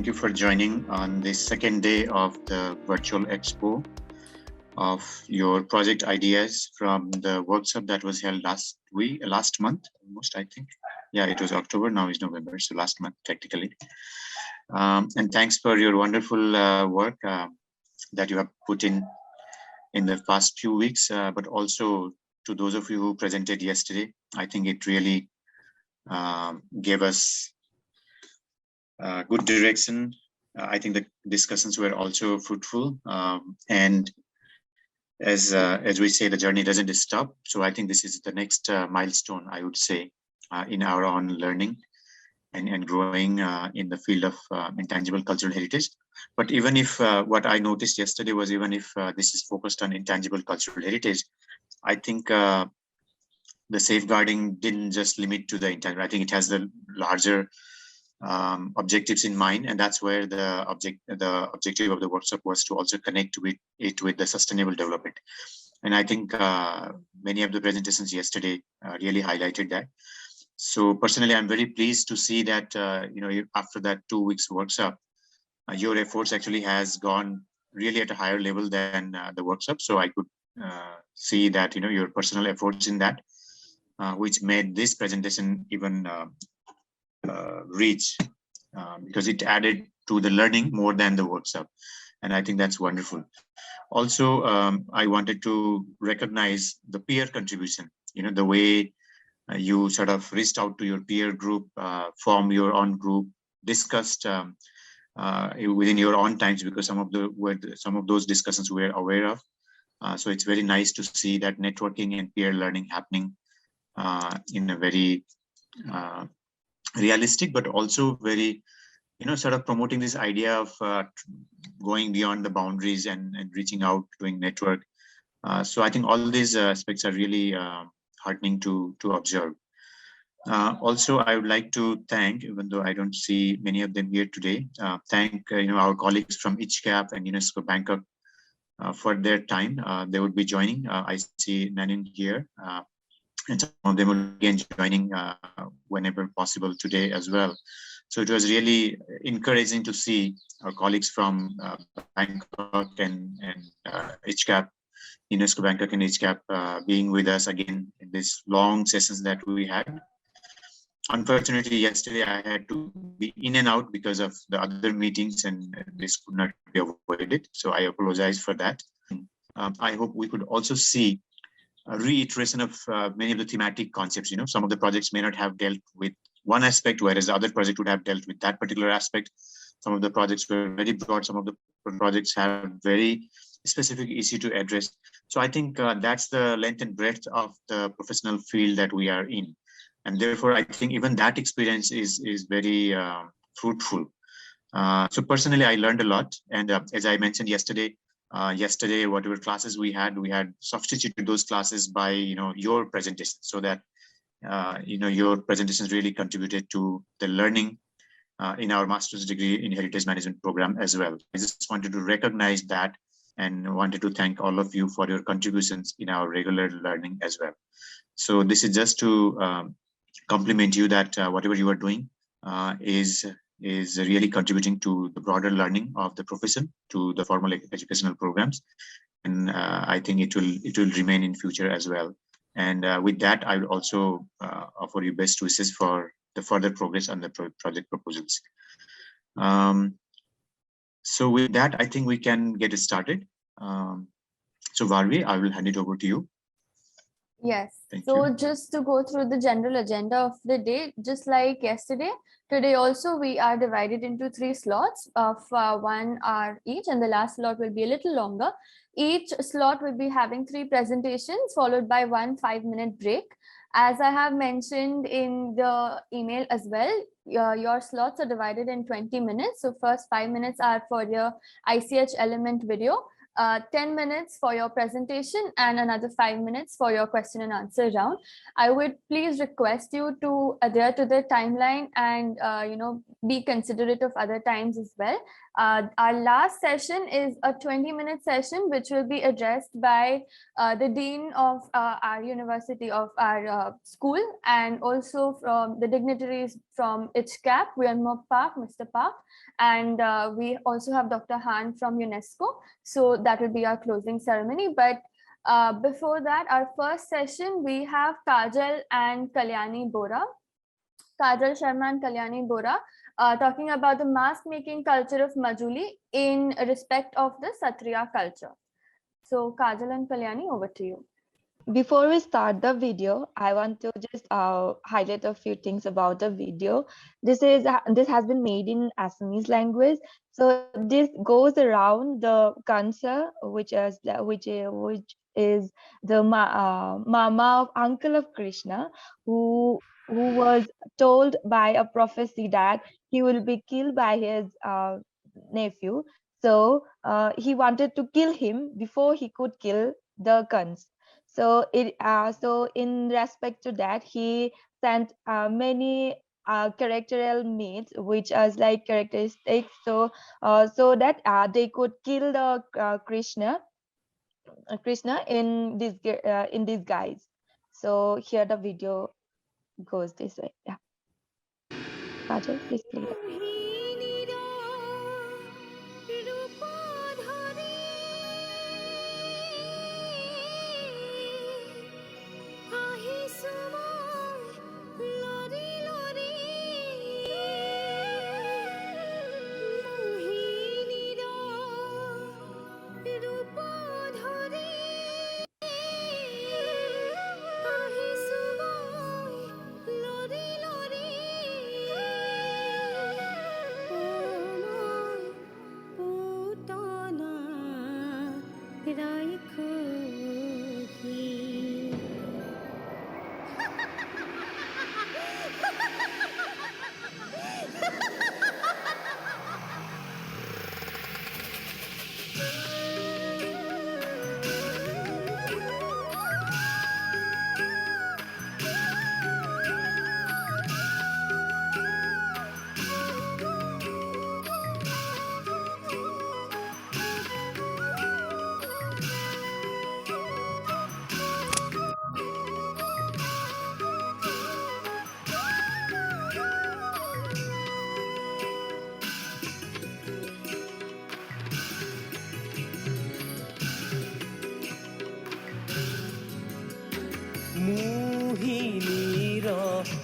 Thank you for joining on this second day of the virtual expo of your project ideas from the workshop that was held last month, almost, I think. Yeah, it was October, now it's November, so last month technically. And thanks for your wonderful work that you have put in the past few weeks, but also to those of you who presented yesterday. I think it really gave us good direction. I think the discussions were also fruitful, and as we say, the journey doesn't stop. So I think this is the next milestone, I would say, in our own learning and growing in the field of intangible cultural heritage. But even if what I noticed yesterday was, even if this is focused on intangible cultural heritage, I think the safeguarding didn't just limit to the intangible. I think it has the larger objectives in mind, and that's where the objective of the workshop was to also connect with the sustainable development. And I think many of the presentations yesterday really highlighted that. So personally, I'm very pleased to see that after that 2 weeks workshop, your efforts actually has gone really at a higher level than the workshop. So I could see that your personal efforts in that, which made this presentation even rich, because it added to the learning more than the workshop, and I think that's wonderful. Also, I wanted to recognize the peer contribution. The way you sort of reached out to your peer group, formed your own group, discussed within your own times, because some of those discussions we were aware of. So it's very nice to see that networking and peer learning happening in a very realistic, but also very, sort of promoting this idea of going beyond the boundaries and reaching out, doing network. So I think all these aspects are really heartening to observe. Also, I would like to thank, even though I don't see many of them here today, thank our colleagues from ICHCAP and UNESCO Bangkok for their time. They would be joining. I see Nanin here. And some of them will again joining whenever possible today as well. So it was really encouraging to see our colleagues from Bangkok and ICHCAP, UNESCO Bangkok and ICHCAP being with us again in these long sessions that we had. Unfortunately, yesterday I had to be in and out because of the other meetings, and this could not be avoided. So I apologize for that. I hope we could also see a reiteration of many of the thematic concepts. Some of the projects may not have dealt with one aspect, whereas the other project would have dealt with that particular aspect. Some of the projects were very broad. Some of the projects have very specific issue to address. So I think that's the length and breadth of the professional field that we are in. And therefore, I think even that experience is very fruitful. So personally, I learned a lot. And as I mentioned yesterday, whatever classes we had substituted those classes by your presentation, so that your presentations really contributed to the learning in our master's degree in heritage management program as well. I just wanted to recognize that and wanted to thank all of you for your contributions in our regular learning as well. So this is just to compliment you that whatever you are doing is really contributing to the broader learning of the profession, to the formal educational programs, and I think it will remain in future as well. And with that, I will also offer you best wishes for the further progress on the project proposals. So with that, I think we can get started. So Varvi, I will hand it over to you. Yes. Thank so you. Just to go through the general agenda of the day, just like yesterday, today also we are divided into 3 slots of 1 hour each, and the last slot will be a little longer. Each slot will be having 3 presentations followed by 1 5-minute break. As I have mentioned in the email as well, your slots are divided in 20 minutes. So first 5 minutes are for your ICH element video, 10 minutes for your presentation, and another 5 minutes for your question and answer round. I would please request you to adhere to the timeline and be considerate of other times as well. Our last session is a 20-minute session, which will be addressed by the dean of our university, of our school, and also from the dignitaries from ICHCAP, Weonmo Park, Mr. Park, and we also have Dr. Hanh from UNESCO. So that will be our closing ceremony. But before that, our first session, we have Kajal and Kalyani Bora. Kajal Sharma and Kalyani Bora talking about the mask making culture of Majuli in respect of the Satriya culture. So Kajal and Kalyani, over to you. Before we start the video, I want to just highlight a few things about the video. This has been made in Assamese language. So this goes around the Kansa, which is the mama of uncle of Krishna, who was told by a prophecy that he will be killed by his nephew. So he wanted to kill him before he could kill the Kans. So in respect to that, he sent many characteral myths, which are like characteristics, so that they could kill the Krishna in this guise. So here the video goes this way. Yeah, Kajal, please play it.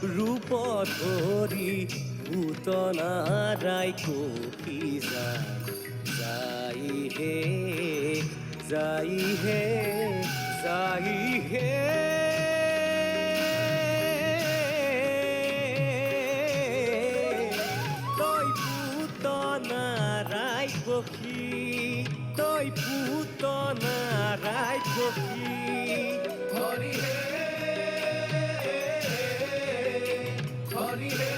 रूप धरी भूतनाराय copy जाई हे जाई हे जाई हे तोय भूतनाराय copy तोय भूतनाराय copy Hari हे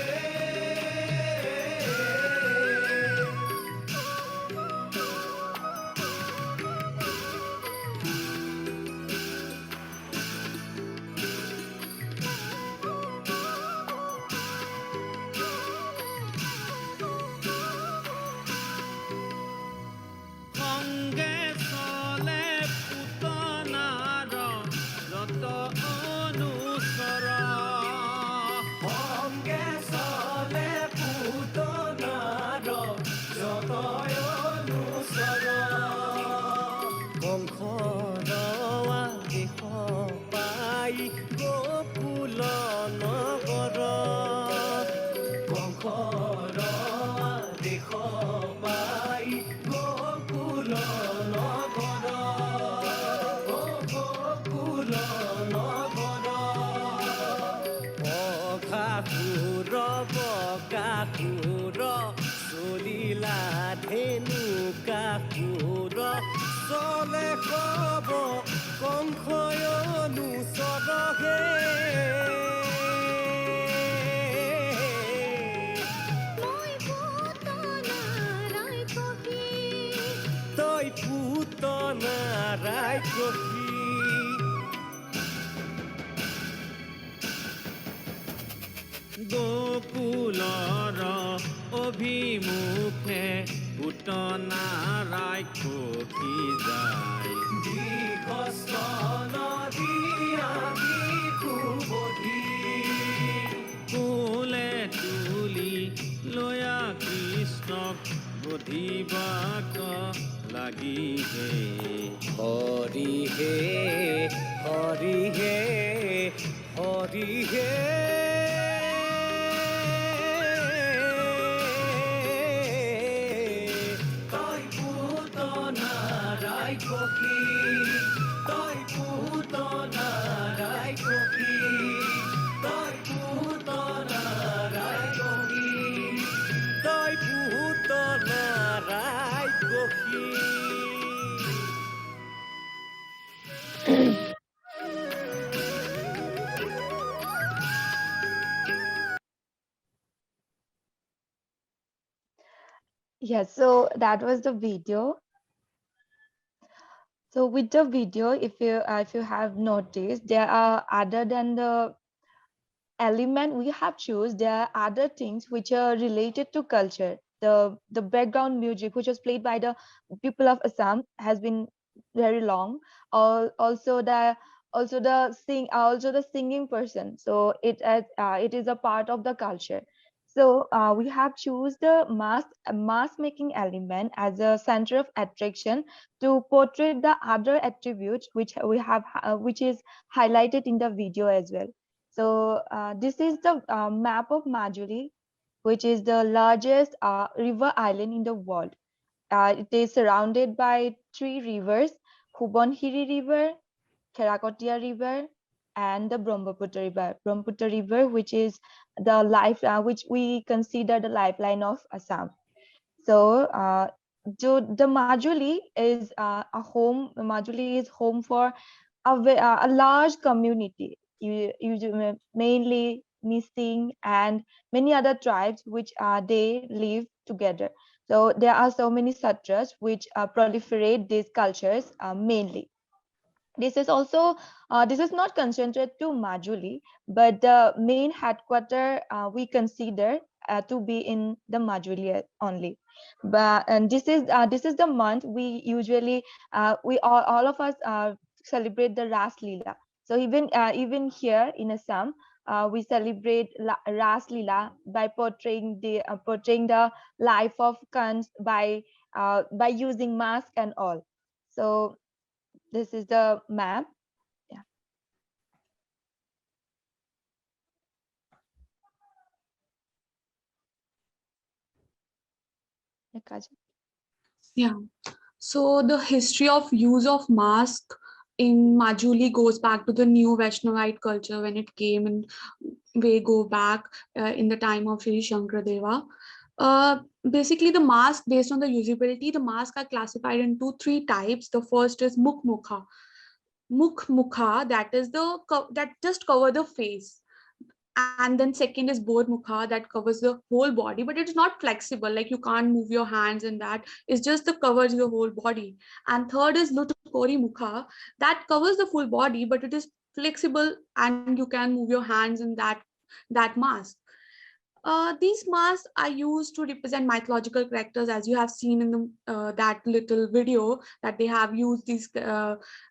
গোকুলৰ অভিমুখে পুতনাৰাই copy যায় দীৰ্ঘস্থ নদী আমি কুবধি কোলে he, Hari he. Toi putona rai koki, toi putona rai koki, toi putona rai koki, toi putona rai koki. Yes, so that was the video. So with the video, if you have noticed, there are, other than the element we have choose, there are other things which are related to culture. The background music which was played by the people of Assam has been very long. Also the singing person, so it is a part of the culture. So we have choose the mask making element as a center of attraction to portray the other attributes which is highlighted in the video as well. So this is the map of Majuli, which is the largest river island in the world. It is surrounded by three rivers: Hubonhiri River, Kerakotia River, and the Brahmaputra River. Brahmaputra River, which is which we consider the lifeline of Assam. So, the Majuli is a home. Majuli is home for a large community, mainly Missing and many other tribes, which they live together. So there are so many satras which proliferate these cultures mainly. This is also this is not concentrated to Majuli, but the main headquarter we consider to be in the Majuli only. But and this is the month we usually we all of us celebrate the Ras Leela. So even here in Assam, we celebrate Ras Leela by portraying the life of Kans by using mask and all. So this is the map. Yeah. Yeah, Kajal. Yeah. So the history of use of mask in Majuli goes back to the new Vaishnavite culture when it came in way go back in the time of Sri Shankradeva. Basically, the mask based on the usability, the masks are classified into three types. The first is Mukh Mukha, that is that just cover the face, and then second is Bodh Mukha, that covers the whole body, but it's not flexible, like you can't move your hands in that. It's just the covers your whole body. And third is Lutkori Mukha, that covers the full body, but it is flexible and you can move your hands in that mask. These masks are used to represent mythological characters, as you have seen in that little video, that they have used these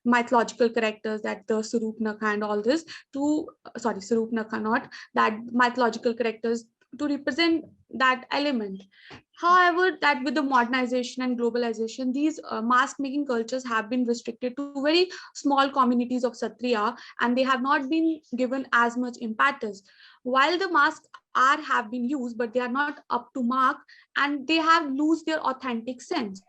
mythological characters, that the Surupnakha and all this to, sorry, Surupnakha not, that mythological characters to represent that element. However, that with the modernization and globalization, these mask making cultures have been restricted to very small communities of Satriya, and they have not been given as much impetus. While the masks have been used, but they are not up to mark, and they have lose their authentic sense.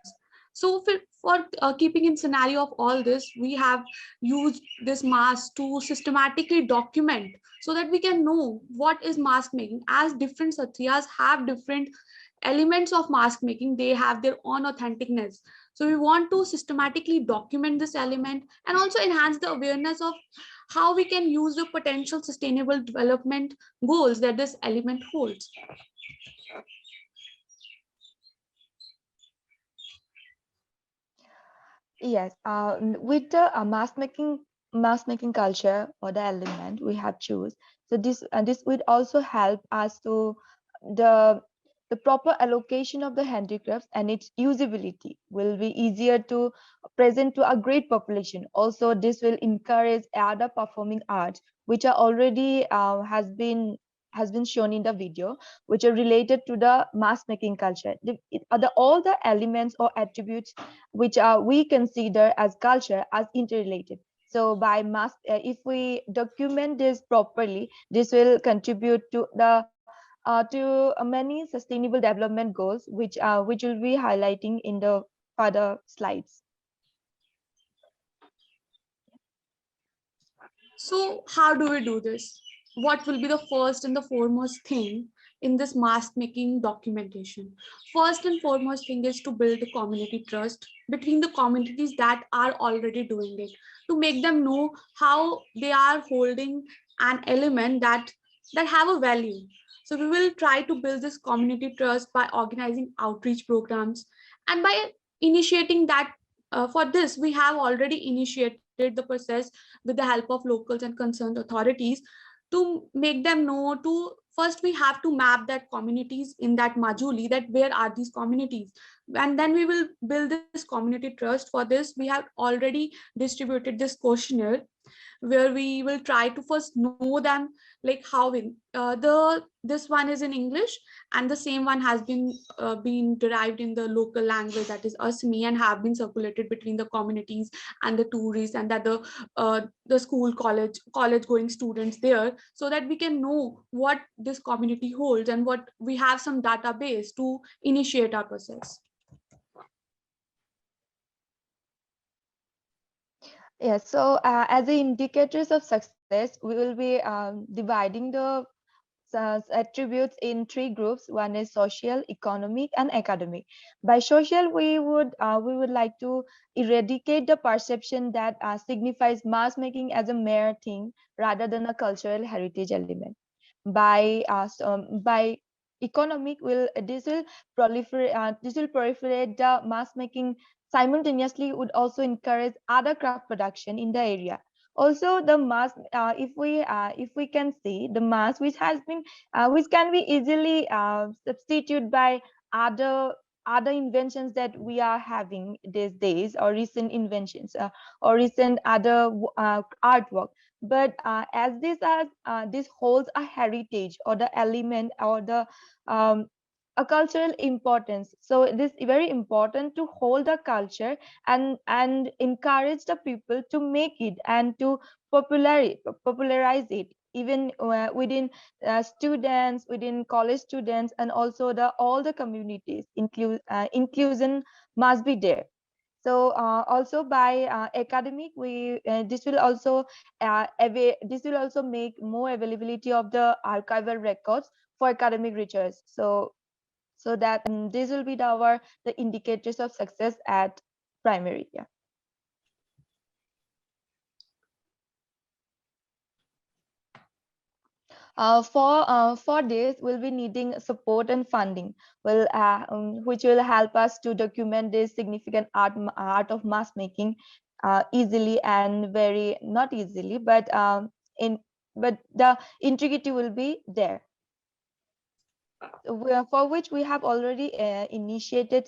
So for keeping in scenario of all this, we have used this mask to systematically document, so that we can know what is mask making, as different satriyas have different elements of mask making, they have their own authenticness. So we want to systematically document this element and also enhance the awareness of how we can use the potential sustainable development goals that this element holds. Yes, with the mask making culture or the element we have choose. So this would also help us to the the proper allocation of the handicrafts and its usability will be easier to present to a great population. Also, this will encourage other performing arts which are already has been has been shown in the video, which are related to the mask making culture. All the elements or attributes which we consider as culture as interrelated. So by mask, if we document this properly, this will contribute to the many sustainable development goals, which will be highlighting in the further slides. So how do we do this? What will be the first and the foremost thing in this mask making documentation? First and foremost thing is to build a community trust between the communities that are already doing it, to make them know how they are holding an element that have a value. So we will try to build this community trust by organizing outreach programs and by initiating that. For this, we have already initiated the process with the help of locals and concerned authorities to make them know. To first we have to map that communities in that Majuli, that where are these communities, and then we will build this community trust. For this, we have already distributed this questionnaire where we will try to first know them, like how in this one is in English, and the same one has been derived in the local language, that is Asmi, and have been circulated between the communities and the tourists and that the school college going students there, so that we can know what this community holds and what we have some database to initiate our process. Yes, so as the indicators of success, we will be dividing the attributes in three groups. One is social, economic, and academic. By social, we would like to eradicate the perception that signifies mass making as a mere thing rather than a cultural heritage element. By economic, this will proliferate the mass making simultaneously, would also encourage other craft production in the area. Also, the mask, if we can see the mask which can be easily substituted by other inventions that we are having these days, or recent inventions, or recent other artwork. But as this holds a heritage or the element or the um, a cultural importance, so it is very important to hold the culture and encourage the people to make it and to popularize it, even within students, within college students, and also all the communities. Inclusion must be there. So also by academic, we this will also make more availability of the archival records for academic research. So that this will be the indicators of success at primary. Yeah. For this, we'll be needing support and funding, which will help us to document this significant art of mass making easily, and very not easily, but but the integrity will be there. For which we have already initiated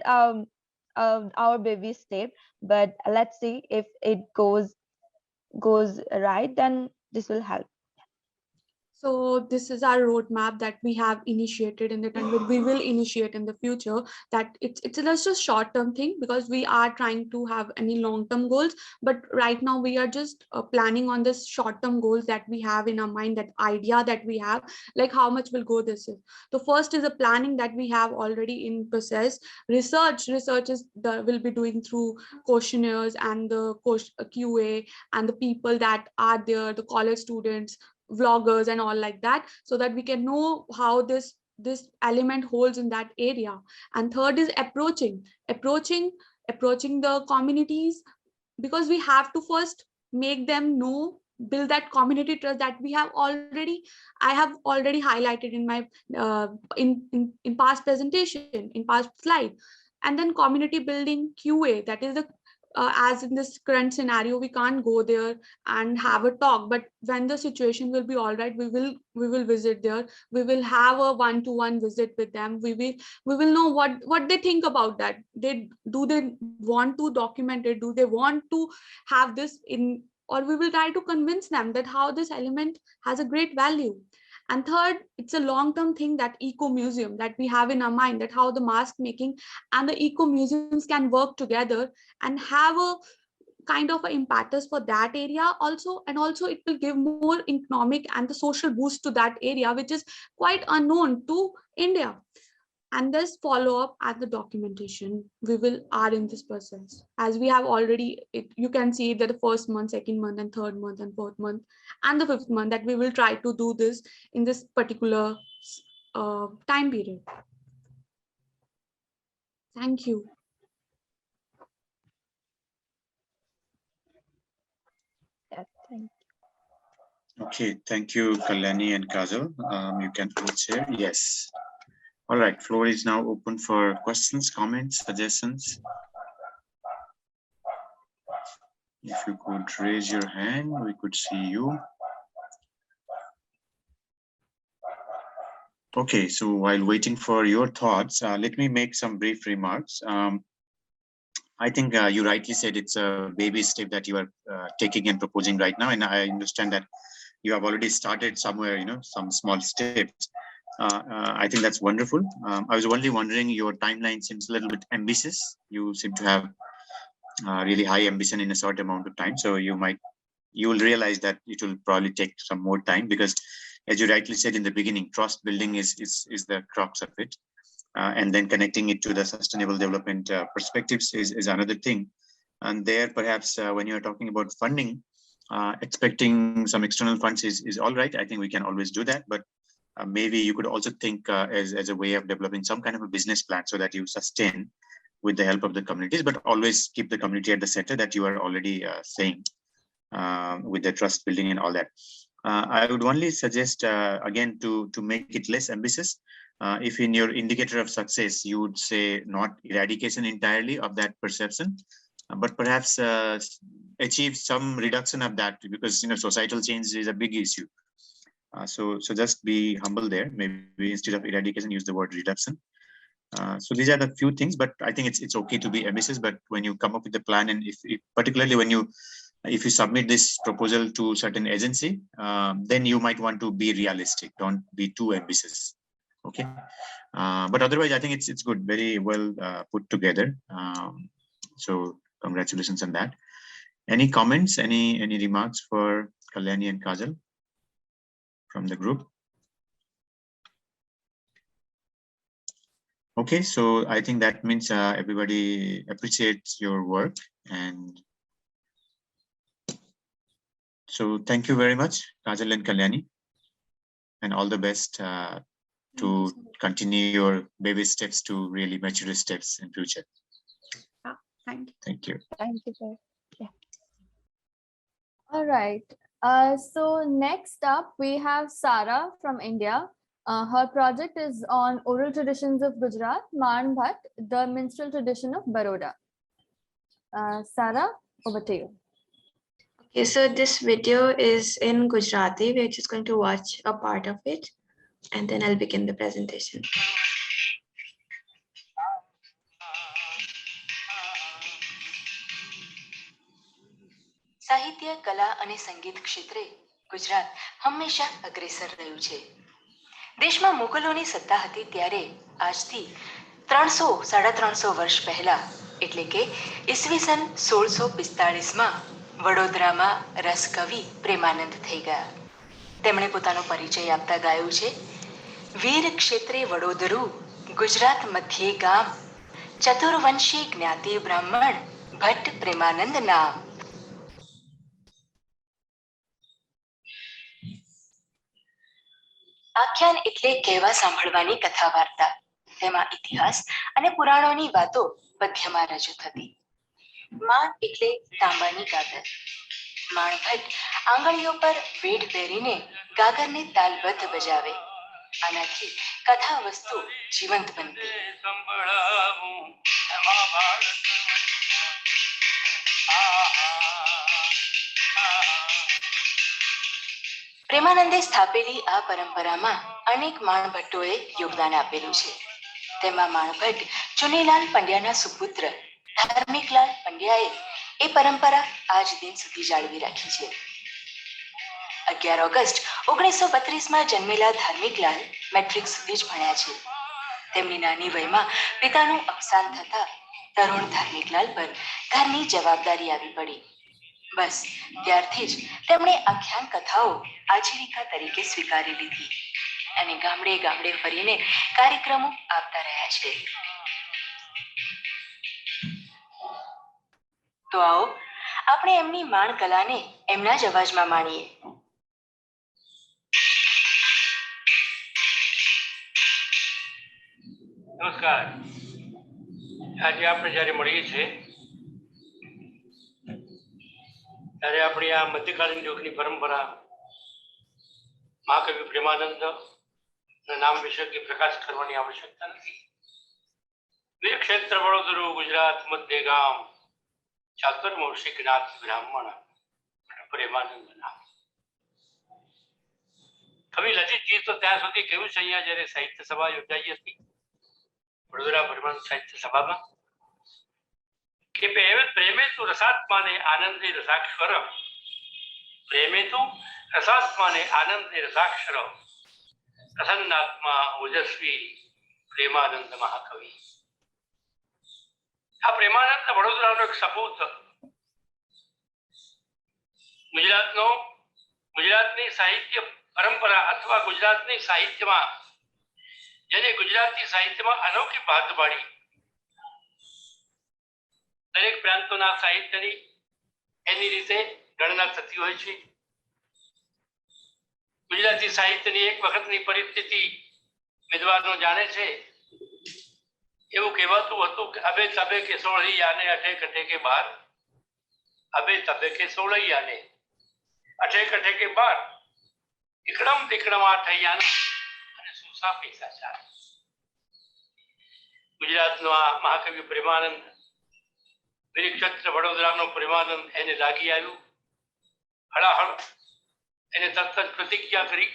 our baby step, but let's see if it goes right, then this will help. So this is our roadmap that we have initiated in it, and we will initiate in the future. That it's just a short-term thing, because we are trying to have any long-term goals. But right now we are just planning on this short-term goals that we have in our mind, that idea that we have, like how much will go this is. The first is a planning that we have already in process. Research is will be doing through questionnaires and the QA, and the people that are there, the college students, vloggers and all like that, so that we can know how this element holds in that area. And third is approaching the communities, because we have to first make them know, build that community trust that I have already highlighted in my in past presentation, in past slide. And then community building QA, that is the as in this current scenario, we can't go there and have a talk, but when the situation will be all right, we will visit there. We will have a one-to-one visit with them. We will know what they think about that. They want to document it? Do they want to have this in or we will try to convince them that how this element has a great value. And third, it's a long-term thing, that eco-museum that we have in our mind, that how the mask making and the eco-museums can work together and have a kind of an impetus for that area also. And also it will give more economic and the social boost to that area, which is quite unknown to India. And this follow-up and the documentation we are in this process, as we have already, you can see that the first month, second month, and third month, and fourth month, and the fifth month, that we will try to do this in this particular time period. Thank you. Yes, thank you. Okay, thank you, Kalyani and Kajal. You can share. Yes. All right, floor is now open for questions, comments, suggestions. If you could raise your hand, we could see you. Okay, so while waiting for your thoughts, let me make some brief remarks. I think you rightly said it's a baby step that you are taking and proposing right now, and I understand that you have already started somewhere, some small steps. I think that's wonderful. I was only wondering, your timeline seems a little bit ambitious. You seem to have really high ambition in a short amount of time. So you will realize that it will probably take some more time, because as you rightly said in the beginning, trust building is the crux of it. And then connecting it to the sustainable development perspectives is another thing. And there, perhaps when you're talking about funding, expecting some external funds is all right. I think we can always do that, but maybe you could also think as a way of developing some kind of a business plan so that you sustain with the help of the communities, but always keep the community at the center that you are already saying with the trust building and all that. I would only suggest, again, to make it less ambitious. If in your indicator of success, you would say not eradication entirely of that perception, but perhaps achieve some reduction of that, because societal change is a big issue. So just be humble there. Maybe instead of eradication, use the word reduction. So these are the few things, but I think it's okay to be ambitious. But when you come up with the plan, and if particularly if you submit this proposal to certain agency, then you might want to be realistic. Don't be too ambitious. Okay. But otherwise, I think it's good, very well put together. So congratulations on that. Any comments, any remarks for Kalyani and Kajal from the group? Okay, so I think that means everybody appreciates your work, and so thank you very much, Kajal and Kalyani, and all the best to continue your baby steps to really mature steps in future. Thank you. Thank you. Thank you, sir. Yeah. All right. So next up, we have Sarah from India. Her project is on oral traditions of Gujarat, Manpot, the minstrel tradition of Baroda. Sarah, over to you. Okay, so this video is in Gujarati. We're just going to watch a part of it, and then I'll begin the presentation. સાહિત્ય, કલા અને સંગીત ક્ષેત્રે ગુજરાત હંમેશા અગ્રેસર રહ્યું છે. દેશમાં મુગલોની સત્તા હતી ત્યારે આજથી 300-350 વર્ષ પહેલા, એટલે કે ઈસવીસન 1645માં વડોદરામાં રસકવિ પ્રેમાનંદ થઈ ગયા. તેમણે પોતાનો પરિચય આપતા ગાયું છે, વીર ક્ષેત્રે વડોદરું ગુજરાત મધ્યે ગામ, ચતુર્વંશી જ્ઞાતિ બ્રાહ્મણ ભટ્ટ પ્રેમાનંદ નામ. આખ્યાન એટલે કહેવા સાંભળવાની કથા વાર્તા. તેમાં ઇતિહાસ અને પુરાણોની વાતો પદ્યમાં રજૂ થતી. માણ એટલે તાંબાની ગાગર. માણભટ્ટ આંગળીઓ પર વેઢ પહેરીને ગાગરને તાલબદ્ધ બજાવે. આનાથી કથા વસ્તુ જીવંત બનતી. પ્રેમાનંદે સ્થાપેલી આ પરંપરામાં અનેક માણભટ્ટોએ યોગદાન આપેલું છે. તેમાં માણભટ્ટ ચુનીલાલ પંડ્યાના સુપુત્ર ધાર્મિકલાલ પંડ્યાએ એ પરંપરા આજ દિન સુધી જાળવી રાખી છે. 11 ઓગસ્ટ 1932માં જન્મેલા ધાર્મિકલાલ મેટ્રિક સુધી જ ભણ્યા છે. તેમની નાની વયમાં પિતાનું અવસાન થતા તરુણ ધાર્મિકલાલ પર ઘરની જવાબદારી આવી પડી. બસ ત્યારથી જ તેમણે આખ્યાન કથાઓ આજીવિકા તરીકે સ્વીકારી લીધી અને ગામડે ગામડે ફરીને કાર્યક્રમો આપતા રહ્યા છે. તો આવો આપણે એમની માણ કલાને એમના જ અવાજમાં માણીએ. નમસ્કાર. આજે આપણે જ્યારે મળીએ છીએ ત્યારે આપણી આ મધ્યકાલીન યુગની પરંપરા મહાકવિ પ્રેમાનંદ નામ વિશે પ્રકાશ કરવાની આવશ્યકતા નથી. વીર ક્ષેત્ર વડોદરું ગુજરાત મધ્ય ગામ ચાતુર્મો શીખનાથ બ્રાહ્મણ પ્રેમાનંદ નામ. કવિ લલિતજી તો ત્યાં સુધી કહ્યું છે, અહીંયા જયારે સાહિત્ય સભા યોજાઈ હતી વડોદરા બ્રહ્માંડ સાહિત્ય સભામાં, કે પ્રેમે તું રસાત્માને આનંદે રસાક્ષર, પ્રેમે તું રસાત્માને આનંદે રસાક્ષર, પ્રસન્નાત્મા ઓજસ્વી પ્રેમાનંદ મહાકવિ. આ પ્રેમાનંદ વડોદરાનો એક સપૂત, ગુજરાતની સાહિત્ય પરંપરા અથવા ગુજરાતની સાહિત્યમાં જેને ગુજરાતી સાહિત્યમાં અનોખી ભાત પાડી. દરેક પ્રાંતોના સાહિત્યની એની રીતે ગણના થતી હોય છે. ગુજરાતી સાહિત્યની એક વખતની પરિસ્થિતિ વિદ્વાનો જાણે છે. એવું કહેવાતું હતું કે અબે તબે કે સોળૈયાને અઠે કઠે કે બાર, અબે તબે કે સોળૈયાને અઠે કઠે કે બાર, ઇકડમ તિકડમ આઠૈયા અને સુસા પૈસા ચાર. ગુજરાતનો આ મહાકવિ પ્રેમાનંદ, વીરક્ષેત્ર વડોદરાનો પ્રેમાનંદ એને લાગી આવ્યું. હળાહળ એને તરત જ પ્રતિજ્ઞા કરી,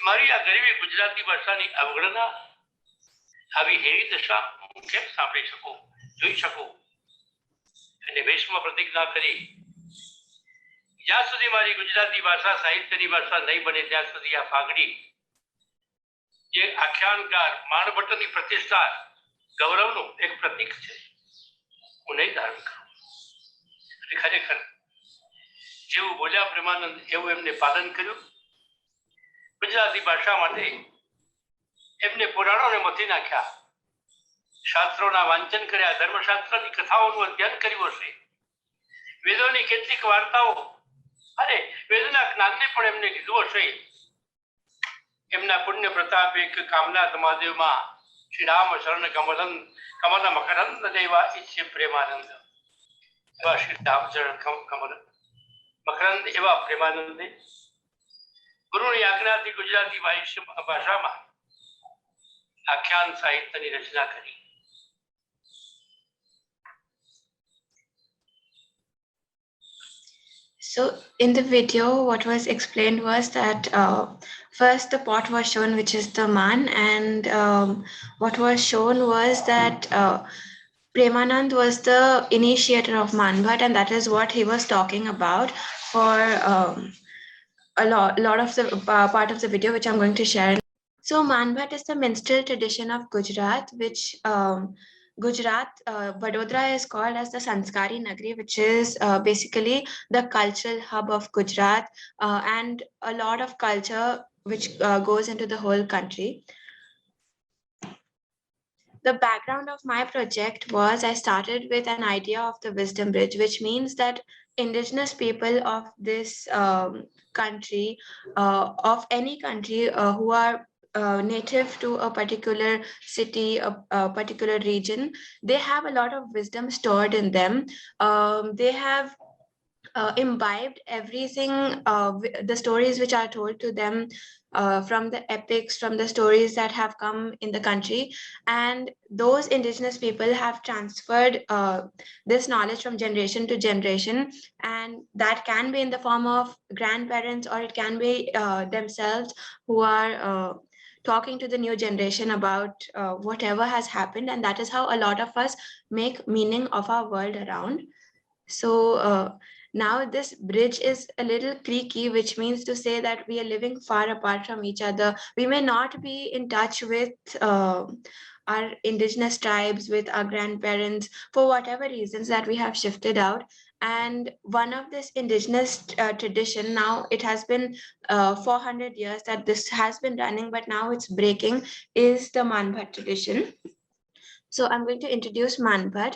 મારી આ ગરીબી ગુજરાતી ભાષાની અવગણના, આવી હેરી દશા હું કેમ સાંભળી શકું, જોઈ શકું. અને ભીષ્મ પ્રતિજ્ઞા કરી, જ્યાં સુધી મારી ગુજરાતી ભાષા સાહિત્યની ભાષા નહીં બને ત્યાં સુધી આ ફાગડી જે આખ્યાનકાર માણભટ્ટની પ્રતિષ્ઠા ગૌરવનું એક પ્રતીક છે, હું નહીં ધારણ કરું. અને ખરેખર જેવું બોલ્યા પ્રેમાનંદ એવું એમને પાલન કર્યું. ગુજરાતી ભાષા માટે એમને પુરાણોને મથી નાખ્યા, શાસ્ત્રોના વાંચન કર્યા, ધર્મશાસ્ત્રની કથાઓનું અધ્યયન કર્યું હશે, વેદોની કેટલીક વાર્તાઓ અને વેદના જ્ઞાનને પણ એમને લીધું હશે. એમના પુણ્ય પ્રતાપ એક કામનાથ મહાદેવમાં શ્રી રામ શરણ કમલ મકરંદ દેવા ઈચ્છે પ્રેમાનંદ, એવા શ્રી રામ શરણ કમલ મકરંદ એવા પ્રેમાનંદે ગુરુની આજ્ઞાથી ગુજરાતી ભાષામાં આખ્યાન સાહિત્યની રચના કરી. So in the video, what was explained was that first the pot was shown, which is the man, and what was shown was that Premanand was the initiator of Manpot, and that is what he was talking about for a lot of the part of the video, which I'm going to share. So Manpot is the minstrel tradition of Gujarat, which Vadodara is called as the Sanskari Nagari, which is basically the cultural hub of Gujarat, and a lot of culture which goes into the whole country. The background of my project was I started with an idea of the wisdom bridge, which means that indigenous people of this country, of any country who are native to a particular city, a particular region, they have a lot of wisdom stored in them. They have imbibed everything, the stories which are told to them from the epics, from the stories that have come in the country, and those indigenous people have transferred this knowledge from generation to generation, and that can be in the form of grandparents, or it can be themselves who are talking to the new generation about whatever has happened, and that is how a lot of us make meaning of our world around. So now this bridge is a little creaky, which means to say that we are living far apart from each other. We may not be in touch with our indigenous tribes, with our grandparents, for whatever reasons that we have shifted out. And one of this indigenous tradition, now it has been 400 years that this has been running, but now it's breaking, is the Manpot tradition. So I'm going to introduce Manpot.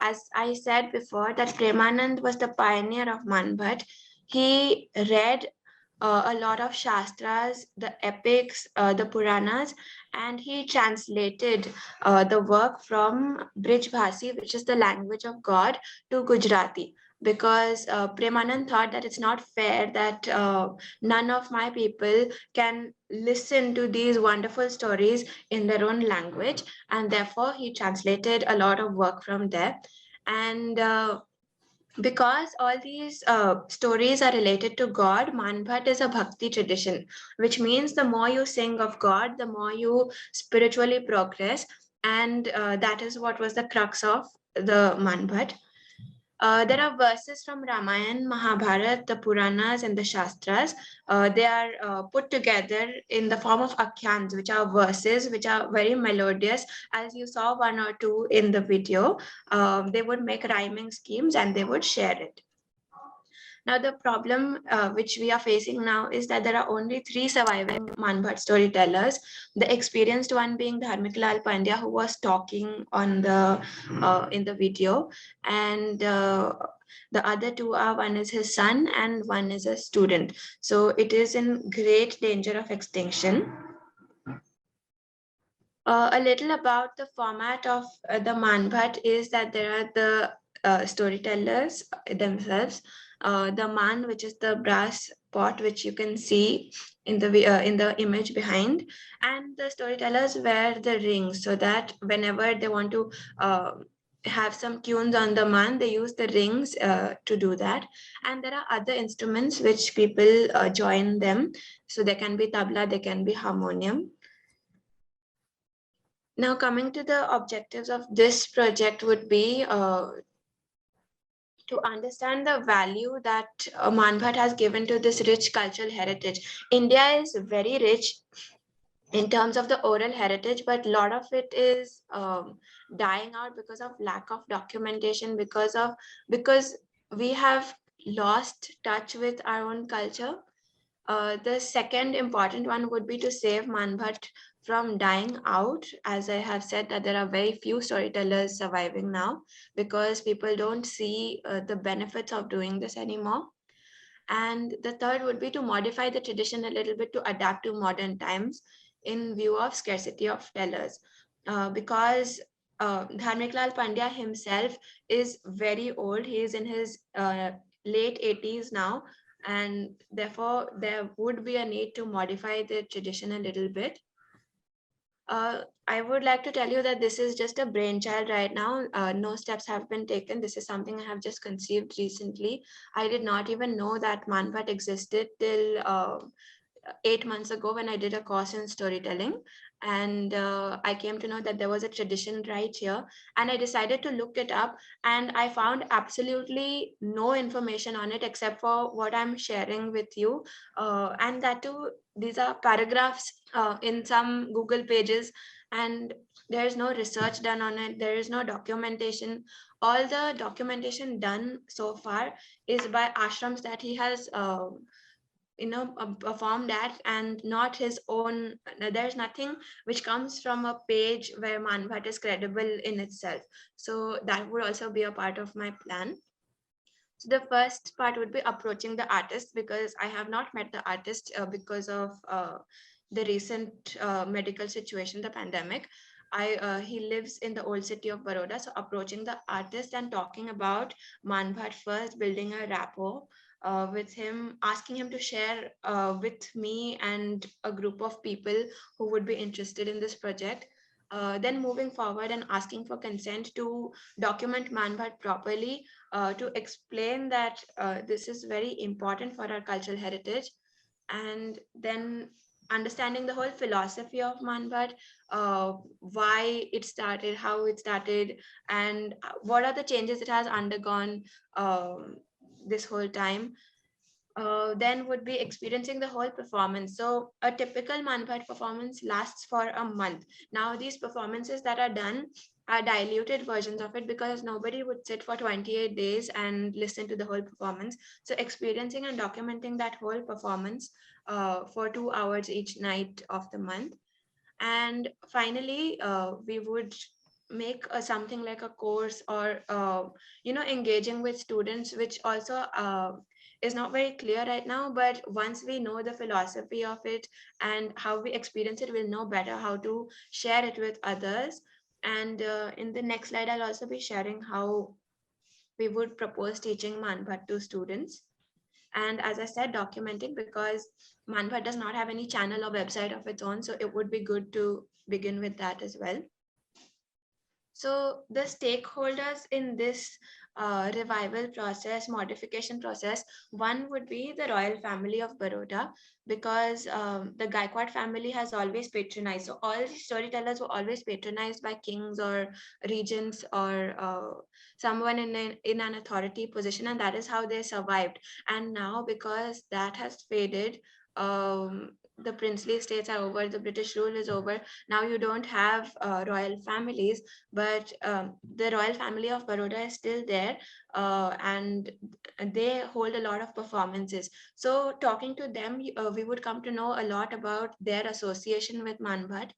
As I said before, that Premanand was the pioneer of Manpot. He read a lot of Shastras, the epics, the Puranas, and he translated the work from Brij Bhasi, which is the language of God, to Gujarati. Because Premanand thought that it's not fair that none of my people can listen to these wonderful stories in their own language, and therefore he translated a lot of work from there. And because all these stories are related to God, Manpot is a bhakti tradition, which means the more you sing of God, the more you spiritually progress. And that is what was the crux of the Manpot. There are verses from Ramayana, Mahabharata, the Puranas, and the Shastras. They are put together in the form of akhyans, which are verses which are very melodious. As you saw one or two in the video, they would make rhyming schemes and they would share it. Now, the problem which we are facing now is that there are only 3 surviving Manpot storytellers. The experienced one being Dharmik Lal Pandya, who was talking on the in the video, and the other 2 are, one is his son and one is a student. So it is in great danger of extinction. A little about the format of the Manpot is that there are the storytellers themselves. The man, which is the brass pot, which you can see in the image behind, and the storytellers wear the rings, so that whenever they want to have some tunes on the man, they use the rings to do that. And there are other instruments which people join them, so they can be tabla, they can be harmonium. Now, coming to the objectives of this project would be to understand the value that Manpot has given to this rich cultural heritage. India is very rich in terms of the oral heritage, but a lot of it is dying out because of lack of documentation, because we have lost touch with our own culture. The second important one would be to save Manpot from dying out. As I have said, that there are very few storytellers surviving now because people don't see the benefits of doing this anymore. And the third would be to modify the tradition a little bit to adapt to modern times in view of scarcity of tellers. Because Dharmik Lal Pandya himself is very old. He is in his late 80s now, and therefore there would be a need to modify the tradition a little bit. I would like to tell you that this is just a brainchild right now. No steps have been taken. This is something I have just conceived recently. I did not even know that Manpot existed till 8 months ago when I did a course in storytelling. And I came to know that there was a tradition right here, and I decided to look it up, and I found absolutely no information on it except for what I'm sharing with you. And that too, these are paragraphs in some Google pages, and there is no research done on it. There is no documentation. All the documentation done so far is by ashrams that he has performed at, and not his own. There's nothing which comes from a page where Manpot is credible in itself. So that would also be a part of my plan. So the first part would be approaching the artist, because I have not met the artist because of the recent medical situation, the pandemic. He lives in the old city of Baroda. So approaching the artist and talking about Manpot first, building a rapport with him, asking him to share with me and a group of people who would be interested in this project. Then moving forward and asking for consent to document Manpot properly, to explain that this is very important for our cultural heritage. And then understanding the whole philosophy of Manpot, why it started, how it started, and what are the changes it has undergone this whole time. Then would be experiencing the whole performance. So a typical Manpot performance lasts for a month. Now these performances that are done are diluted versions of it, because nobody would sit for 28 days and listen to the whole performance. So experiencing and documenting that whole performance for 2 hours each night of the month. And finally, we would make something like a course, or engaging with students, which also is not very clear right now, but once we know the philosophy of it and how we experience it, we'll know better how to share it with others. And in the next slide, I'll also be sharing how we would propose teaching Manpot to students. And as I said, documenting, because Manpot does not have any channel or website of its own, so it would be good to begin with that as well. So the stakeholders in this revival process, modification process, one would be the royal family of Baroda, because the Gaikwad family has always patronized. So all the storytellers were always patronized by kings or regents or someone in an authority position, and that is how they survived. And now, because that has faded, the princely states are over, the British rule is over. Now you don't have royal families, but the royal family of Baroda is still there, and they hold a lot of performances. So talking to them, we would come to know a lot about their association with Manpot.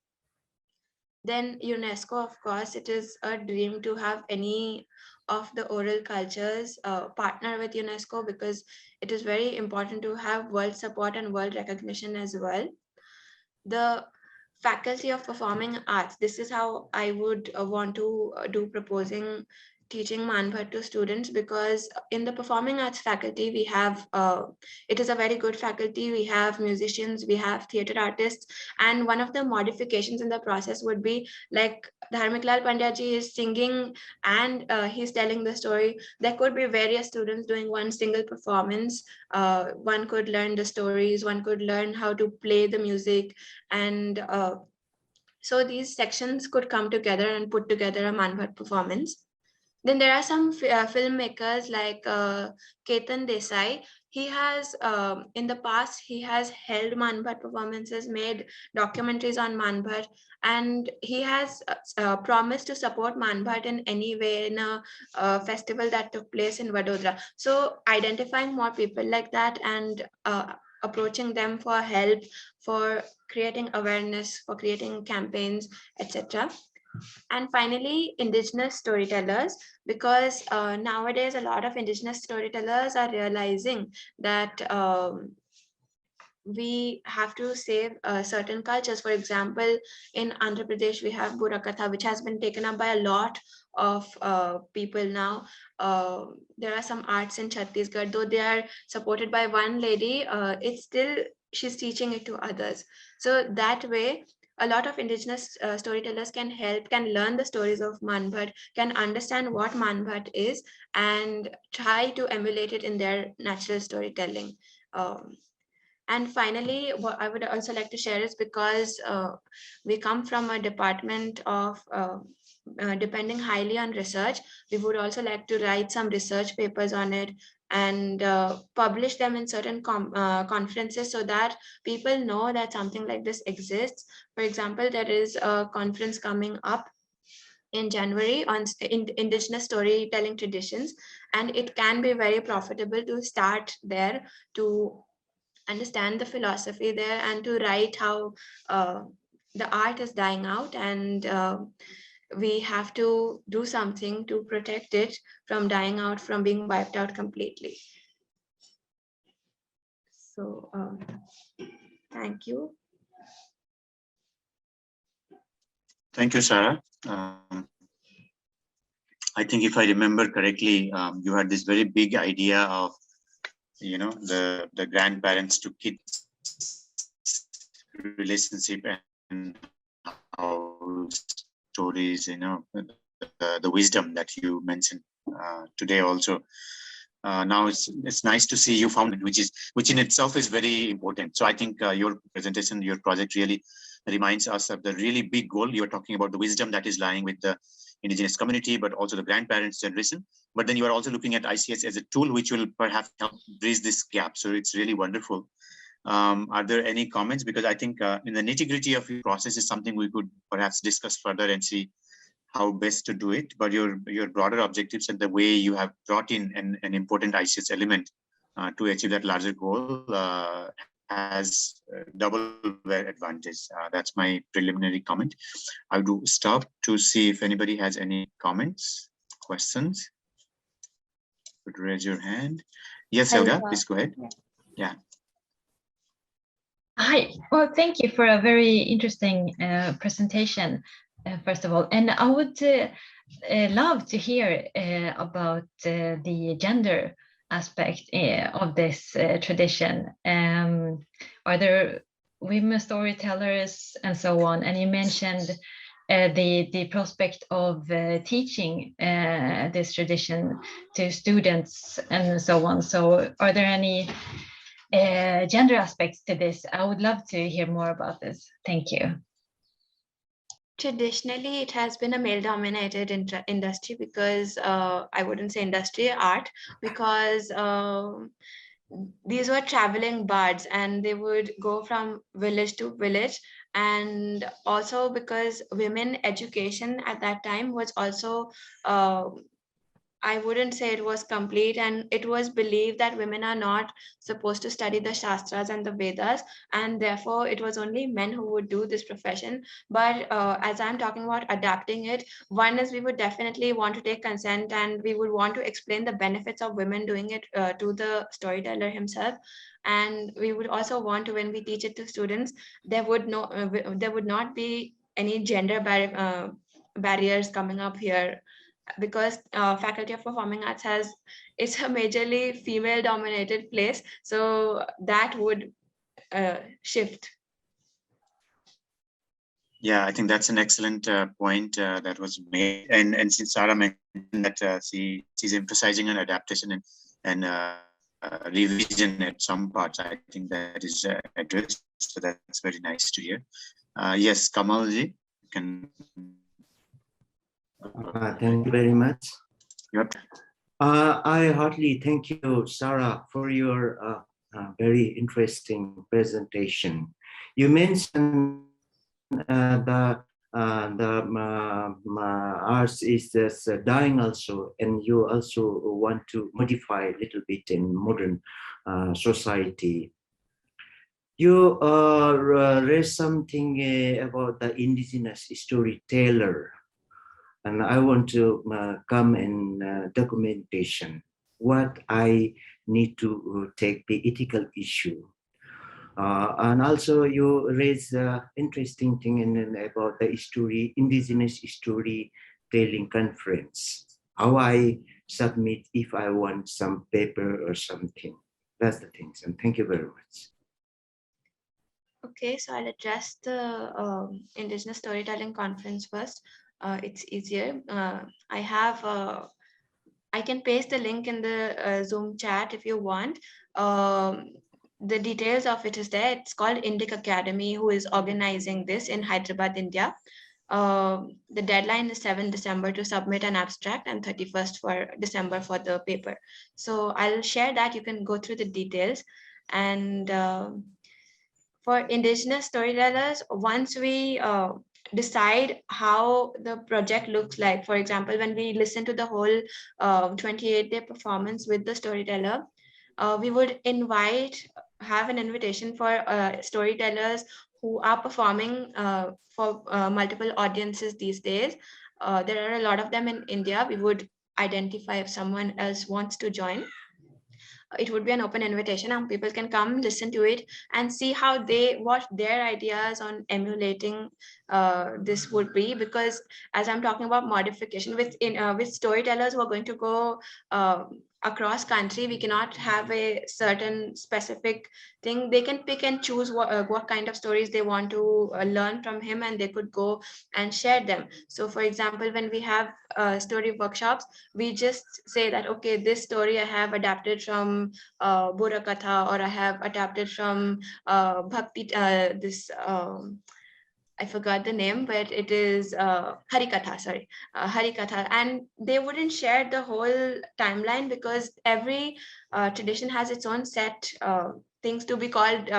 Then UNESCO, of course, it is a dream to have any of the oral cultures partner with UNESCO, because it is very important to have world support and world recognition as well. The Faculty of Performing Arts, this is how I would want to do proposing teaching Manpot to students, because in the performing arts faculty we have it is a very good faculty. We have musicians, we have theater artists, and one of the modifications in the process would be like Dharmik Lal Pandya ji is singing and he's telling the story. There could be various students doing one single performance. One could learn the stories, one could learn how to play the music, and so these sections could come together and put together a Manpot performance. Then there are some filmmakers like Ketan Desai. He has, in the past, he has held Manpot performances, made documentaries on Manpot, and he has promised to support Manpot in any way in a festival that took place in Vadodara. So identifying more people like that and approaching them for help, for creating awareness, for creating campaigns, etc. And finally, Indigenous storytellers, because nowadays a lot of Indigenous storytellers are realizing that we have to save certain cultures. For example, in Andhra Pradesh, we have Burakatha, which has been taken up by a lot of people now. There are some arts in Chhattisgarh, though they are supported by one lady, it's still, she's teaching it to others. So that way, a lot of Indigenous storytellers can help, can learn the stories of Manpot, can understand what Manpot is, and try to emulate it in their natural storytelling. And finally, what I would also like to share is, because we come from a department of depending highly on research, we would also like to write some research papers on it and publish them in certain conferences, so that people know that something like this exists. For example, there is a conference coming up in January on Indigenous storytelling traditions, and it can be very profitable to start there, to understand the philosophy there, and to write how the art is dying out, and we have to do something to protect it from dying out, from being wiped out completely. So thank you. Thank you, Sarah. I think if I remember correctly, you had this very big idea of, the grandparents to kids relationship, and how stories, the wisdom that you mentioned today also. now it's nice to see you found it, which in itself is very important. So I think your presentation, your project really reminds us of the really big goal. You're talking about the wisdom that is lying with the indigenous community, but also the grandparents generation. But then you are also looking at ICH as a tool which will perhaps help bridge this gap. So it's really wonderful. Are there any comments? Because I think in the nitty-gritty of your process is something we could perhaps discuss further and see how best to do it. But your broader objectives and the way you have brought in an important ICH element to achieve that larger goal has double advantage. That's my preliminary comment. I do stop to see if anybody has any comments, questions. Could raise your hand. Yes, Helga, please go ahead. Yeah. Hi. Well, thank you for a very interesting presentation, first of all. And I would love to hear about the gender aspect of this tradition. Are there women storytellers and so on? And you mentioned the prospect of teaching this tradition to students and so on. So are there any gender aspects to this? I would love to hear more about this. Thank you. Traditionally, it has been a male-dominated industry because I wouldn't say industry, art, because these were traveling bards and they would go from village to village. And also because women education at that time was also I wouldn't say it was complete, and it was believed that women are not supposed to study the Shastras and the Vedas, and therefore it was only men who would do this profession. But as I'm talking about adapting it, one is we would definitely want to take consent, and we would want to explain the benefits of women doing it to the storyteller himself. And we would also want to, when we teach it to students, there would not be any gender barriers coming up here, because Faculty of Performing Arts it's a majorly female dominated place, so that would shift. Yeah, I think that's an excellent point that was made, and since Sarah mentioned that she's emphasizing on adaptation and revision at some parts, I think that is addressed, so that's very nice to hear. Yes, Kamal ji, you can. Thank you very much. Yep. I heartily thank you, Sarah, for your very interesting presentation. You mentioned the arts is just dying also, and you also want to modify a little bit in modern society. You raised something about the indigenous storyteller. And I want to come in documentation, what I need to take the ethical issue. And also you raise interesting thing about the story, indigenous storytelling conference, how I submit if I want some paper or something. That's the things, and thank you very much. Okay, so I'll address the Indigenous Storytelling Conference first. It's easier. I can paste the link in the Zoom chat if you want. The details of it is there. It's called Indic Academy, who is organizing this in Hyderabad, India. The deadline is 7 December to submit an abstract, and 31st for December for the paper. So I'll share that. You can go through the details. And for Indigenous storytellers, once we decide how the project looks like, for example, when we listen to the whole 28-day performance with the storyteller, we would have an invitation for storytellers who are performing for multiple audiences these days. There are a lot of them in India. We would identify if someone else wants to join. It would be an open invitation, and people can come listen to it and see how what their ideas on emulating this would be. Because as I'm talking about modification with storytellers who are going to go across country. We cannot have a certain specific thing. They can pick and choose what kind of stories they want to learn from him, and they could go and share them. So for example, when we have story workshops, we just say that, okay, this story I have adapted from Bura Katha, or I have adapted from Bhakti, I forgot the name, but it is Harikatha, sorry, Harikatha. And they wouldn't share the whole timeline, because every tradition has its own set things to be called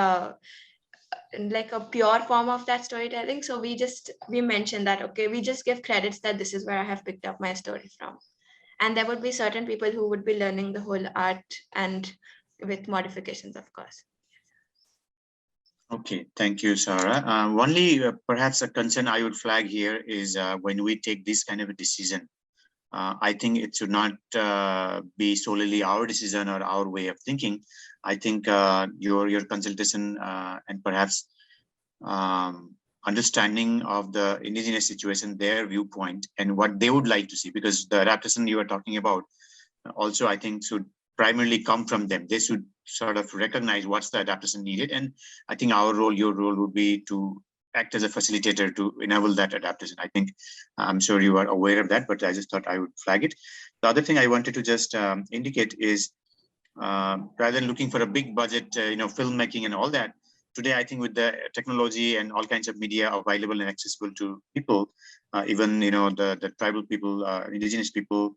like a pure form of that storytelling. So we mention that, okay, we just give credits that this is where I have picked up my story from. And there would be certain people who would be learning the whole art, and with modifications, of course. Okay, thank you, Sarah. Only perhaps a concern I would flag here is when we take this kind of a decision, I think it should not be solely our decision or our way of thinking. I think your consultation and perhaps understanding of the indigenous situation, their viewpoint, and what they would like to see, because the adaptation you are talking about also, I think, should primarily come from them. They should sort of recognize what's the adaptation needed. And I think our role, your role would be to act as a facilitator to enable that adaptation. I think I'm sure you are aware of that, but I just thought I would flag it. The other thing I wanted to just indicate is rather than looking for a big budget, filmmaking and all that, today, I think with the technology and all kinds of media available and accessible to people, even, the tribal people, indigenous people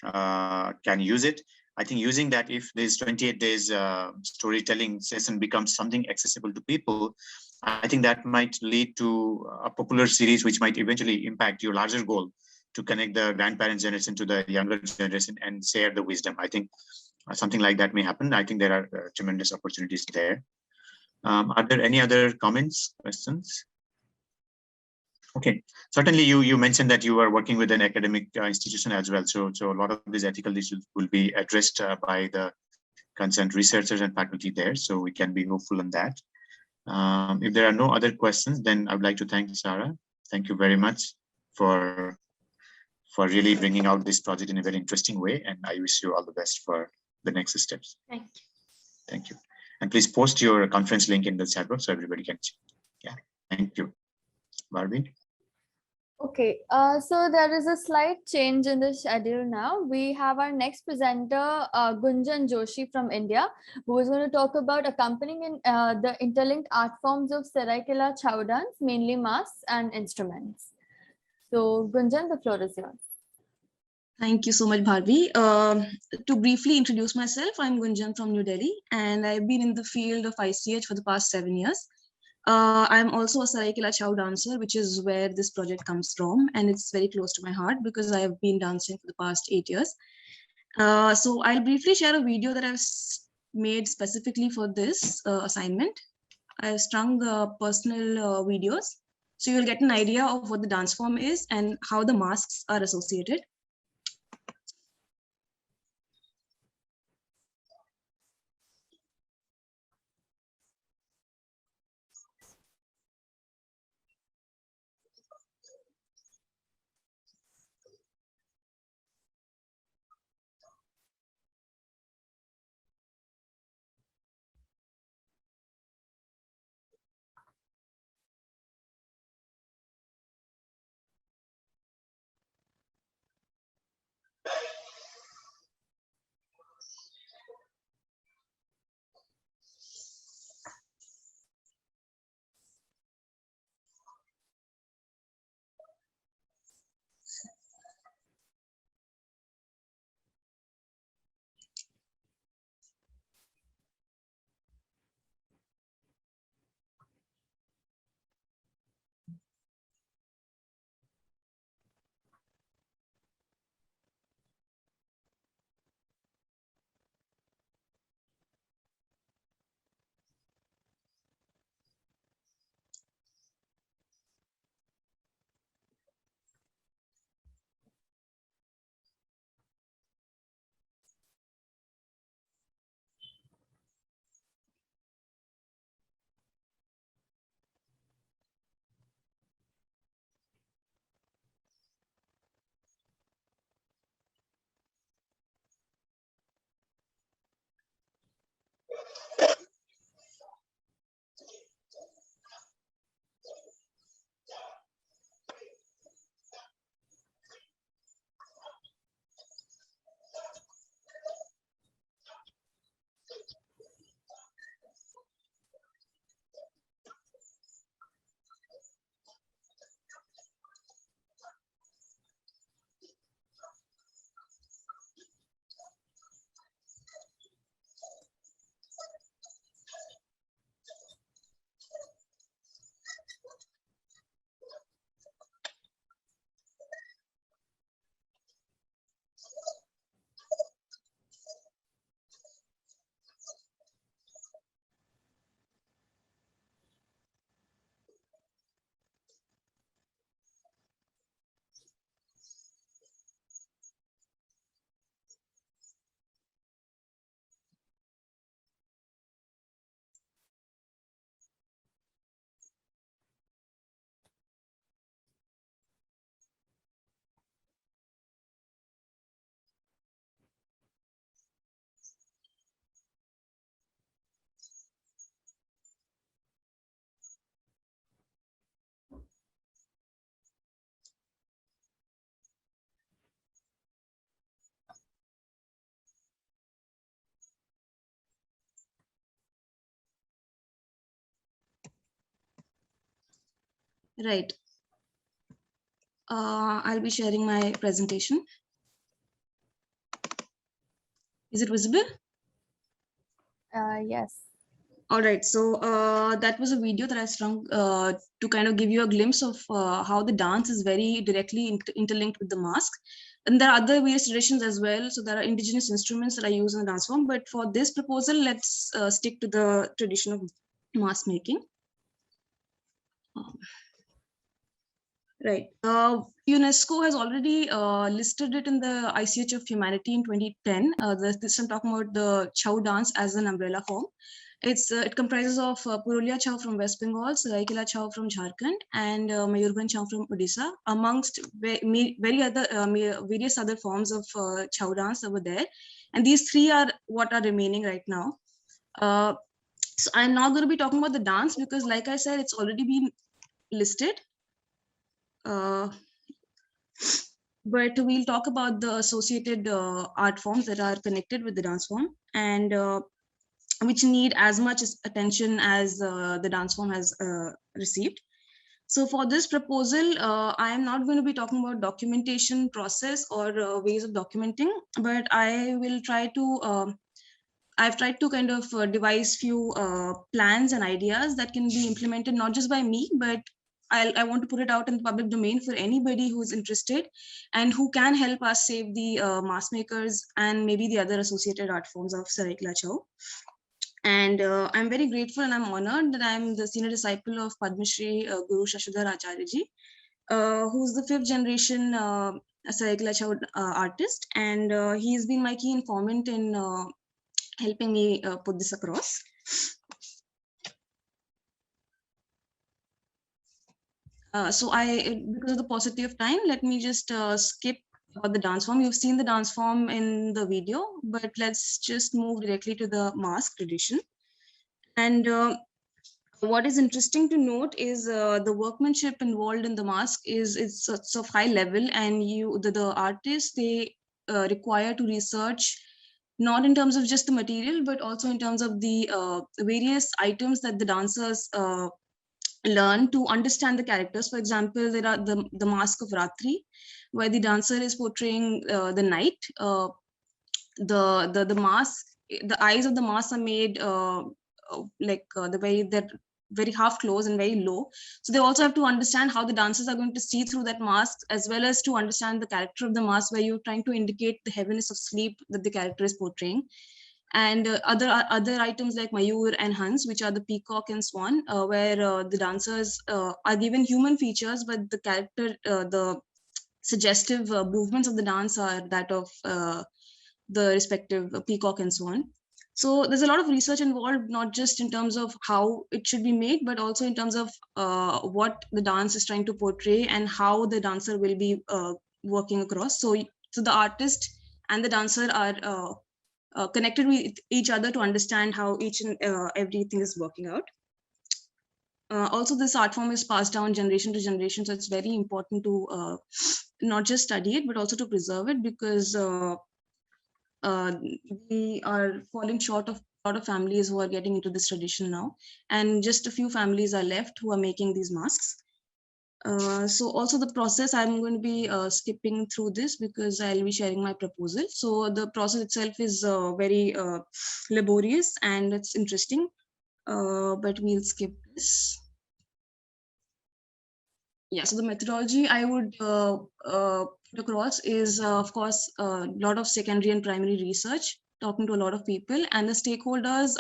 can use it. I think using that, if this 28 days storytelling session becomes something accessible to people, I think that might lead to a popular series, which might eventually impact your larger goal to connect the grandparents' generation to the younger generation and share the wisdom. I think something like that may happen. I think there are tremendous opportunities there. Are there any other comments, questions? Okay, certainly you mentioned that you are working with an academic institution as well. So a lot of these ethical issues will be addressed by the concerned researchers and faculty there. So we can be hopeful on that. If there are no other questions, then I would like to thank Sarah. Thank you very much for really bringing out this project in a very interesting way. And I wish you all the best for the next steps. Thank you. Thank you. And please post your conference link in the chat box so everybody can see. Yeah, thank you. Barbie? Okay, so there is a slight change in the schedule now. We have our next presenter, Gunjan Joshi from India, who is going to talk about accompanying in the interlinked art forms of Seraikela Chow dance, mainly masks and instruments. So Gunjan, the floor is yours. Thank you so much, Bharvi. To briefly introduce myself, I'm Gunjan from New Delhi, and I've been in the field of ICH for the past 7 years. I'm also a Seraikela Chow dancer, which is where this project comes from, and it's very close to my heart because I have been dancing for the past 8 years. So I'll briefly share a video that I've made specifically for this assignment. I've strung personal videos, so you'll get an idea of what the dance form is and how the masks are associated. Right. I'll be sharing my presentation. Is it visible? Yes. All right, so that was a video that I strung to kind of give you a glimpse of how the dance is very directly interlinked with the mask. And there are other various traditions as well. So there are indigenous instruments that I use in the dance form. But for this proposal, let's stick to the tradition of mask making. Right. UNESCO has already listed it in the ICH of Humanity in 2010. This I'm talking about the Chow dance as an umbrella form. It comprises of Purulia Chow from West Bengal, Saraikela Chow from Jharkhand, and Mayurbhanj Chow from Odisha, amongst various other forms of Chow dance over there. And these three are what are remaining right now. So I'm not going to be talking about the dance because, like I said, it's already been listed. But we'll talk about the associated art forms that are connected with the dance form and which need as much attention as the dance form has received. So for this proposal, I am not going to be talking about documentation process or ways of documenting, but I will try to I've tried to kind of devise few plans and ideas that can be implemented not just by me, but I want to put it out in the public domain for anybody who is interested and who can help us save the mask makers and maybe the other associated art forms of Saraikela Chow. And I'm very grateful and I'm honored that I'm the senior disciple of Padma Shri Guru Shashidhar Acharya-ji, who's the 5th generation Saraikela Chow artist. And he's been my key informant in helping me put this across. So because of the paucity of time, let me just skip about the dance form. You've seen the dance form in the video, but let's just move directly to the mask tradition. And what is interesting to note is the workmanship involved in the mask is of high level, and the artists, they require to research not in terms of just the material, but also in terms of the various items that the dancers learn to understand the characters. For example, there are the mask of Ratri, where the dancer is portraying the night. The mask, the eyes of the mask are made the way that very half closed and very low. So they also have to understand how the dancers are going to see through that mask, as well as to understand the character of the mask, where you're trying to indicate the heaviness of sleep that the character is portraying. And other items like Mayur and Hans, which are the peacock and swan, where the dancers are given human features, but the character, the suggestive movements of the dance are that of the respective peacock and swan. So there's a lot of research involved, not just in terms of how it should be made, but also in terms of what the dance is trying to portray and how the dancer will be working across. So the artist and the dancer are connected with each other to understand how each and everything is working out. Also, this art form is passed down generation to generation, so it's very important to not just study it, but also to preserve it, because we are falling short of a lot of families who are getting into this tradition now, and just a few families are left who are making these masks. So also the process, I'm going to be skipping through this because I'll be sharing my proposal. So the process itself is very laborious and it's interesting, but we'll skip this. Yeah, so the methodology I would put across is, of course, a lot of secondary and primary research, talking to a lot of people, and the stakeholders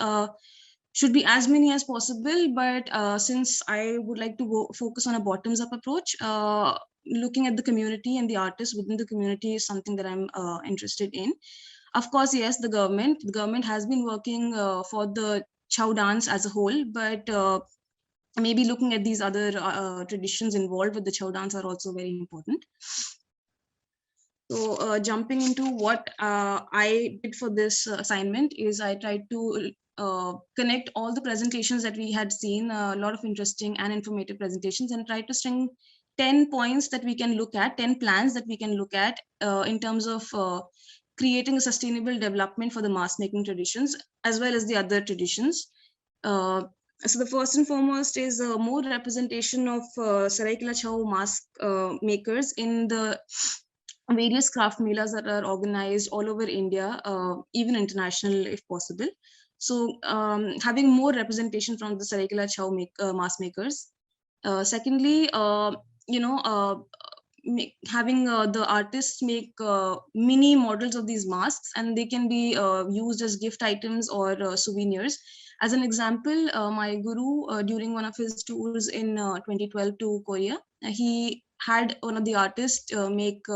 should be as many as possible. But since I would like to focus on a bottoms-up approach, looking at the community and the artists within the community is something that I'm interested in. Of course, yes, the government has been working for the Chow dance as a whole, but maybe looking at these other traditions involved with the Chow dance are also very important. So jumping into what I did for this assignment is I tried to connect all the presentations that we had seen, a lot of interesting and informative presentations, and tried to string 10 points that we can look at, 10 plans that we can look at in terms of creating a sustainable development for the mask making traditions, as well as the other traditions. So the first and foremost is more representation of Saraikela Chao mask makers in the various craft melas that are organized all over India, even international if possible. So having more representation from the Saraikela Chao mask makers. Secondly, having the artists make mini models of these masks, and they can be used as gift items or souvenirs. As an example, my guru, during one of his tours in 2012 to Korea, he had one of the artists make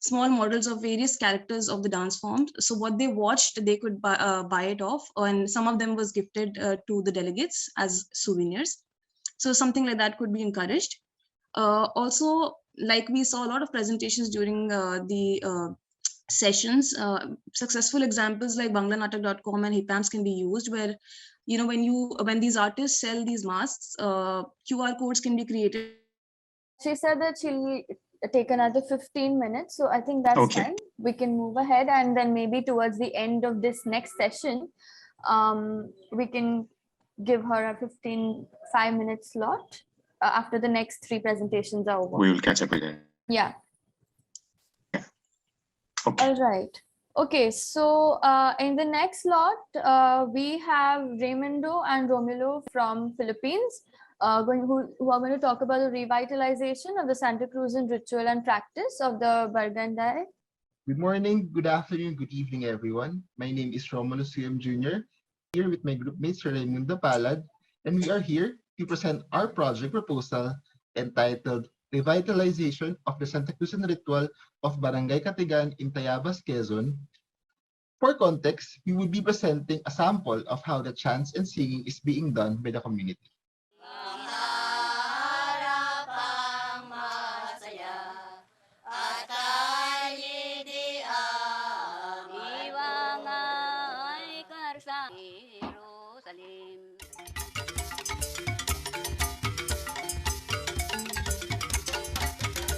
small models of various characters of the dance forms. So what they watched, they could buy it off, and some of them was gifted to the delegates as souvenirs. So something like that could be encouraged. Also, like we saw a lot of presentations during the sessions, successful examples like banglanatak.com and hipams can be used, where when these artists sell these masks, QR codes can be created. She said that she'll take another 15 minutes, so I think that's fine. We can move ahead, and then maybe towards the end of this next session, we can give her a 5-minute slot after the next 3 presentations are over. We will catch up again. Yeah. Okay. All right. Okay, so in the next slot, we have Raimundo and Romulo from Philippines, who are going to talk about the revitalization of the Santa Cruzan ritual and practice of the Barangay. Good morning, good afternoon, good evening, everyone. My name is Romulo Suyam Jr., here with my group mate, Sir Raimundo Palad, and we are here to present our project proposal entitled Revitalization of the Santa Cruzan Ritual of Barangay Katigan in Tayabas, Quezon. For context, we will be presenting a sample of how the chants and singing is being done by the community.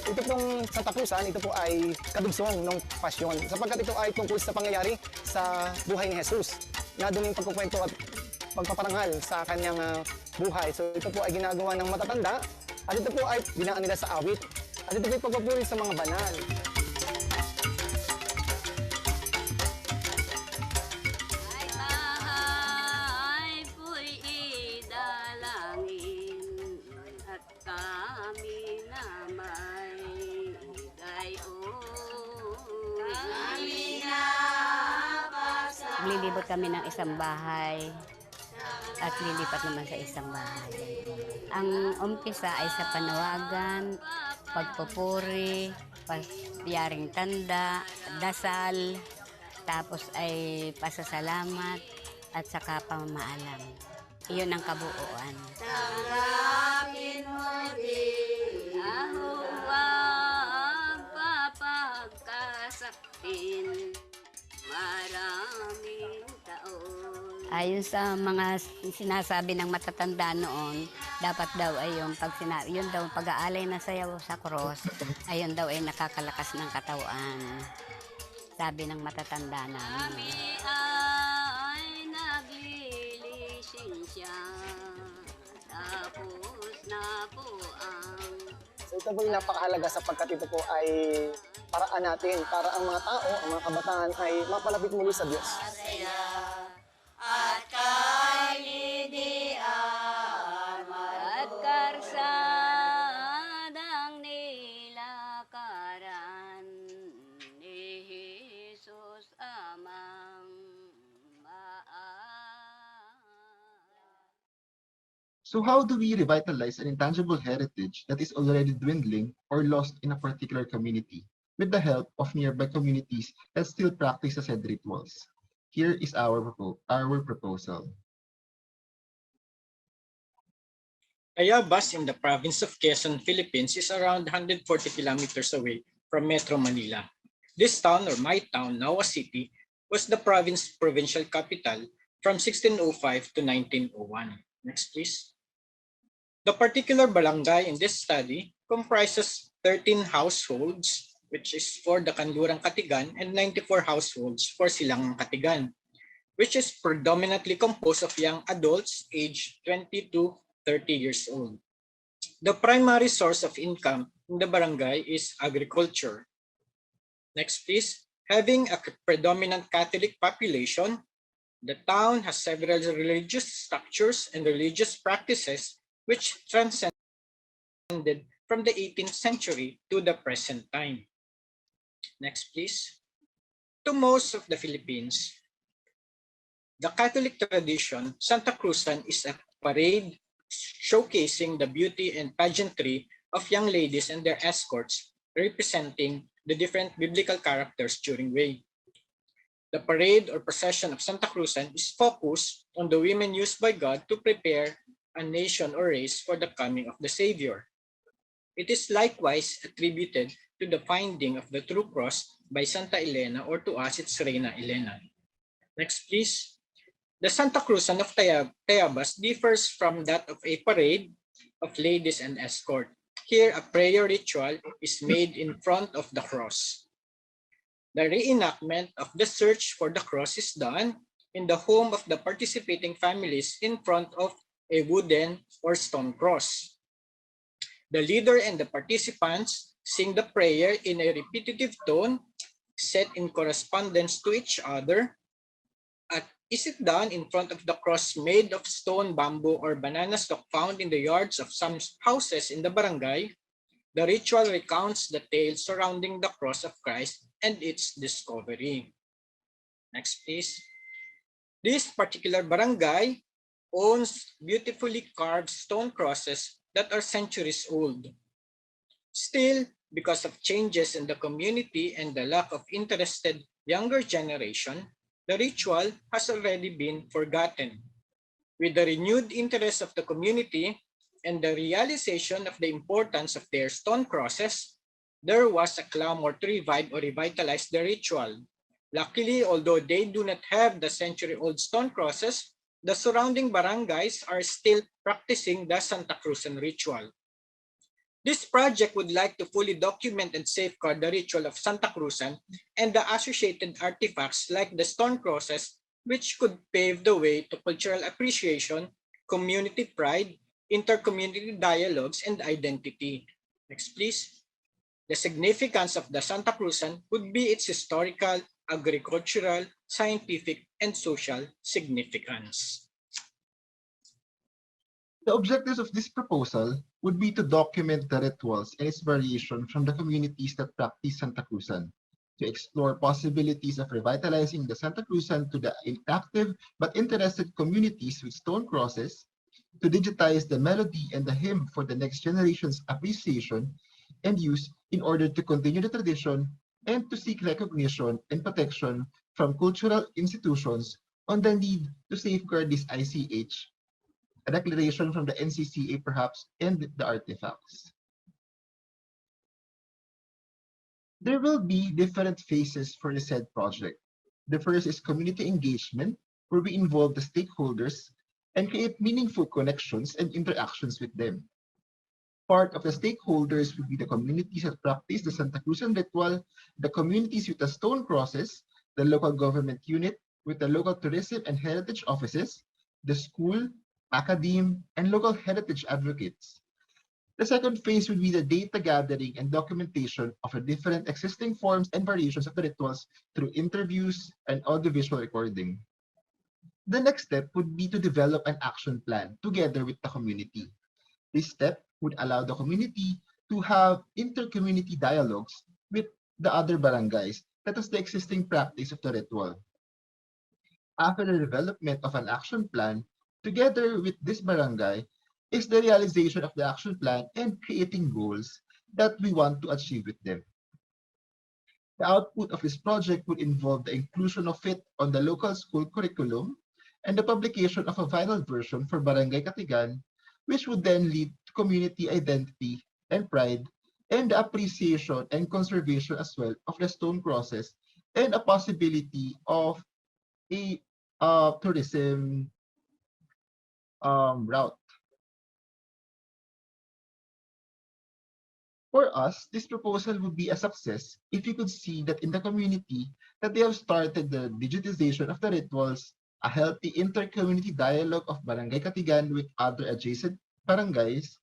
Ito pong Santa Cruzan, ito po ay kadugsong ng pasyon sapagkat ito ay tungkol sa pangyayari sa buhay ni Jesus na duming pagkukwento at pagpaparangal sa kanyang buhay. So ito po ay ginagawa ng matatanda at ito po ay binaan nila sa awit at ito po ay pagpapuri sa mga banal. Lilibot kami ng isang bahay at lilipat naman sa isang bahay. Ang umpisa ay sa panawagan, pagpupuri, pagbiyaring tanda, dasal, tapos ay pasasalamat at saka pamamaalam. Iyon ang kabuuan. Tanggapin mo din ang papagkasaktin. Maraming taon. Ayon sa mga sinasabi ng matatanda noon, dapat daw ay yung yun daw pag-aalay na sayaw sa cross, ayun daw ay nakakalakas ng katawan. Sabi ng matatanda namin. Kami ay naglilisensya, tapos na po ang... So ito po yung napakahalaga sapagkat ito po ay paraan natin para ang mga tao, ang mga kabataan ay mapalapit muli sa Diyos. At kailidian at karsadang nilakaran ni Jesus amang So how do we revitalize an intangible heritage that is already dwindling or lost in a particular community with the help of nearby communities that still practice the said rituals? Here is our proposal. Tayabas in the province of Quezon, Philippines is around 140 kilometers away from Metro Manila. This town, or my town, now a city, was the provincial capital from 1605 to 1901. Next, please. The particular barangay in this study comprises 13 households, which is for the Kanlurang Katigan, and 94 households for Silangang Katigan. which is predominantly composed of young adults aged 20 to 30 years old. The primary source of income in the barangay is agriculture. Next, please. Having a predominant Catholic population, the town has several religious structures and religious practices which transcended from the 18th century to the present time. Next, please. To most of the Philippines, the Catholic tradition, Santa Cruzan, is a parade showcasing the beauty and pageantry of young ladies and their escorts, representing the different biblical characters during Way. The parade or procession of Santa Cruzan is focused on the women used by God to prepare a nation or race for the coming of the Savior. It is likewise attributed to the finding of the true cross by Santa Elena, or to us it's Reina Elena. Next, please. The Santa Cruzan of Tayabas differs from that of a parade of ladies and escort. Here, a prayer ritual is made in front of the cross. The reenactment of the search for the cross is done in the home of the participating families in front of a wooden or stone cross. The leader and the participants sing the prayer in a repetitive tone set in correspondence to each other. Is it done in front of the cross made of stone, bamboo, or banana stalk found in the yards of some houses in the barangay? The ritual recounts the tale surrounding the cross of Christ and its discovery. Next, please. This particular barangay owns beautifully carved stone crosses that are centuries old. Still, because of changes in the community and the lack of interested younger generation, the ritual has already been forgotten. With the renewed interest of the community and the realization of the importance of their stone crosses, there was a clamor to revive or revitalize the ritual. Luckily, although they do not have the century-old stone crosses, the surrounding barangays are still practicing the Santa Cruzan ritual. This project would like to fully document and safeguard the ritual of Santa Cruzan and the associated artifacts like the stone crosses, which could pave the way to cultural appreciation, community pride, inter-community dialogues, and identity. Next, please. The significance of the Santa Cruzan would be its historical, agricultural, scientific, and social significance. The objectives of this proposal would be to document the rituals and its variation from the communities that practice Santa Cruzan, to explore possibilities of revitalizing the Santa Cruzan to the inactive but interested communities with stone crosses, to digitize the melody and the hymn for the next generation's appreciation and use in order to continue the tradition, and to seek recognition and protection from cultural institutions on the need to safeguard this ICH, a declaration from the NCCA perhaps, and the artifacts. There will be different phases for the said project. The first is community engagement, where we involve the stakeholders and create meaningful connections and interactions with them. Part of the stakeholders will be the communities that practice the Santa Cruzan ritual, the communities with the stone crosses, the local government unit with the local tourism and heritage offices, the school, academe, and local heritage advocates. The second phase would be the data gathering and documentation of the different existing forms and variations of the rituals through interviews and audiovisual recording. The next step would be to develop an action plan together with the community. This step would allow the community to have inter-community dialogues with the other barangays that is the existing practice of the ritual. After the development of an action plan, together with this barangay, is the realization of the action plan and creating goals that we want to achieve with them. The output of this project would involve the inclusion of it on the local school curriculum and the publication of a final version for Barangay Katigan, which would then lead to community identity and pride, and the appreciation and conservation as well of the stone crosses, and a possibility of a tourism route. For us, this proposal would be a success if you could see that in the community that they have started the digitization of the rituals a healthy inter-community dialogue of Barangay Katigan with other adjacent barangays,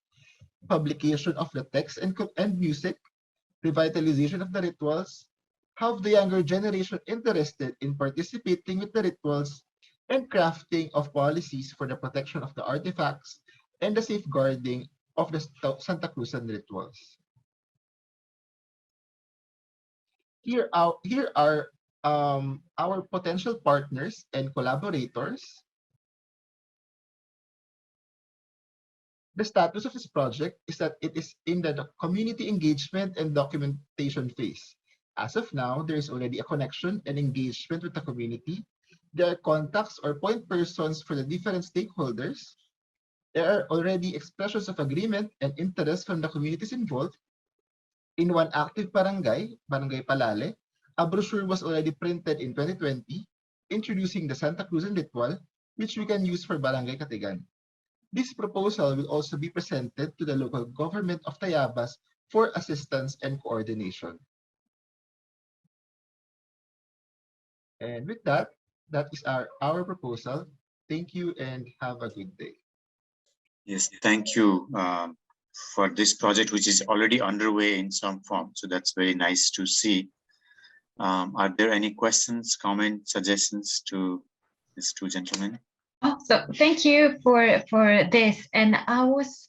publication of the text and music, revitalization of the rituals, have the younger generation interested in participating with the rituals, and crafting of policies for the protection of the artifacts and the safeguarding of the Santa Cruzan rituals. Here are our potential partners and collaborators. The status of this project is that it is in the community engagement and documentation phase. As of now, there is already a connection and engagement with the community. There are contacts or point persons for the different stakeholders. There are already expressions of agreement and interest from the communities involved. In one active barangay, Barangay Palale, a brochure was already printed in 2020, introducing the Santa Cruzan ritual, which we can use for Barangay Katigan. This proposal will also be presented to the local government of Tayabas for assistance and coordination. And with that, that is our proposal. Thank you and have a good day. Yes, thank you for this project, which is already underway in some form. So that's very nice to see. Are there any questions, comments, suggestions to these two gentlemen? Oh, so thank you for this. And I was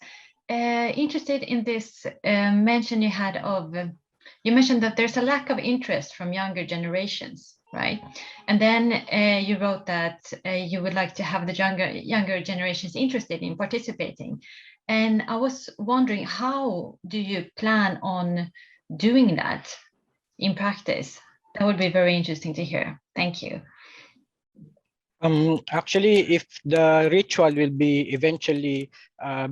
interested in this mention you had of, you mentioned that there's a lack of interest from younger generations, right? And then you wrote that you would like to have the younger generations interested in participating. And I was wondering, how do you plan on doing that in practice? That would be very interesting to hear. Thank you. Actually, if the ritual will be eventually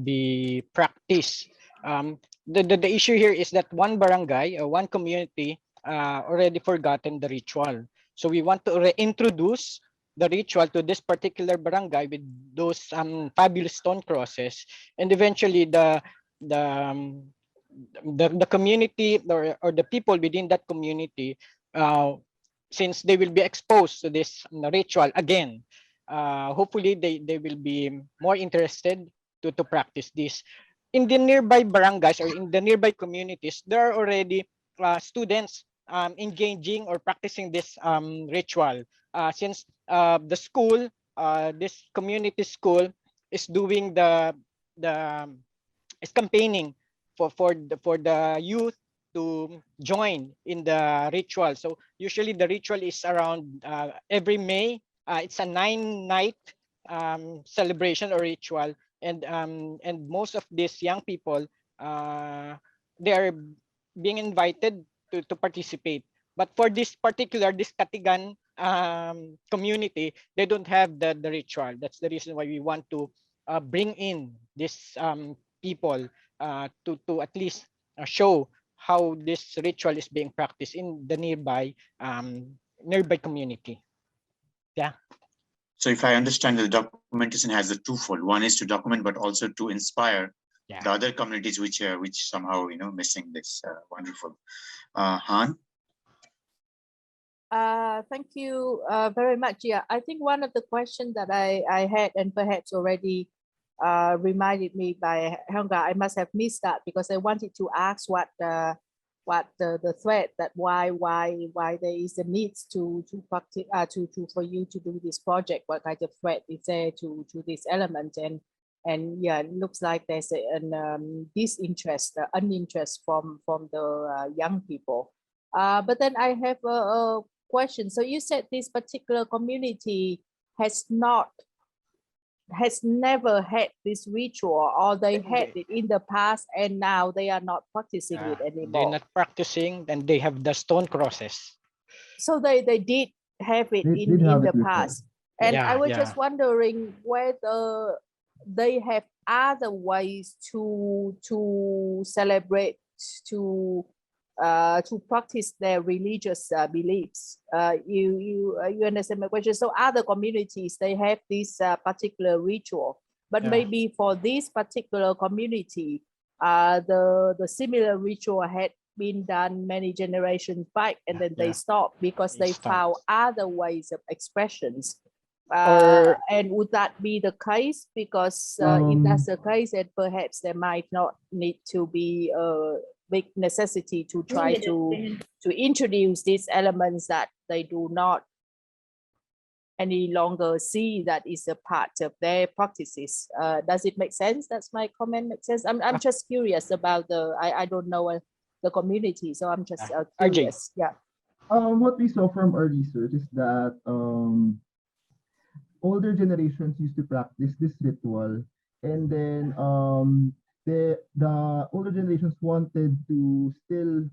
be practiced, the issue here is that one barangay or one community already forgotten the ritual. So we want to reintroduce the ritual to this particular barangay with those fabulous stone crosses, and eventually the community or the people within that community, since they will be exposed to this ritual again, hopefully they will be more interested to practice this. In the nearby barangays or in the nearby communities, there are already students engaging or practicing this ritual. Since the school, this community school is doing is campaigning for the youth to join in the ritual. So usually the ritual is around every May. It's a 9-night celebration or ritual, and most of these young people, they are being invited to participate. But for this Katigan community, they don't have the ritual. That's the reason why we want to bring in these people to at least show how this ritual is being practiced in the nearby community. Yeah. So if I understand, the documentation has a twofold. One is to document, but also to inspire the other communities which somehow missing this. Wonderful. Han. Thank you very much. Yeah, I think one of the questions that I had, and perhaps already reminded me by Helga, I must have missed that because I wanted to ask what the threat, that why there is a need to practice for you to do this project. What kind of threat is there to this element? And yeah, it looks like there's an disinterest, uninterest from the young people. But then I have a question. So you said this particular community has never had this ritual, or they had it in the past and now they are not practicing it anymore. They're not practicing, and they have the stone crosses. So they did have it in the past. And I was just wondering whether they have other ways to celebrate, to practice their religious beliefs. You understand my question? So other communities, they have this particular ritual, but maybe for this particular community, the similar ritual had been done many generations back, and then they stopped because they found other ways of expressions. And would that be the case? Because if that's the case, then perhaps there might not need to be a big necessity to try to introduce these elements that they do not any longer see that is a part of their practices. Does it make sense? That's my comment. Makes sense. I'm just curious about the. I don't know the community, so I'm just curious. Yeah. What we saw from our research is that older generations used to practice this ritual, and then the older generations wanted to still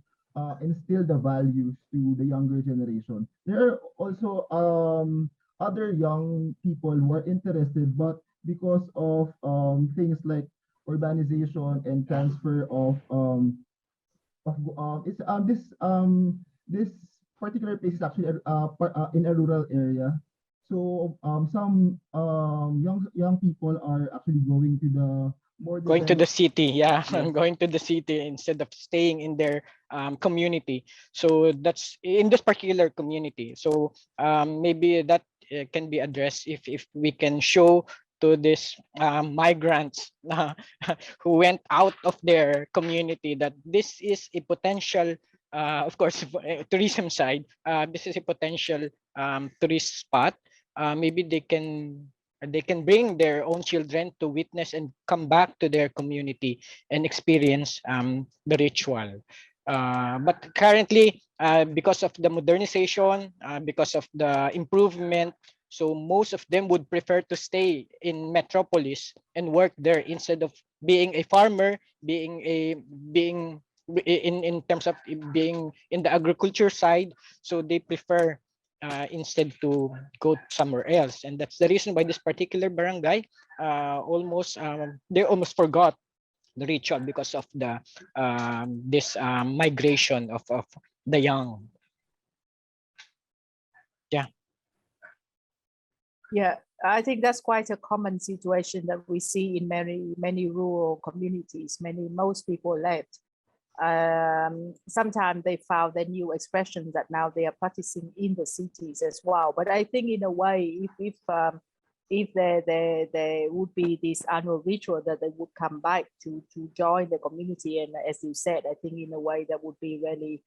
instill the values to the younger generation. There are also other young people who are interested, but because of things like urbanization and transfer of it's this particular place is actually in a rural area. So some young people are actually going to the more going to the city, yeah. Yes. Going to the city instead of staying in their community. So that's in this particular community. So maybe that can be addressed if we can show to these migrants who went out of their community that this is a potential, of course, tourism side, this is a potential tourist spot. Maybe they can bring their own children to witness and come back to their community and experience the ritual. But currently, because of the modernization, because of the improvement, so most of them would prefer to stay in metropolis and work there instead of being a farmer, being in terms of being in the agriculture side. So they prefer instead to go somewhere else, and that's the reason why this particular barangay they almost forgot the ritual because of the this migration of the young. Yeah, I think that's quite a common situation that we see in many rural communities. Most people left. Sometimes they found their new expressions that now they are practicing in the cities as well. But I think in a way, if there would be this annual ritual that they would come back to join the community, and as you said, I think in a way that would be really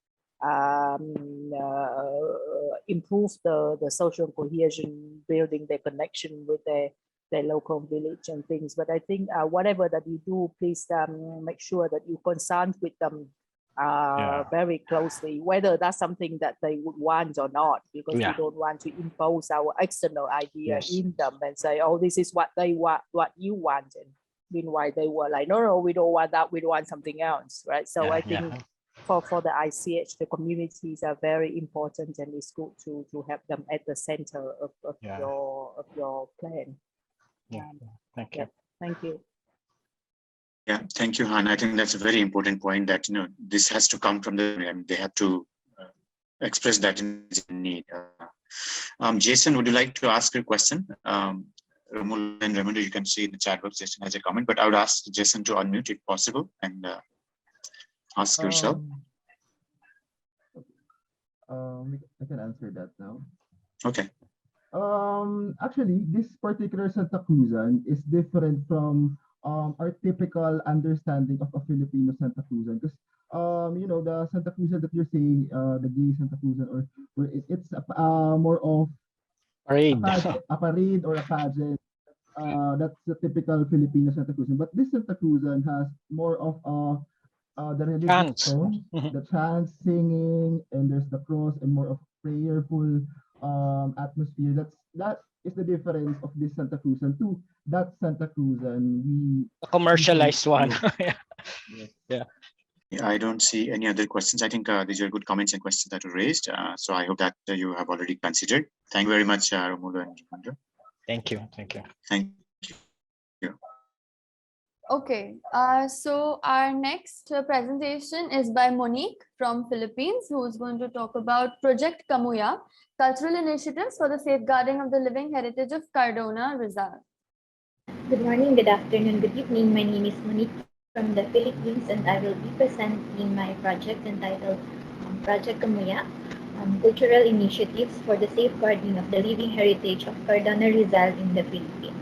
improve the social cohesion, building their connection with their local village and things. But I think whatever that you do, please make sure that you consult with them very closely, whether that's something that they would want or not, because we don't want to impose our external idea in them and say, oh, this is what they want, what you want. And meanwhile, they were like, no, we don't want that, we want something else, right? So I think for the ICH, the communities are very important, and it's good to have them at the center of your plan. Thank you. Thank you. Yeah, thank you, Han. I think that's a very important point that this has to come from the and they have to express that in need. Jason, would you like to ask a question? Ramul and Reminder, you can see in the chat box Jason has a comment, but I would ask Jason to unmute if possible and ask yourself. I can answer that now. Okay. Actually, this particular Santa Cruzan is different from our typical understanding of a Filipino Santa Cruzan, because the Santa Cruzan that you're saying, the gay Santa Cruzan, or it's more of a parade or a pageant. That's the typical Filipino Santa Cruzan. But this Santa Cruzan has more of the religious tone, the chants, singing, and there's the cross and more of prayerful atmosphere. That is the difference of this Santa Cruzan to that Santa Cruzan a commercialized one. Yeah. I don't see any other questions. I think these are good comments and questions that were raised. So I hope that you have already considered. Thank you very much, Romulo and Jimandra. Thank you. Thank you. Thank you. Okay, so our next presentation is by Monique from Philippines, who is going to talk about Project Kamuya, cultural initiatives for the safeguarding of the living heritage of Cardona, Rizal. Good morning, good afternoon, good evening. My name is Monique from the Philippines, and I will be presenting my project entitled Project Kamuya. cultural initiatives for the safeguarding of the living heritage of Cardona Rizal in the Philippines.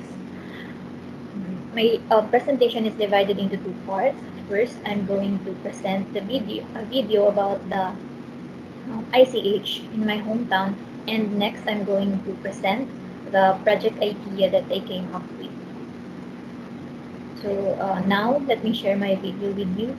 My presentation is divided into two parts. First, I'm going to present a video about the ICH in my hometown, and next I'm going to present the project idea that I came up with. So now let me share my video with you.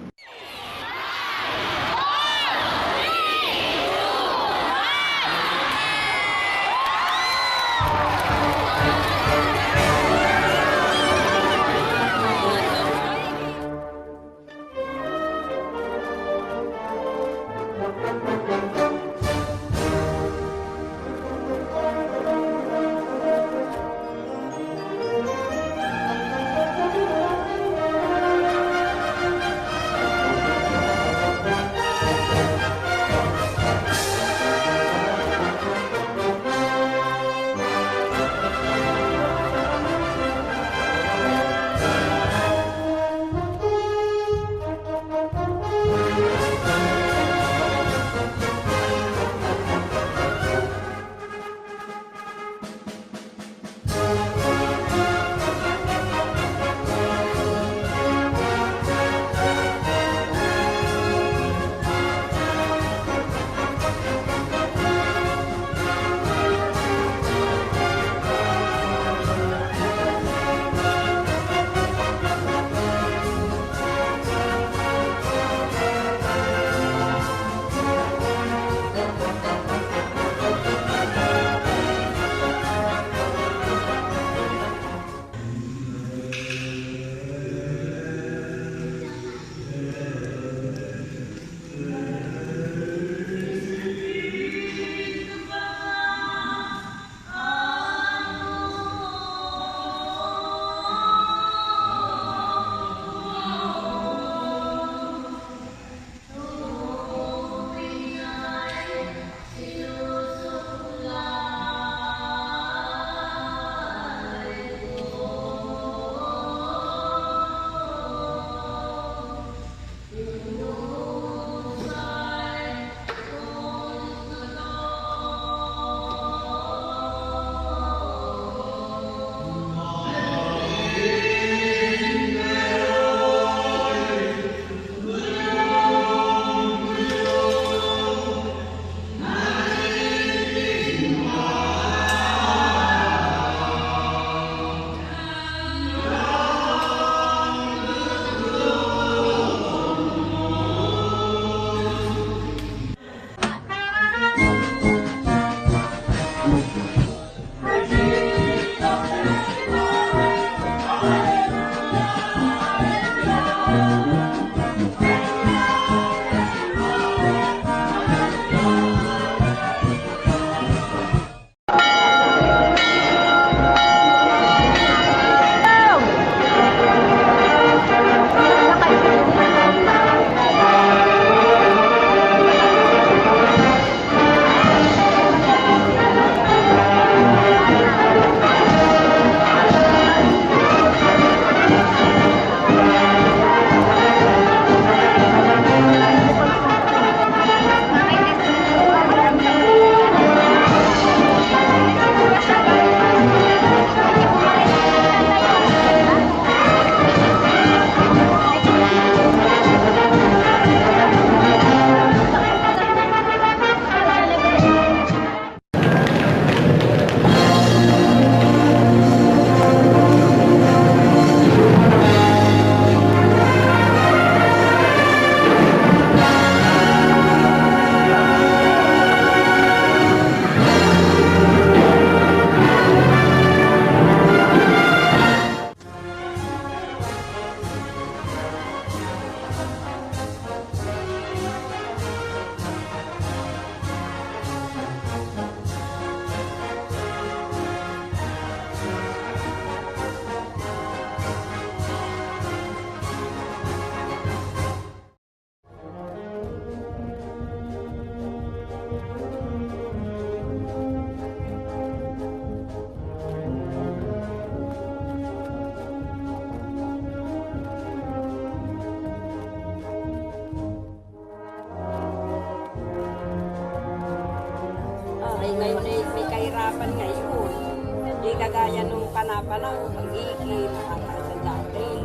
gaya nung panahon, pag-iki, makakasa dati.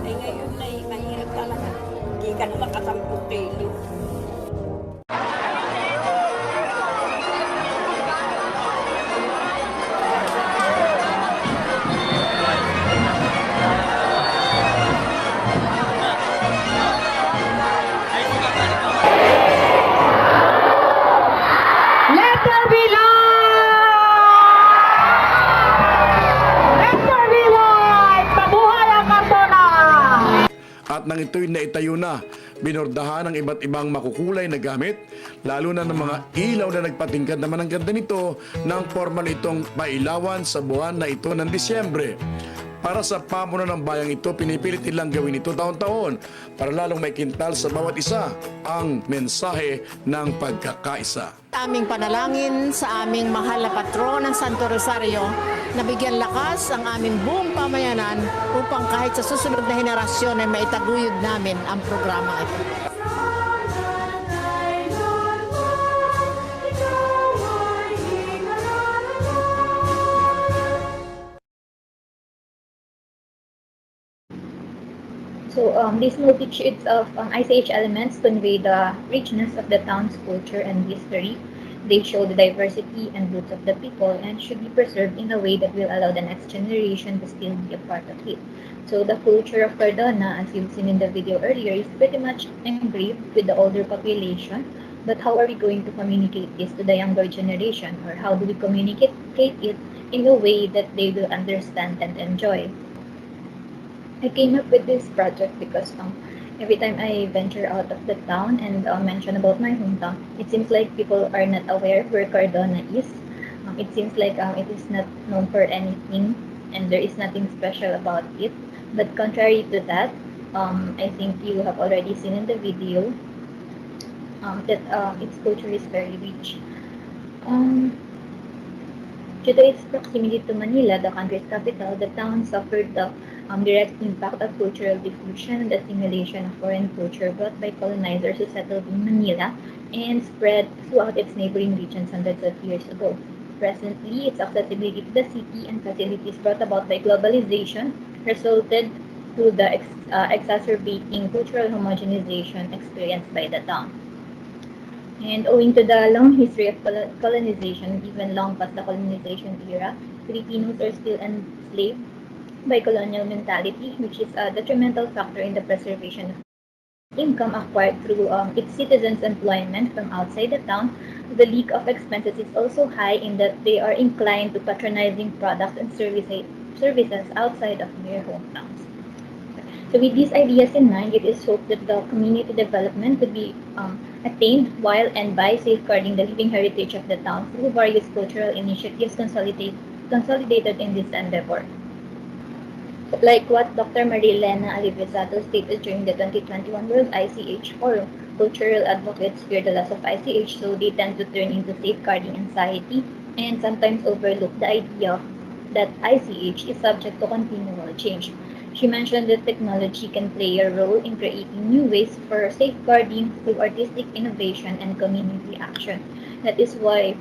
Eh ngayon ay mahirap talaga. Hindi ka na makasampung kilo. Let there be light! Mabuhay ang Cardona! At nang ito'y naitayo na, binordahan ng iba't ibang makukulay na gamit, lalo na ng mga ilaw na nagpatingkad naman ang ganda nito ng formal itong pailawan sa buwan na ito ng Disyembre. Para sa pamuno ng bayang ito, pinipilit nilang gawin ito taon-taon para lalong may kintal sa bawat isa ang mensahe ng pagkakaisa. Aming panalangin sa aming mahal na patron ng Santo Rosario na bigyan lakas ang aming buong pamayanan upang kahit sa susunod na henerasyon ay maitaguyod namin ang programa ito. So these multitudes of ICH elements convey the richness of the town's culture and history. They show the diversity and roots of the people and should be preserved in a way that will allow the next generation to still be a part of it. So the culture of Cardona, as you've seen in the video earlier, is pretty much engraved with the older population. But how are we going to communicate this to the younger generation? Or how do we communicate it in a way that they will understand and enjoy? I came up with this project because every time I venture out of the town and mention about my hometown, it seems like people are not aware where Cardona is. It seems like it is not known for anything and there is nothing special about it. But contrary to that, I think you have already seen in the video that its culture is very rich. Due to its proximity to Manila, the country's capital, the town suffered the direct impact of cultural diffusion and assimilation of foreign culture brought by colonizers who settled in Manila and spread throughout its neighboring regions hundreds of years ago. Presently, its accessibility to the city and facilities brought about by globalization resulted to the exacerbating cultural homogenization experienced by the town. And owing to the long history of colonization, even long past the colonization era, Filipinos are still enslaved by colonial mentality, which is a detrimental factor in the preservation of income acquired through its citizens' employment from outside the town. The leak of expenses is also high in that they are inclined to patronizing products and services outside of their hometowns. So with these ideas in mind, it is hoped that the community development could be attained while and by safeguarding the living heritage of the town through various cultural initiatives consolidated in this endeavor. Like what Dr. Marilena Alivizato stated during the 2021 World ICH Forum, cultural advocates fear the loss of ICH, so they tend to turn into safeguarding anxiety and sometimes overlook the idea that ICH is subject to continual change. She mentioned that technology can play a role in creating new ways for safeguarding through artistic innovation and community action. That is why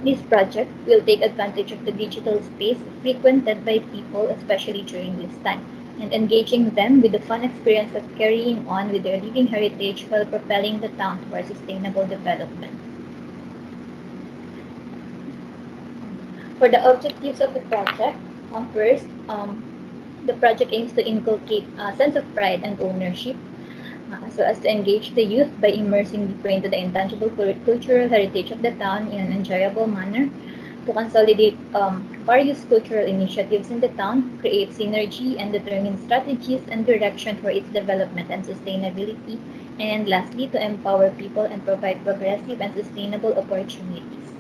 this project will take advantage of the digital space frequented by people, especially during this time, and engaging them with the fun experience of carrying on with their living heritage while propelling the town towards sustainable development. For the objectives of the project, first, the project aims to inculcate a sense of pride and ownership, so as to engage the youth by immersing deeper into the intangible cultural heritage of the town in an enjoyable manner, to consolidate various cultural initiatives in the town, create synergy and determine strategies and direction for its development and sustainability, and lastly, to empower people and provide progressive and sustainable opportunities.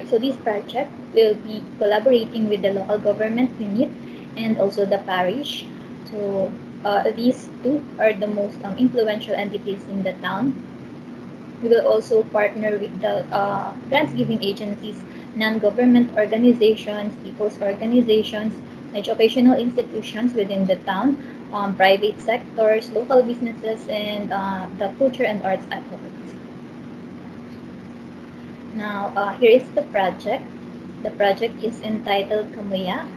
So this project will be collaborating with the local government unit and also the parish. So these two are the most influential entities in the town. We will also partner with the grants giving agencies, non-government organizations, people's organizations, educational institutions within the town, private sectors, local businesses, and the culture and arts advocates. Now, here is the project. The project is entitled Kamuya.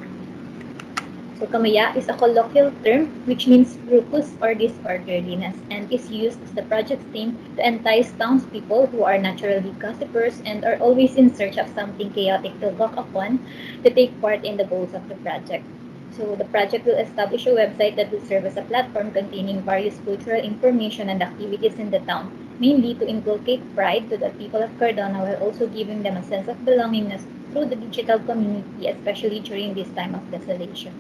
So Kamuya is a colloquial term which means ruckus or disorderliness and is used as the project's theme to entice townspeople who are naturally gossipers and are always in search of something chaotic to look upon to take part in the goals of the project. So the project will establish a website that will serve as a platform containing various cultural information and activities in the town, mainly to inculcate pride to the people of Cardona while also giving them a sense of belongingness through the digital community, especially during this time of desolation.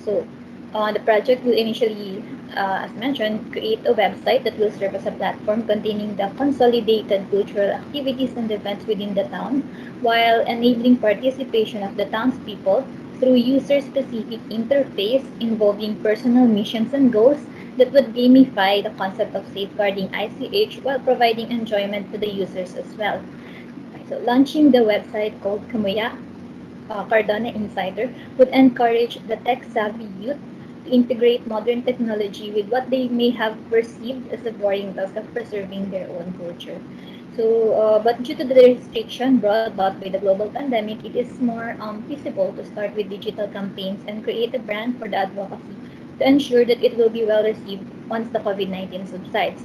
So the project will initially, as mentioned, create a website that will serve as a platform containing the consolidated cultural activities and events within the town, while enabling participation of the townspeople through user-specific interface involving personal missions and goals that would gamify the concept of safeguarding ICH while providing enjoyment to the users as well. So launching the website called Kamuya Cardona Insider would encourage the tech-savvy youth to integrate modern technology with what they may have perceived as a boring task of preserving their own culture. So, but due to the restriction brought about by the global pandemic, it is more feasible to start with digital campaigns and create a brand for the advocacy to ensure that it will be well received once the COVID-19 subsides.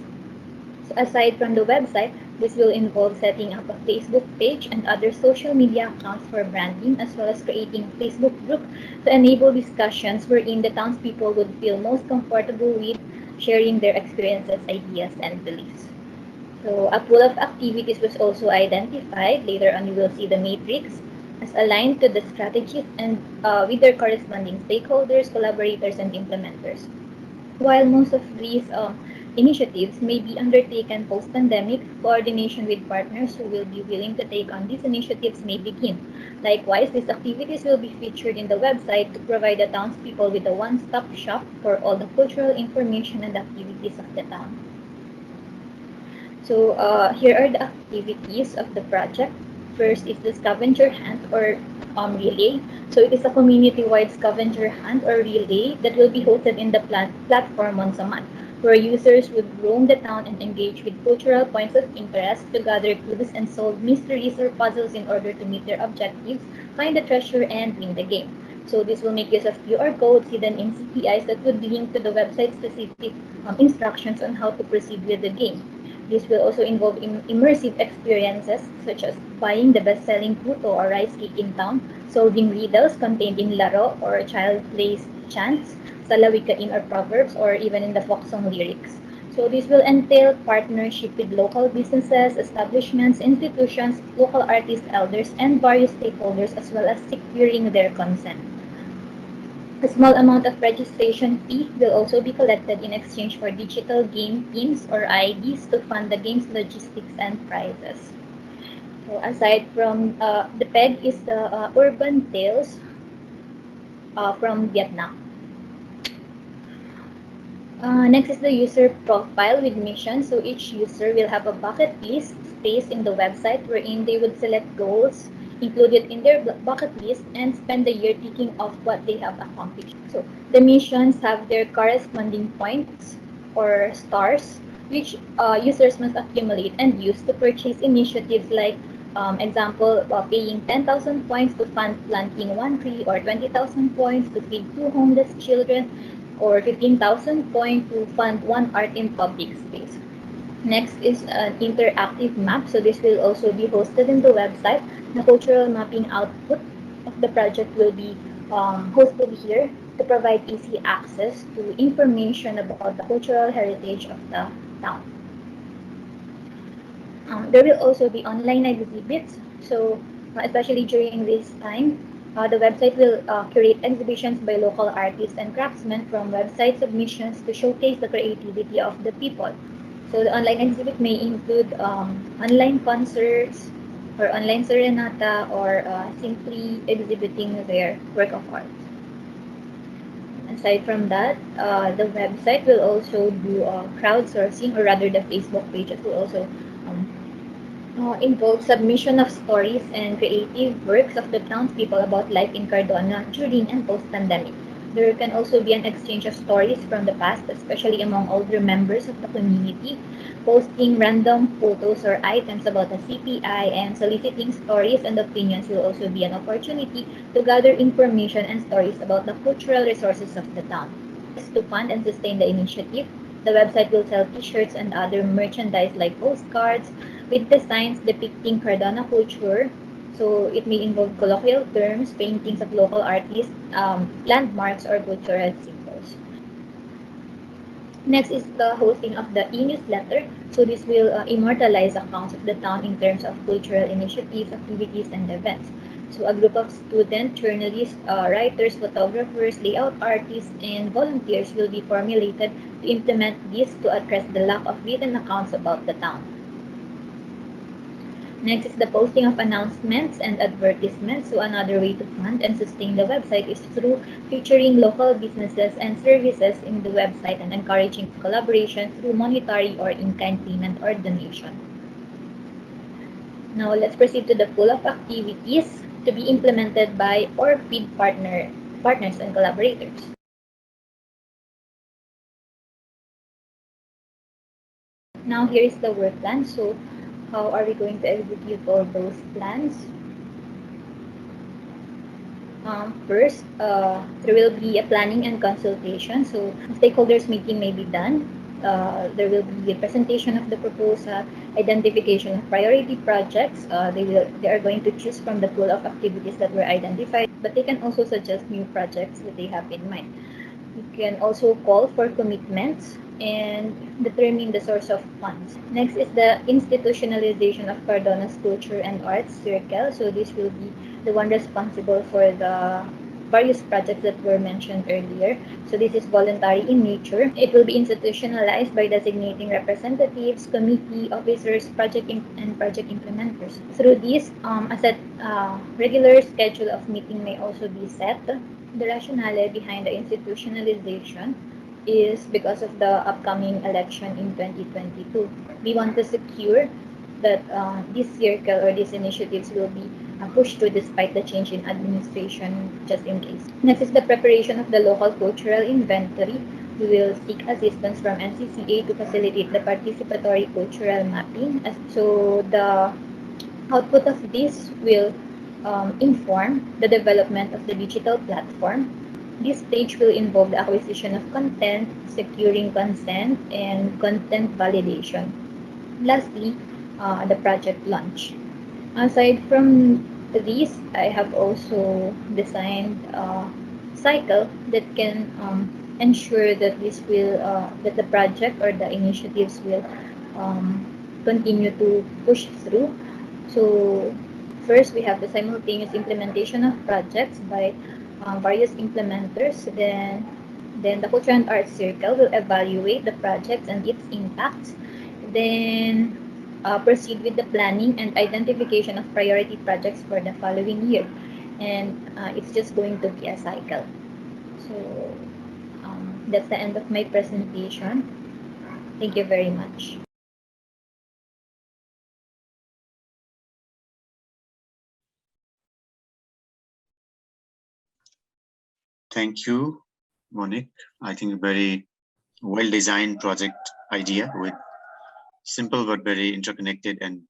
So aside from the website, this will involve setting up a Facebook page and other social media accounts for branding, as well as creating a Facebook group to enable discussions wherein the townspeople would feel most comfortable with sharing their experiences, ideas, and beliefs. So a pool of activities was also identified. Later on, you will see the matrix as aligned to the strategies and with their corresponding stakeholders, collaborators, and implementers. While most of these initiatives may be undertaken post-pandemic, coordination with partners who will be willing to take on these initiatives may begin. Likewise, these activities will be featured in the website to provide the townspeople with a one-stop shop for all the cultural information and activities of the town. So here are the activities of the project. First is the scavenger hunt or relay. So it is a community-wide scavenger hunt or relay that will be hosted in the platform once a month, where users would roam the town and engage with cultural points of interest to gather clues and solve mysteries or puzzles in order to meet their objectives, find the treasure, and win the game. So this will make use of QR codes hidden in CPIs that would link to the website-specific instructions on how to proceed with the game. This will also involve immersive experiences such as buying the best-selling puto or rice cake in town, solving riddles contained in laro or child plays chants, salawikain or proverbs, or even in the folk song lyrics. So this will entail partnership with local businesses, establishments, institutions, local artists, elders, and various stakeholders, as well as securing their consent. A small amount of registration fee will also be collected in exchange for digital game pins or IDs to fund the game's logistics and prizes. So aside from the PEG is the Urban Tales from Vietnam. Next is the user profile with missions. So each user will have a bucket list space in the website wherein they would select goals included in their bucket list and spend the year ticking off what they have accomplished. So the missions have their corresponding points or stars, which users must accumulate and use to purchase initiatives like example, paying 10,000 points to fund planting one tree, or 20,000 points to feed 2 homeless children, or 15,000 points to fund one art in public space. Next is an interactive map. So this will also be hosted in the website. The cultural mapping output of the project will be hosted here to provide easy access to information about the cultural heritage of the town. There will also be online exhibits. So especially during this time, the website will curate exhibitions by local artists and craftsmen from website submissions to showcase the creativity of the people. So the online exhibit may include online concerts or online serenata or simply exhibiting their work of art. Aside from that, the website will also do crowdsourcing, or rather the Facebook pages will also involve submission of stories and creative works of the townspeople about life in Cardona during and post-pandemic. There can also be an exchange of stories from the past, especially among older members of the community, posting random photos or items about the CPI and soliciting stories and opinions will also be an opportunity to gather information and stories about the cultural resources of the town. To fund and sustain the initiative, the website will sell t-shirts and other merchandise like postcards with designs depicting Cardona culture. So it may involve colloquial terms, paintings of local artists, landmarks, or cultural symbols. Next is the hosting of the e-newsletter. So this will immortalize accounts of the town in terms of cultural initiatives, activities, and events. So a group of students, journalists, writers, photographers, layout artists, and volunteers will be formulated to implement this to address the lack of written accounts about the town. Next is the posting of announcements and advertisements. So another way to fund and sustain the website is through featuring local businesses and services in the website and encouraging collaboration through monetary or in-kind payment or donation. Now let's proceed to the pool of activities to be implemented by or feed partners and collaborators. Now here is the work plan. So how are we going to execute all those plans? First, there will be a planning and consultation. So stakeholders meeting may be done. There will be a presentation of the proposal, identification of priority projects. They are going to choose from the pool of activities that were identified, but they can also suggest new projects that they have in mind. You can also call for commitments and determine the source of funds. Next is the institutionalization of Cardona's Culture and Arts Circle. So this will be the one responsible for the various projects that were mentioned earlier. So this is voluntary in nature. It will be institutionalized by designating representatives, committee officers, project implementers. Through this, regular schedule of meeting may also be set. The rationale behind the institutionalization is because of the upcoming election in 2022. We want to secure that this circle or these initiatives will be pushed through despite the change in administration, just in case. Next is the preparation of the local cultural inventory. We will seek assistance from NCCA to facilitate the participatory cultural mapping. So the output of this will inform the development of the digital platform. This stage will involve the acquisition of content, securing consent, and content validation. Lastly, the project launch. Aside from these, I have also designed a cycle that can ensure that that the project or the initiatives will continue to push through. So first, we have the simultaneous implementation of projects by various implementers. Then the Culture and Arts Circle will evaluate the projects and its impacts. Then proceed with the planning and identification of priority projects for the following year. And it's just going to be a cycle. So that's the end of my presentation. Thank you very much. Thank you, Monique. I think a very well-designed project idea with simple but very interconnected and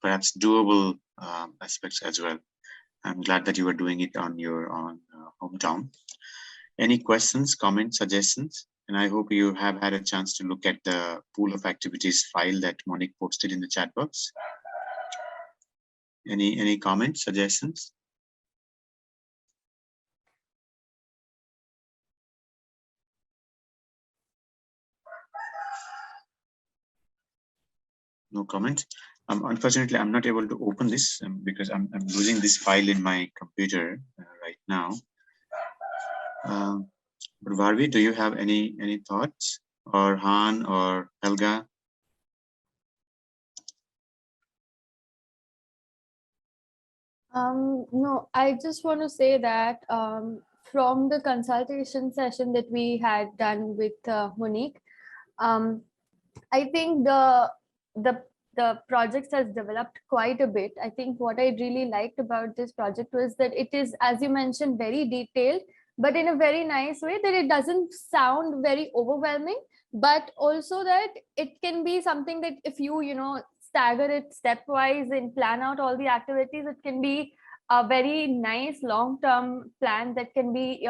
perhaps doable aspects as well. I'm glad that you are doing it on your hometown. Any questions, comments, suggestions? And I hope you have had a chance to look at the pool of activities file that Monique posted in the chat box. Any comments, suggestions? No comment. Unfortunately, I'm not able to open this because I'm using this file in my computer right now. But Varvi, do you have any thoughts, or Han or Helga? No, I just want to say that from the consultation session that we had done with Monique, I think the project has developed quite a bit. I think what I really liked about this project was that it is, as you mentioned, very detailed, but in a very nice way, that it doesn't sound very overwhelming, but also that it can be something that if you, stagger it stepwise and plan out all the activities, it can be a very nice long-term plan that can be,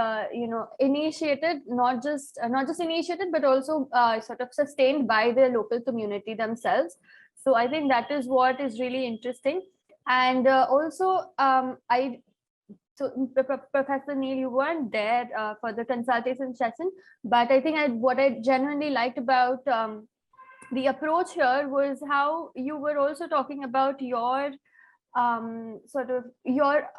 initiated, not just initiated, but also sort of sustained by the local community themselves. So I think that is what is really interesting. And also, Professor Neel, you weren't there for the consultation session, but I think what I genuinely liked about the approach here was how you were also talking about your your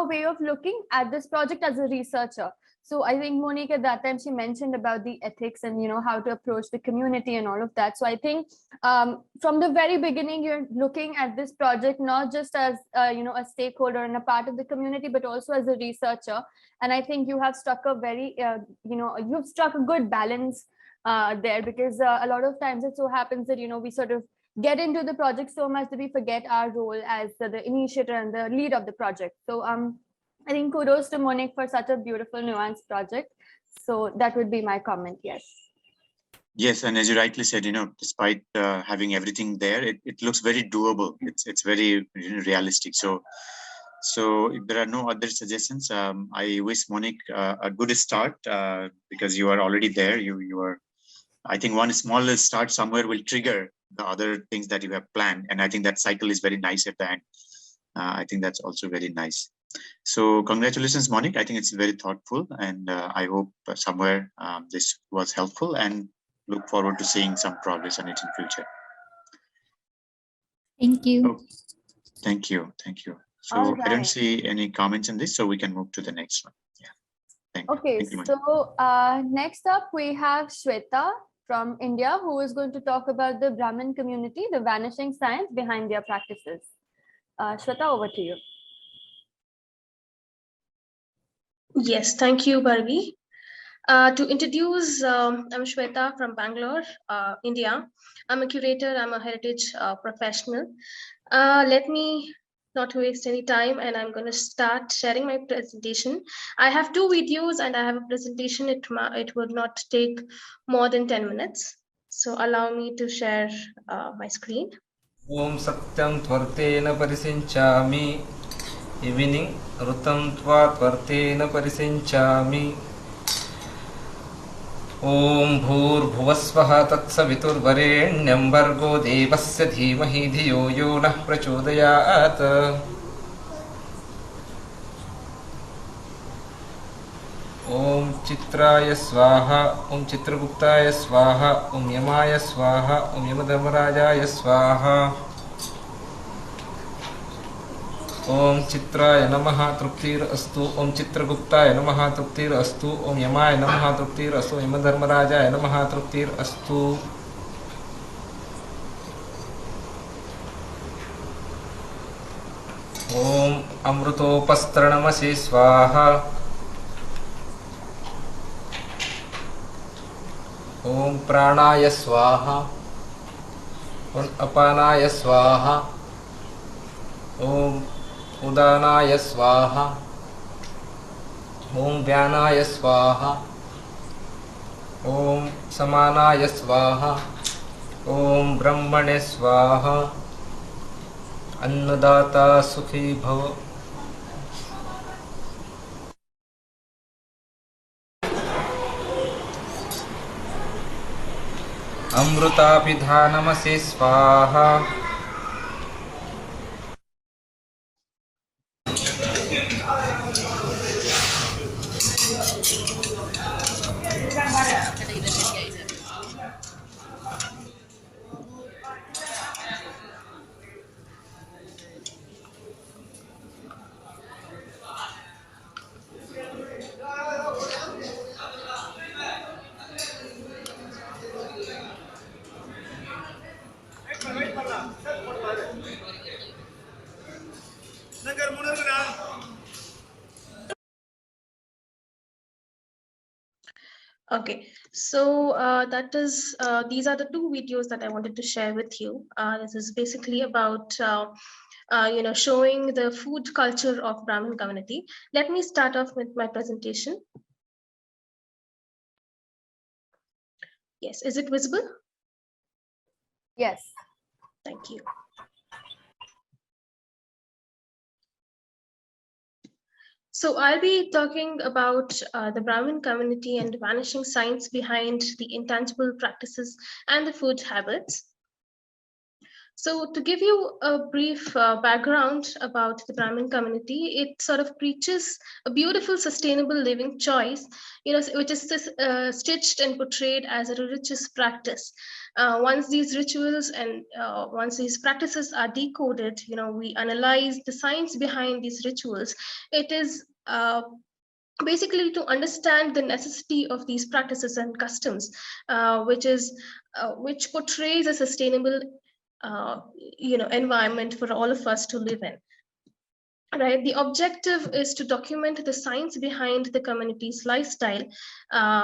way of looking at this project as a researcher. So I think Monique at that time, she mentioned about the ethics and how to approach the community and all of that. So I think from the very beginning, you're looking at this project not just as a stakeholder and a part of the community, but also as a researcher. And I think you have struck a very you've struck a good balance there, because a lot of times it so happens that we sort of get into the project so much that we forget our role as the initiator and the lead of the project. So I think kudos to Monique for such a beautiful, nuanced project. So that would be my comment. Yes. Yes, and as you rightly said, despite having everything there, it looks very doable. It's very realistic. So if there are no other suggestions, I wish Monique a good start because you are already there. You are. I think one small start somewhere will trigger the other things that you have planned, and I think that cycle is very nice at the end. I think that's also very nice. So congratulations, Monique. I think it's very thoughtful, and I hope somewhere this was helpful, and look forward to seeing some progress on it in future. Thank you. Oh, thank you. So I don't see any comments on this, so we can move to the next one. Yeah. Thank you, so next up we have Shweta from India, who is going to talk about the Brahmin community, the vanishing science behind their practices. Shweta, over to you. Yes, thank you, Bharvi. To introduce, I'm Shweta from Bangalore, India. I'm a curator, I'm a heritage professional. Let me not waste any time, and I'm going to start sharing my presentation. I have 2 videos and I have a presentation. It would not take more than 10 minutes. So allow me to share my screen. Om Satyam Tvartena Parisinchami. Evening Rutam Tva Tvartena Parisinchami. Om Bhur Bhuvasvaha Tatsaviturvarenyam Bhargo Devasya Dhimahi Dhiyo Yo Nah Prachodayat. Om Chitraya Swaha, Om Chitraguptaya Swaha, Om Yamaya Swaha, Om Yamadharmarajaya Swaha. Om Chitraya Namaha Truptir Astu, Om Chitraguptaya Namaha Truptir Astu, Om Yamaya Namaha Truptir Astu, Om Yamadharmarajaya Namaha Truptir Astu. Om Amrutopastranamasi Swaha. Om Pranaya Swaha. Om Apanaya Swaha. Om Udanaya Swaha. Om Vyanaya Swaha. Om Samanaya Swaha. Om Brahmane Swaha. Annadata Sukhi Bhava. Amrutapidhanamasi Swaha. Okay, so these are the 2 videos that I wanted to share with you. This is basically about showing the food culture of Brahmin community. Let me start off with my presentation. Yes, is it visible? Yes. Thank you. So I'll be talking about the Brahmin community and the vanishing science behind the intangible practices and the food habits. So to give you a brief background about the Brahmin community, it sort of preaches a beautiful, sustainable living choice, which is stitched and portrayed as a religious practice. Once these rituals and once these practices are decoded, we analyze the science behind these rituals. It is basically to understand the necessity of these practices and customs, which portrays a sustainable environment for all of us to live in. Right. The objective is to document the science behind the community's lifestyle,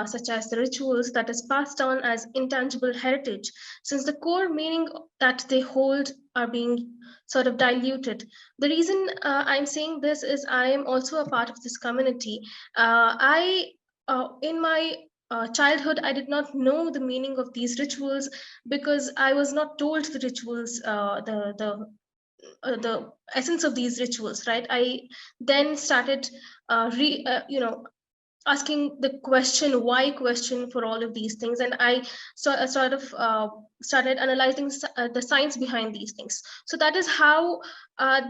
such as the rituals that is passed on as intangible heritage, since the core meaning that they hold are being sort of diluted. The reason I'm saying this is I am also a part of this community. In my childhood, I did not know the meaning of these rituals because I was not told the rituals, the essence of these rituals, right? I then started asking the why question for all of these things, and I sort of started analyzing the science behind these things. So that is how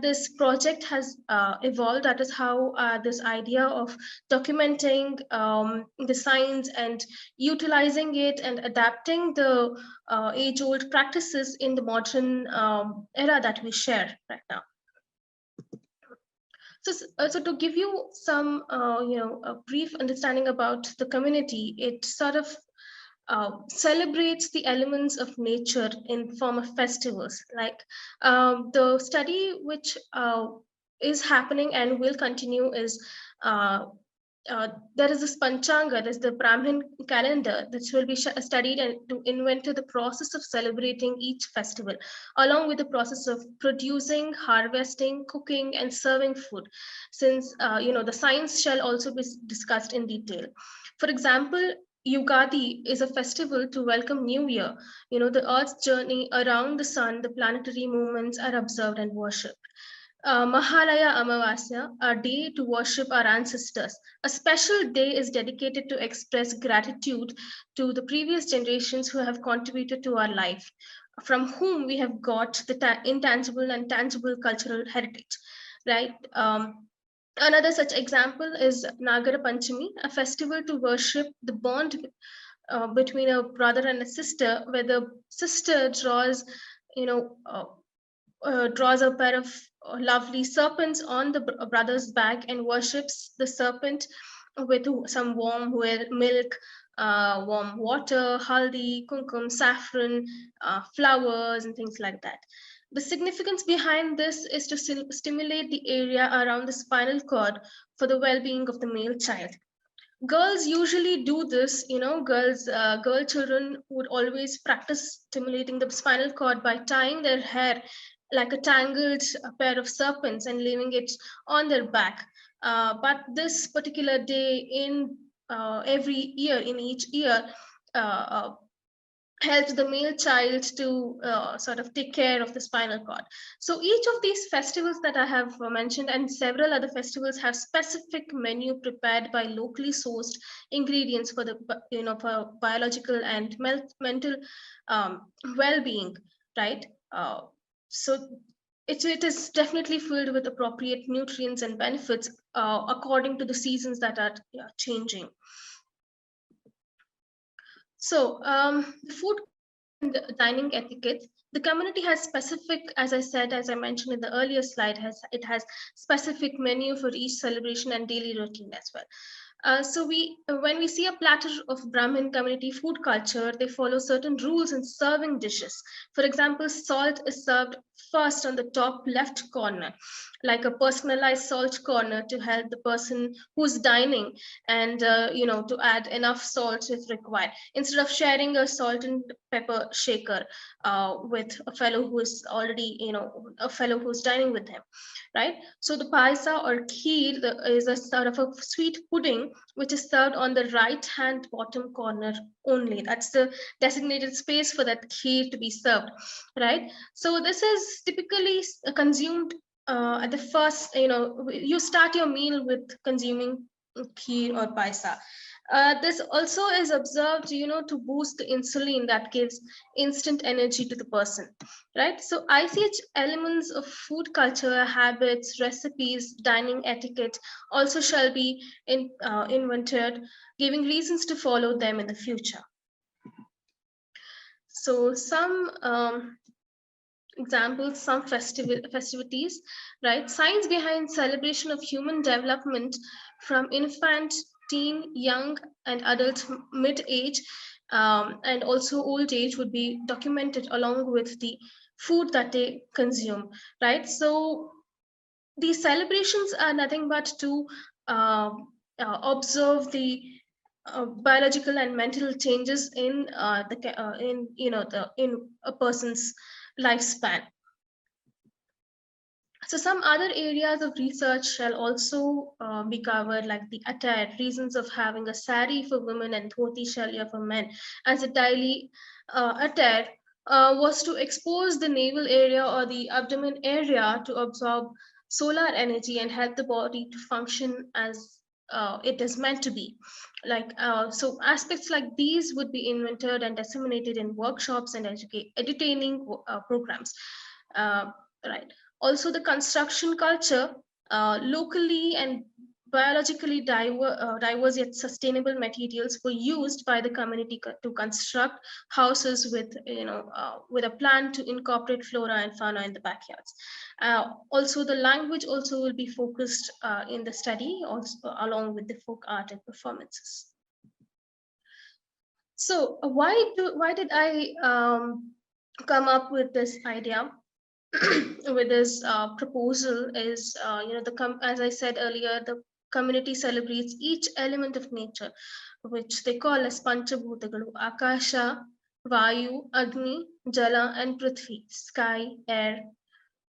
this project has evolved. That is how this idea of documenting the science and utilizing it and adapting the age-old practices in the modern era that we share right now. So to give you some, a brief understanding about the community, it sort of celebrates the elements of nature in form of festivals. Like the study which is happening and will continue is there is this Panchanga, there's the Brahmin calendar, which will be studied and to inventor the process of celebrating each festival, along with the process of producing, harvesting, cooking, and serving food, since the science shall also be discussed in detail. For example, Yugadi is a festival to welcome New Year. The Earth's journey around the sun, the planetary movements are observed and worshipped. Mahalaya Amavasya, a day to worship our ancestors. A special day is dedicated to express gratitude to the previous generations who have contributed to our life, from whom we have got the intangible and tangible cultural heritage, right? Another such example is Nagara Panchami, a festival to worship the bond between a brother and a sister, where the sister draws, draws a pair of lovely serpents on the brother's back and worships the serpent with some warm milk, warm water, haldi, kumkum, saffron, flowers, and things like that. The significance behind this is to stimulate the area around the spinal cord for the well-being of the male child. Girls usually do this, girl children would always practice stimulating the spinal cord by tying their hair like a tangled pair of serpents and leaving it on their back. But this particular day in every year, in each year, helps the male child to sort of take care of the spinal cord. So each of these festivals that I have mentioned and several other festivals have specific menu prepared by locally sourced ingredients for the for biological and mental well-being, right? So it is definitely filled with appropriate nutrients and benefits according to the seasons that are changing. So food and dining etiquette, the community has specific, as I mentioned in the earlier slide, it has specific menu for each celebration and daily routine as well. So when we see a platter of Brahmin community food culture, they follow certain rules in serving dishes. For example, salt is served first on the top left corner, like a personalized salt corner to help the person who's dining and to add enough salt if required, instead of sharing a salt and pepper shaker with a fellow who is already a fellow who's dining with him, right? So the paisa or kheer is a sort of a sweet pudding which is served on the right hand bottom corner only. That's the designated space for that kheer to be served, right? So this is typically consumed at the first, you start your meal with consuming kheer or paisa. This also is observed, to boost the insulin that gives instant energy to the person, right? So ICH elements of food culture, habits, recipes, dining etiquette also shall be invented, giving reasons to follow them in the future. So some examples, some festivities, right? Science behind celebration of human development from infant, teen, young, and adult mid-age, and also old age would be documented along with the food that they consume, right? So these celebrations are nothing but to observe the biological and mental changes in in a person's lifespan. So some other areas of research shall also be covered, like the attire, reasons of having a sari for women and dhoti shalya for men as a daily attire was to expose the navel area or the abdomen area to absorb solar energy and help the body to function as it is meant to be. So aspects like these would be invented and disseminated in workshops and entertaining programs, right? Also, the construction culture, locally and biologically diverse yet sustainable materials were used by the community to construct houses with with a plan to incorporate flora and fauna in the backyards. Also, the language also will be focused in the study, also along with the folk art and performances. So why did I come up with this idea? With this proposal is, as I said earlier, the community celebrates each element of nature, which they call as Panchabhutagalu: Akasha, Vayu, Agni, Jala, and Prithvi, sky, air,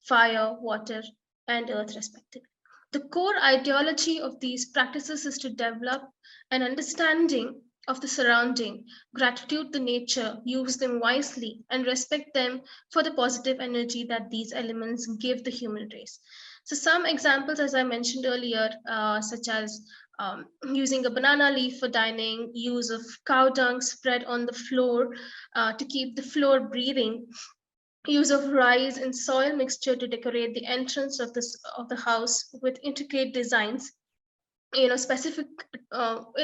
fire, water, and earth, respectively. The core ideology of these practices is to develop an understanding of the surrounding, gratitude to nature, use them wisely, and respect them for the positive energy that these elements give the human race. So some examples, as I mentioned earlier, such as using a banana leaf for dining, use of cow dung spread on the floor to keep the floor breathing, use of rice and soil mixture to decorate the entrance of the house with intricate designs, specific,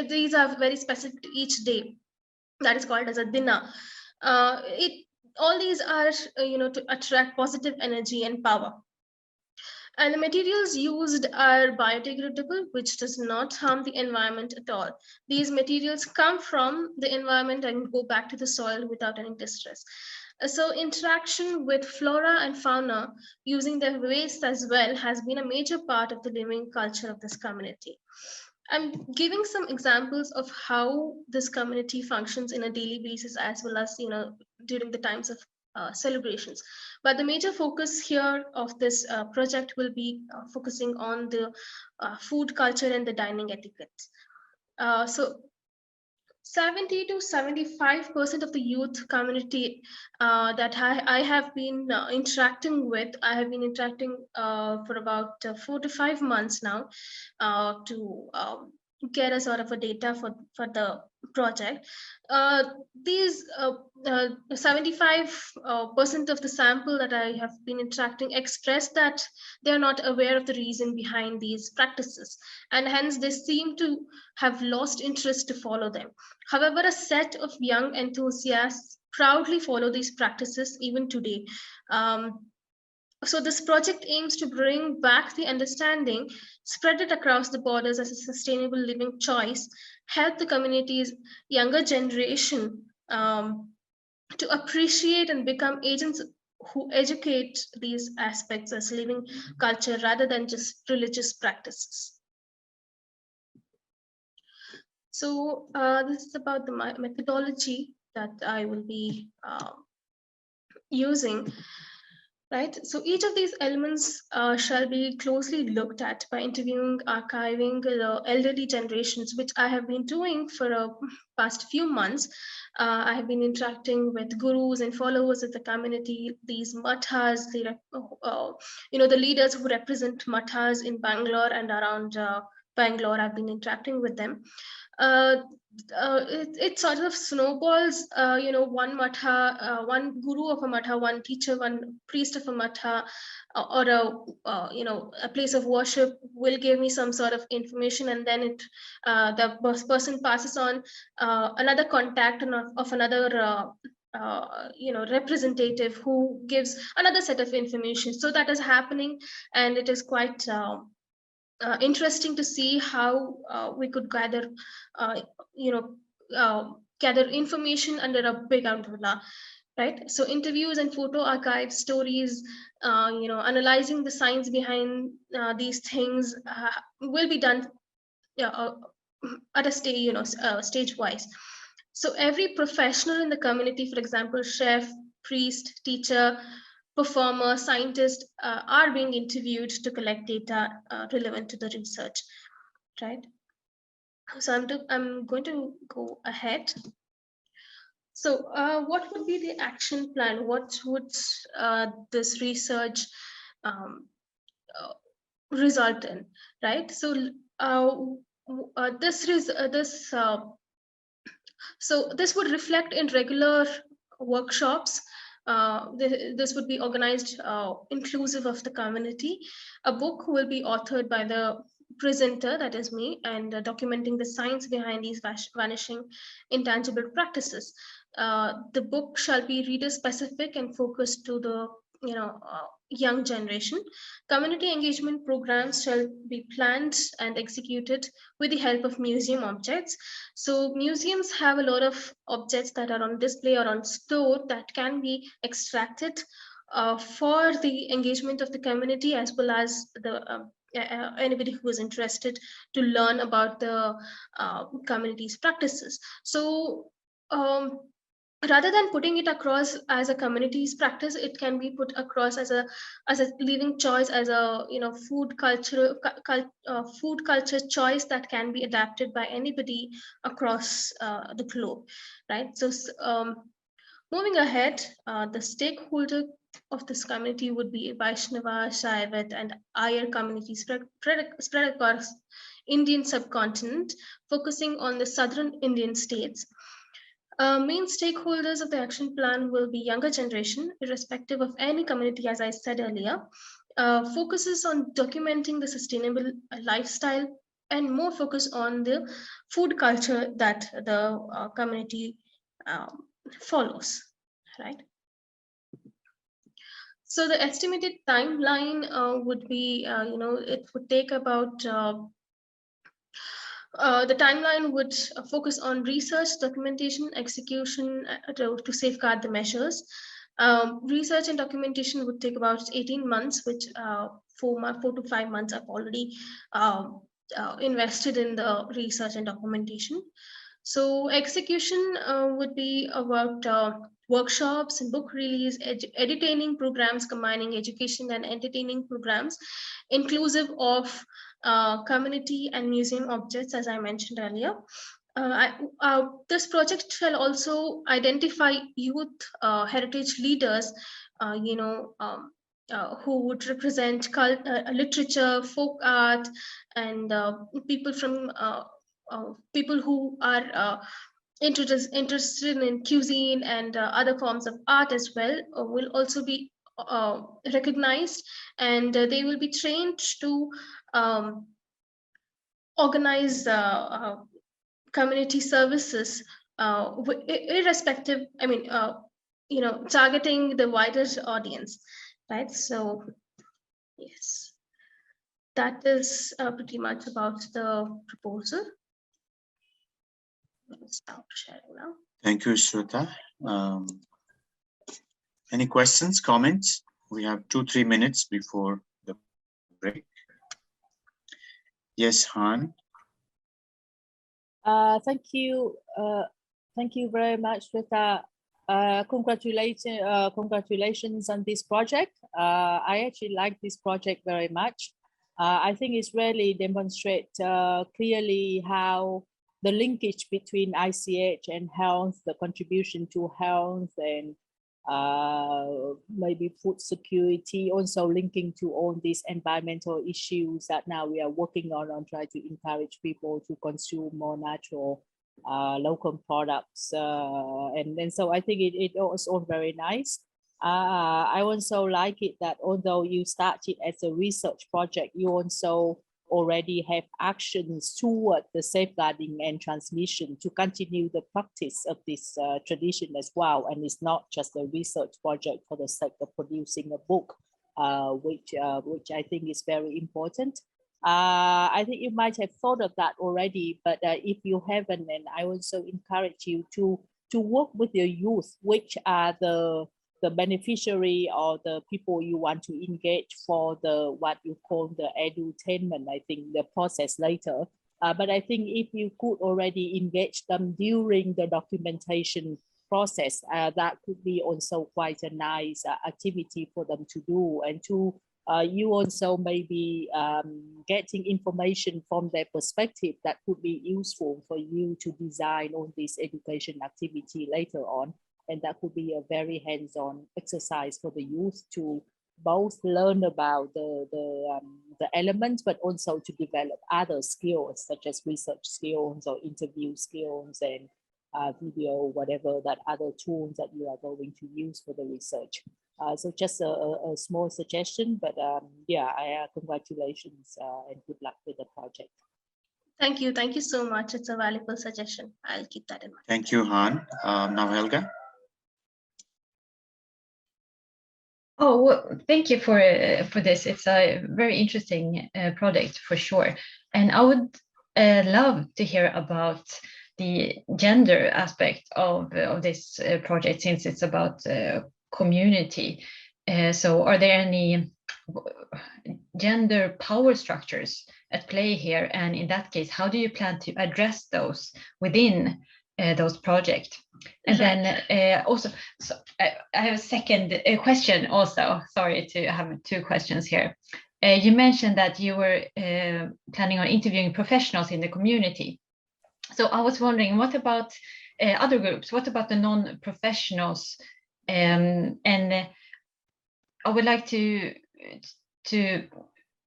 these are very specific to each day. That is called as a dina. All these are, to attract positive energy and power. And the materials used are biodegradable, which does not harm the environment at all. These materials come from the environment and go back to the soil without any distress. So interaction with flora and fauna using their waste as well has been a major part of the living culture of this community. I'm giving some examples of how this community functions in a daily basis, as well as during the times of celebrations. But the major focus here of this project will be focusing on the food culture and the dining etiquette. So 70 to 75% of the youth community that I have been interacting with, I have been interacting for about 4 to 5 months now to get a sort of a data for the project. These 75% of the sample that I have been interacting expressed that they are not aware of the reason behind these practices, and hence they seem to have lost interest to follow them. However, a set of young enthusiasts proudly follow these practices even today. So this project aims to bring back the understanding, spread it across the borders as a sustainable living choice, help the community's younger generation to appreciate and become agents who educate these aspects as living culture rather than just religious practices. So this is about the methodology that I will be using. Right, so each of these elements shall be closely looked at by interviewing, archiving the elderly generations, which I have been doing for the past few months. I have been interacting with gurus and followers of the community, these mathas, the leaders who represent mathas in Bangalore and around Bangalore. I've been interacting with them. It sort of snowballs, one matha, one guru of a matha, one teacher, one priest of a matha, or a place of worship will give me some sort of information, and then the person passes on another contact of another representative who gives another set of information. So that is happening, and it is quite interesting to see how we could gather, gather information under a big umbrella, right? So interviews and photo archives, stories, analyzing the science behind these things will be done at a stage, stage-wise. So every professional in the community, for example, chef, priest, teacher, performer, scientist, are being interviewed to collect data relevant to the research, right? So I'm going to go ahead. So what would be the action plan? What would this research result in, right? So so this would reflect in regular workshops. This would be organized inclusive of the community. A book will be authored by the presenter, that is me, and documenting the science behind these vanishing intangible practices. The book shall be reader specific and focused to the young generation. Community engagement programs shall be planned and executed with the help of museum objects. So museums have a lot of objects that are on display or on store that can be extracted for the engagement of the community, as well as the anybody who is interested to learn about the community's practices. So rather than putting it across as a community's practice, it can be put across as a living choice, as a food culture choice that can be adapted by anybody across the globe, right? So moving ahead, the stakeholder of this community would be Vaishnava, Shaivat, and Iyer communities spread across Indian subcontinent, focusing on the southern Indian states. Main stakeholders of the action plan will be younger generation, irrespective of any community, as I said earlier. Focuses on documenting the sustainable lifestyle and more focus on the food culture that the community follows, right? So the estimated timeline would be, it would take about the timeline would focus on research, documentation, execution to safeguard the measures. Research and documentation would take about 18 months, which 4 to 5 months I've already invested in the research and documentation. So execution would be about workshops and book release, entertaining programs, combining education and entertaining programs, inclusive of community and museum objects, as I mentioned earlier. This project shall also identify youth heritage leaders, who would represent literature, folk art, and people from people who are interested in cuisine and other forms of art as well, will also be recognized, and they will be trained to organize community services, irrespective, targeting the wider audience, right? So yes, that is pretty much about the proposal. Stop sharing now. Thank you, Shweta. Any questions, comments? We have 2-3 minutes before the break. Yes, Han. Thank you very much, Shweta. Congratulations on this project. I actually like this project very much. I think it's really demonstrate clearly how the linkage between ICH and health, the contribution to health and maybe food security, also linking to all these environmental issues that now we are working on trying to encourage people to consume more natural local products. And so I think it was all very nice. I also like it that although you started as a research project, you also already have actions toward the safeguarding and transmission to continue the practice of this tradition as well. And it's not just a research project for the sake of producing a book, which I think is very important. I think you might have thought of that already, but if you haven't, then I also encourage you to work with your youth, which are the beneficiary or the people you want to engage for the what you call the edutainment, I think the process later. But I think if you could already engage them during the documentation process, that could be also quite a nice activity for them to do, and to you also maybe getting information from their perspective that could be useful for you to design on this education activity later on. And that could be a very hands-on exercise for the youth to both learn about the elements, but also to develop other skills such as research skills or interview skills and video, whatever that other tools that you are going to use for the research. So just a small suggestion, but yeah, congratulations and good luck with the project. Thank you so much. It's a valuable suggestion. I'll keep that in mind. Thank you, Han. Now Helga. Oh, well, thank you for this. It's a very interesting project for sure. And I would love to hear about the gender aspect of this project, since it's about community. So are there any gender power structures at play here? And in that case, how do you plan to address those within those projects? And then also, so I have a second question also. Sorry to have two questions here. You mentioned that you were planning on interviewing professionals in the community. So I was wondering, what about other groups? What about the non-professionals? And I would like to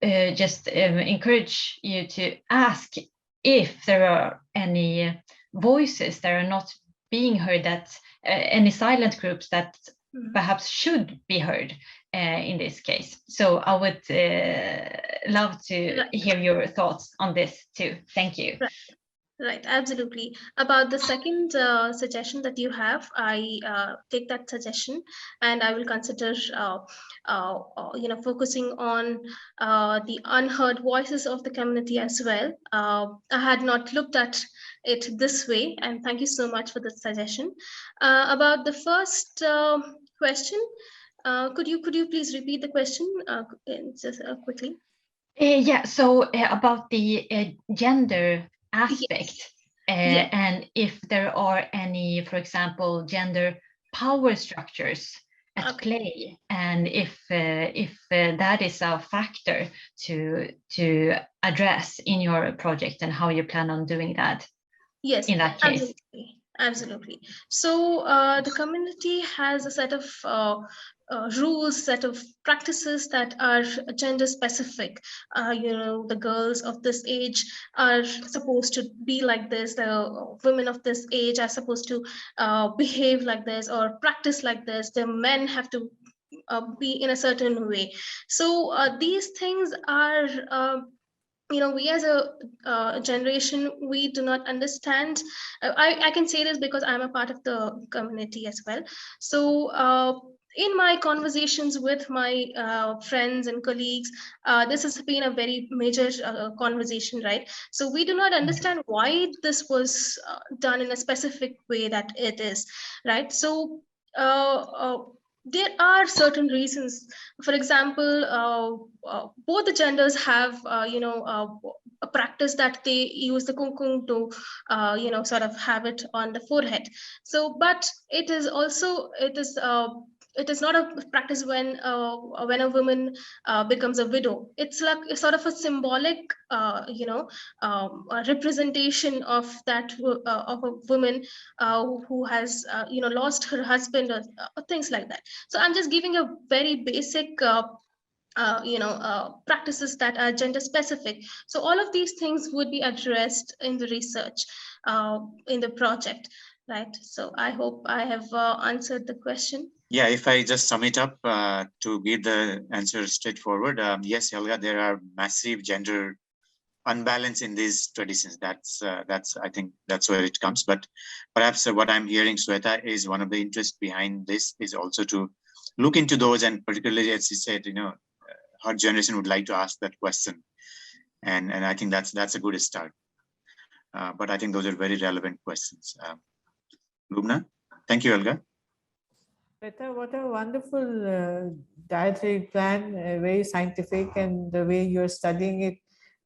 just encourage you to ask if there are any voices that are not being heard, that any silent groups that perhaps should be heard in this case. So I would love to hear your thoughts on this too. Thank you. Right, absolutely. About the second suggestion that you have, I take that suggestion and I will consider, focusing on the unheard voices of the community as well. I had not looked at it this way, and thank you so much for the suggestion. About the first question, could you please repeat the question just quickly? Yeah. So about the gender aspect, and if there are any, for example, gender power structures at play, and if that is a factor to address in your project, and how you plan on doing that. Yes, in that case. Absolutely. So the community has a set of rules, set of practices that are gender specific. The girls of this age are supposed to be like this. The women of this age are supposed to behave like this or practice like this. The men have to be in a certain way. So these things are we as a generation, we do not understand. I can say this because I'm a part of the community as well. So in my conversations with my friends and colleagues, this has been a very major conversation, right? So we do not understand why this was done in a specific way that it is, right? So there are certain reasons. For example, both the genders have, a practice that they use the kumkum to, sort of have it on the forehead. So, but it is also, it is not a practice when a woman becomes a widow. It's like a sort of a symbolic, a representation of that of a woman who has lost her husband, or things like that. So I'm just giving a very basic practices that are gender specific. So all of these things would be addressed in the research, in the project, right? So I hope I have answered the question. Yeah, if I just sum it up to give the answer straightforward, yes, Helga, there are massive gender unbalance in these traditions. That's I think that's where it comes. But perhaps what I'm hearing, Sweta, is one of the interests behind this is also to look into those, and particularly as you said, her generation would like to ask that question, and I think that's a good start. But I think those are very relevant questions. Lubna, thank you, Helga. What a wonderful dietary plan, very scientific, and the way you're studying it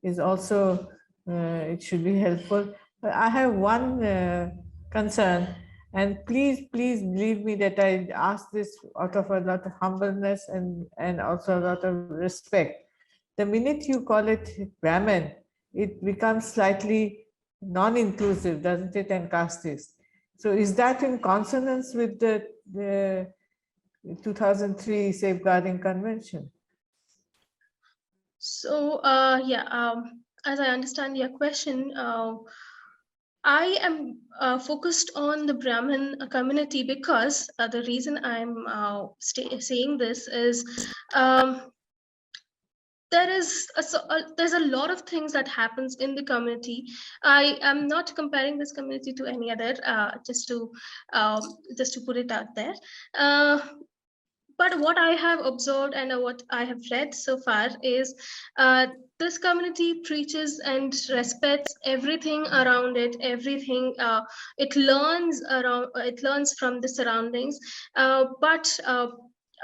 is also, it should be helpful. But I have one concern, and please believe me that I ask this out of a lot of humbleness and also a lot of respect. The minute you call it Brahmin, it becomes slightly non-inclusive, doesn't it, and casteist. So is that in consonance with the 2003 Safeguarding Convention? So as I understand your question, I am focused on the Brahmin community because the reason I'm saying this is there's a lot of things that happens in the community. I am not comparing this community to any other, just to put it out there. But what I have observed and what I have read so far is this community preaches and respects everything around it. Everything it learns from the surroundings, but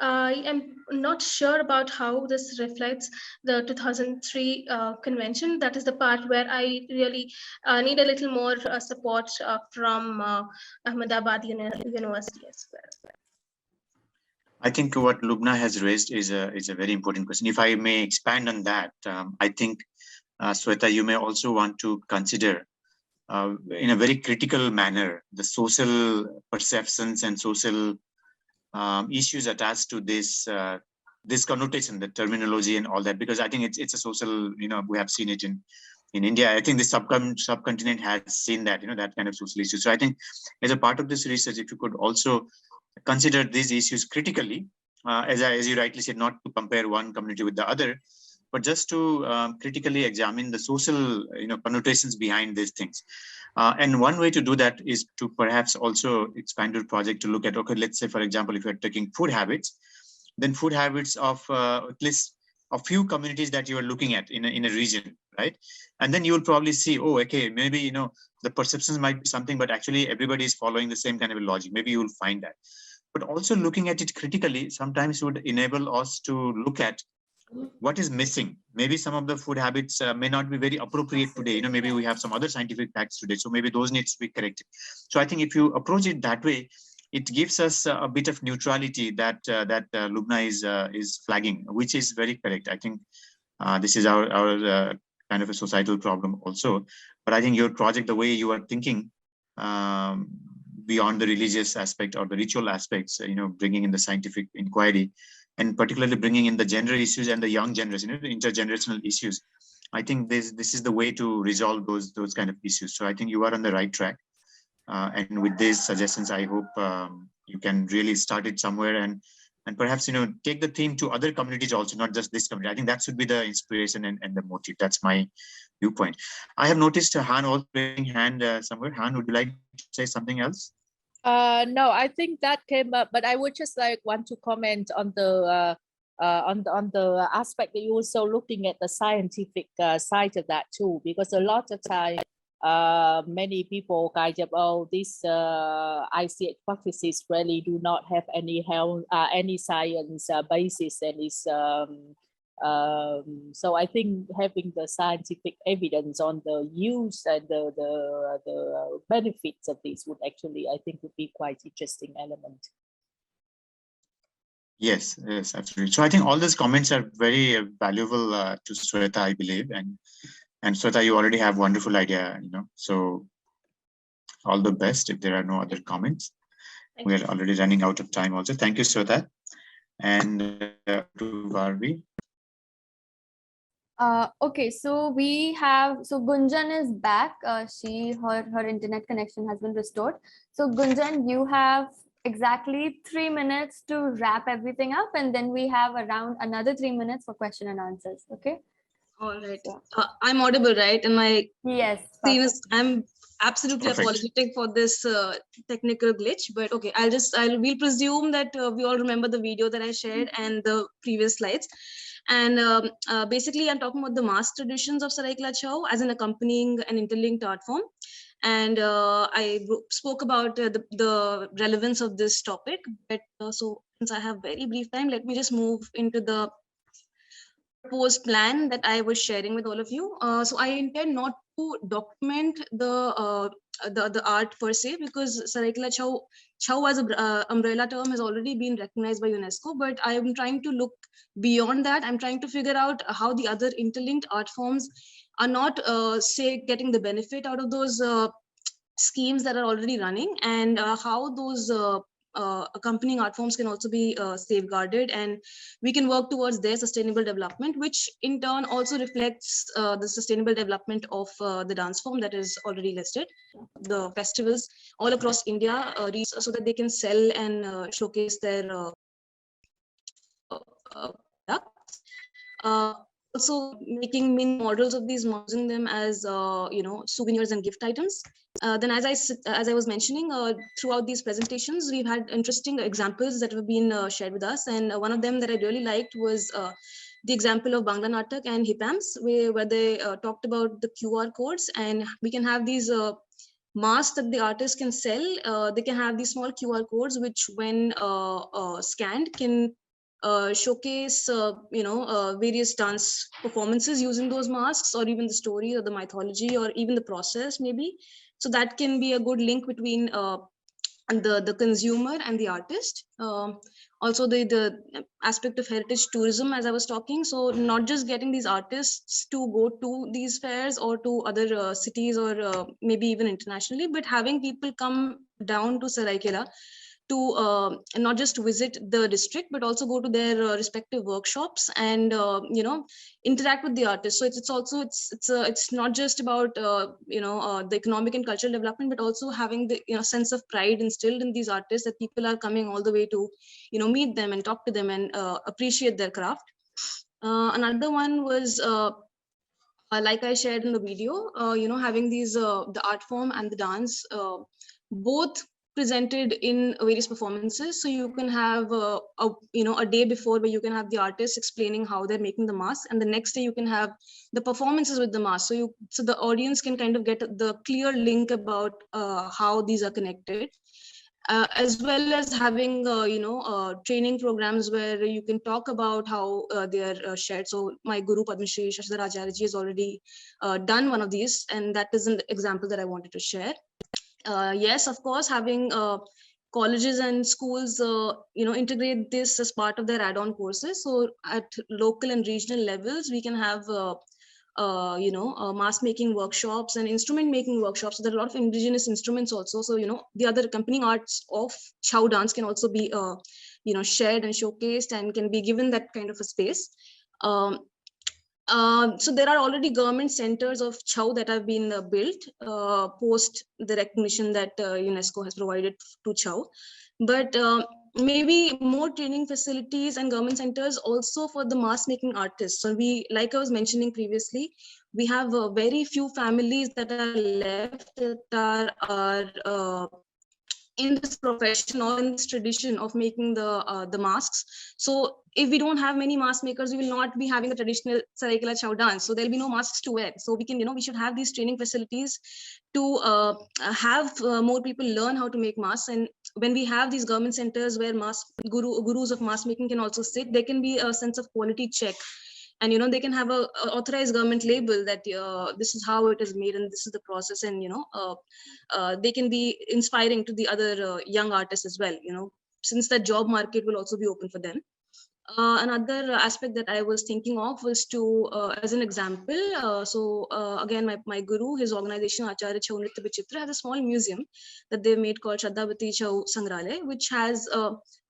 I am not sure about how this reflects the 2003 convention. That is the part where I really need a little more support from Ahmedabad University as well. I think what Lubna has raised is a very important question. If I may expand on that, I think, Sweta, you may also want to consider in a very critical manner the social perceptions and social issues attached to this connotation, the terminology and all that, because I think it's a social, we have seen it in India. I think the subcontinent has seen that, that kind of social issues. So I think as a part of this research, if you could also consider these issues critically, as you rightly said, not to compare one community with the other, but just to critically examine the social connotations behind these things. And one way to do that is to perhaps also expand your project to look at, okay, let's say, for example, if you're taking food habits, then food habits of at least a few communities that you are looking at in a region, right? And then you will probably see, oh, okay, maybe, the perceptions might be something, but actually everybody is following the same kind of a logic. Maybe you will find that. But also looking at it critically sometimes would enable us to look at what is missing. Maybe some of the food habits may not be very appropriate today. Maybe we have some other scientific facts today, so maybe those needs to be corrected. So I think if you approach it that way, it gives us a bit of neutrality that Lubna is flagging, which is very correct. I think this is our kind of a societal problem also. But I think your project, the way you are thinking beyond the religious aspect or the ritual aspects, bringing in the scientific inquiry, and particularly bringing in the gender issues and the young generation, the intergenerational issues. I think this is the way to resolve those kind of issues. So I think you are on the right track. And with these suggestions, I hope you can really start it somewhere and perhaps, take the theme to other communities also, not just this community. I think that should be the inspiration and the motive. That's my viewpoint. I have noticed Hanh also raising hand somewhere. Hanh, would you like to say something else? No, I think that came up, but I would just want to comment on the aspect that you're also looking at the scientific side of that too, because a lot of time many people kind of, oh, this ICH practices really do not have any science basis, and is so I think having the scientific evidence on the use and the benefits of this would actually, I think, would be quite interesting element. Yes, yes, absolutely. So I think all these comments are very valuable to Sweta, I believe, and Sweta, you already have wonderful idea, so all the best. If there are no other comments, we are already running out of time also. Thank you, Sweta. And to Barbie. Okay, so we have, so Gunjan is back. Her internet connection has been restored. So Gunjan, you have exactly 3 minutes to wrap everything up, and then we have around another 3 minutes for question and answers. Okay. All right. I'm audible, right? And my yes, I'm absolutely apologetic for this technical glitch, but okay, we'll presume that we all remember the video that I shared and the previous slides. And basically, I'm talking about the mass traditions of Saraikela Chau as an accompanying and interlinked art form. And I spoke about the relevance of this topic. But so since I have very brief time, let me just move into the proposed plan that I was sharing with all of you. So I intend not to document the art per se, because Saraikela Chau as an umbrella term has already been recognized by UNESCO, but I am trying to look beyond that. I'm trying to figure out how the other interlinked art forms are not, say, getting the benefit out of those schemes that are already running, and how those accompanying art forms can also be safeguarded, and we can work towards their sustainable development, which in turn also reflects the sustainable development of the dance form that is already listed. The festivals all across India so that they can sell and showcase their products. Also making mini models of these, using them as souvenirs and gift items. Then as I was mentioning, throughout these presentations, we've had interesting examples that have been shared with us, and one of them that I really liked was the example of Bangla Natak and Hipams, where they talked about the QR codes, and we can have these masks that the artist can sell. They can have these small QR codes, which when scanned can showcase various dance performances using those masks, or even the story or the mythology or even the process maybe. So that can be a good link between the consumer and the artist. Also the aspect of heritage tourism, as I was talking, so not just getting these artists to go to these fairs or to other cities or maybe even internationally, but having people come down to Saraikela to not just visit the district, but also go to their respective workshops and interact with the artists. So it's not just about the economic and cultural development, but also having the sense of pride instilled in these artists, that people are coming all the way to meet them and talk to them and appreciate their craft. Another one was like I shared in the video, having these the art form and the dance both presented in various performances. So you can have a day before where you can have the artists explaining how they're making the mask, and the next day you can have the performances with the mask. So the audience can kind of get the clear link about how these are connected. As well as having training programs where you can talk about how they are shared. So my guru Padma Shri Shashidhar Acharya ji has already done one of these, and that is an example that I wanted to share. Yes, of course, having colleges and schools integrate this as part of their add-on courses. So at local and regional levels, we can have mask making workshops and instrument making workshops. So there are a lot of indigenous instruments also. So the other accompanying arts of Chau dance can also be shared and showcased and can be given that kind of a space. So there are already government centers of Chau that have been built post the recognition that UNESCO has provided to Chau. But maybe more training facilities and government centers also for the mask making artists. So like I was mentioning previously, we have very few families that are left that are in this profession or in this tradition of making the masks. So if we don't have many mask makers, we will not be having the traditional Saraikela Chow dance. So there'll be no masks to wear. So we can, we should have these training facilities to have more people learn how to make masks. And when we have these government centers where gurus of mask making can also sit, there can be a sense of quality check. And they can have a authorized government label that this is how it is made and this is the process, and they can be inspiring to the other young artists as well, since that job market will also be open for them. Another aspect that I was thinking of was to, as an example, again, my guru, his organization Acharya Chow Nritya Vichitra, has a small museum that they've made called Shraddhavati Chow Sangrahalaya, which has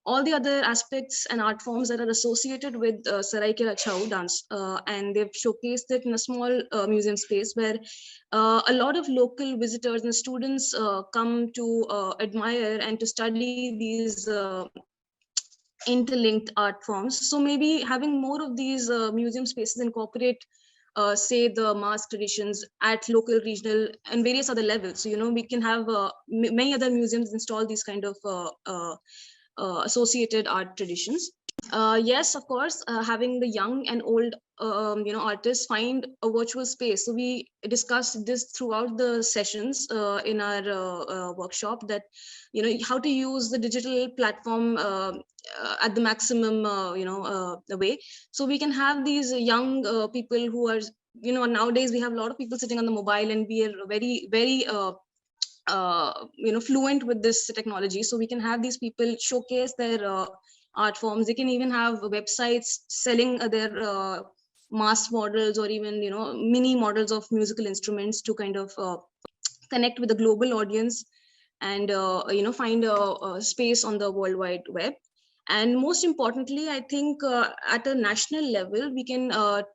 all the other aspects and art forms that are associated with Saraikela Chow dance. And they've showcased it in a small museum space where a lot of local visitors and students come to admire and to study these interlinked art forms. So maybe having more of these museum spaces incorporate say the mask traditions at local, regional, and various other levels. So we can have many other museums install these kind of associated art traditions. Yes, of course, having the young and old artists find a virtual space. So we discussed this throughout the sessions in our workshop, that how to use the digital platform at the maximum way. So we can have these young people who are, nowadays we have a lot of people sitting on the mobile, and we are very, very fluent with this technology. So we can have these people showcase their art forms. They can even have websites selling their mass models, or even mini models of musical instruments, to kind of connect with the global audience and find a space on the World Wide Web. And most importantly, I think at a national level, we can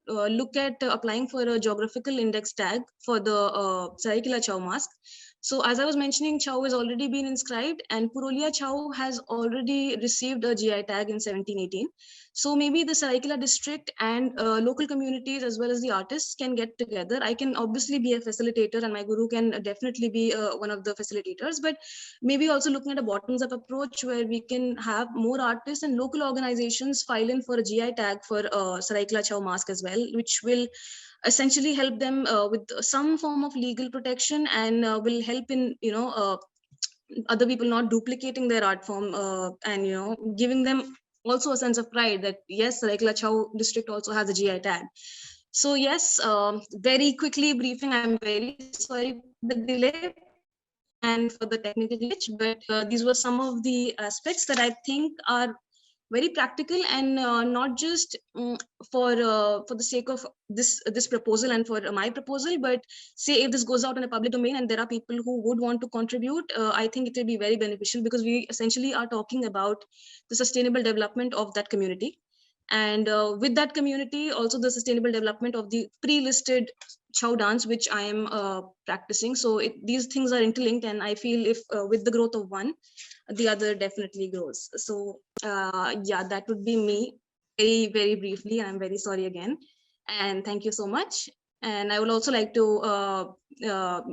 look at applying for a geographical index tag for the Saraikela Chow mask. So as I was mentioning, Chow has already been inscribed, and Purulia Chow has already received a GI tag in 1718. So maybe the Saraikela district and local communities, as well as the artists, can get together. I can obviously be a facilitator, and my guru can definitely be one of the facilitators, but maybe also looking at a bottoms-up approach where we can have more artists and local organizations file in for a GI tag for Saraikela Chow mask as well, which will essentially help them with some form of legal protection, and will help in other people not duplicating their art form, and giving them also a sense of pride that yes, Saraikela Chow district also has a GI tag. So yes, very quickly briefing, I'm very sorry for the delay and for the technical glitch, but these were some of the aspects that I think are very practical, and not just for the sake of this proposal and for my proposal, but say if this goes out in a public domain and there are people who would want to contribute, I think it will be very beneficial, because we essentially are talking about the sustainable development of that community, and with that community also the sustainable development of the pre-listed Chow dance, which I am practicing. So these things are interlinked, and I feel if with the growth of one, the other definitely grows. So yeah, that would be me very, very briefly. I'm very sorry again, and thank you so much. And I would also like to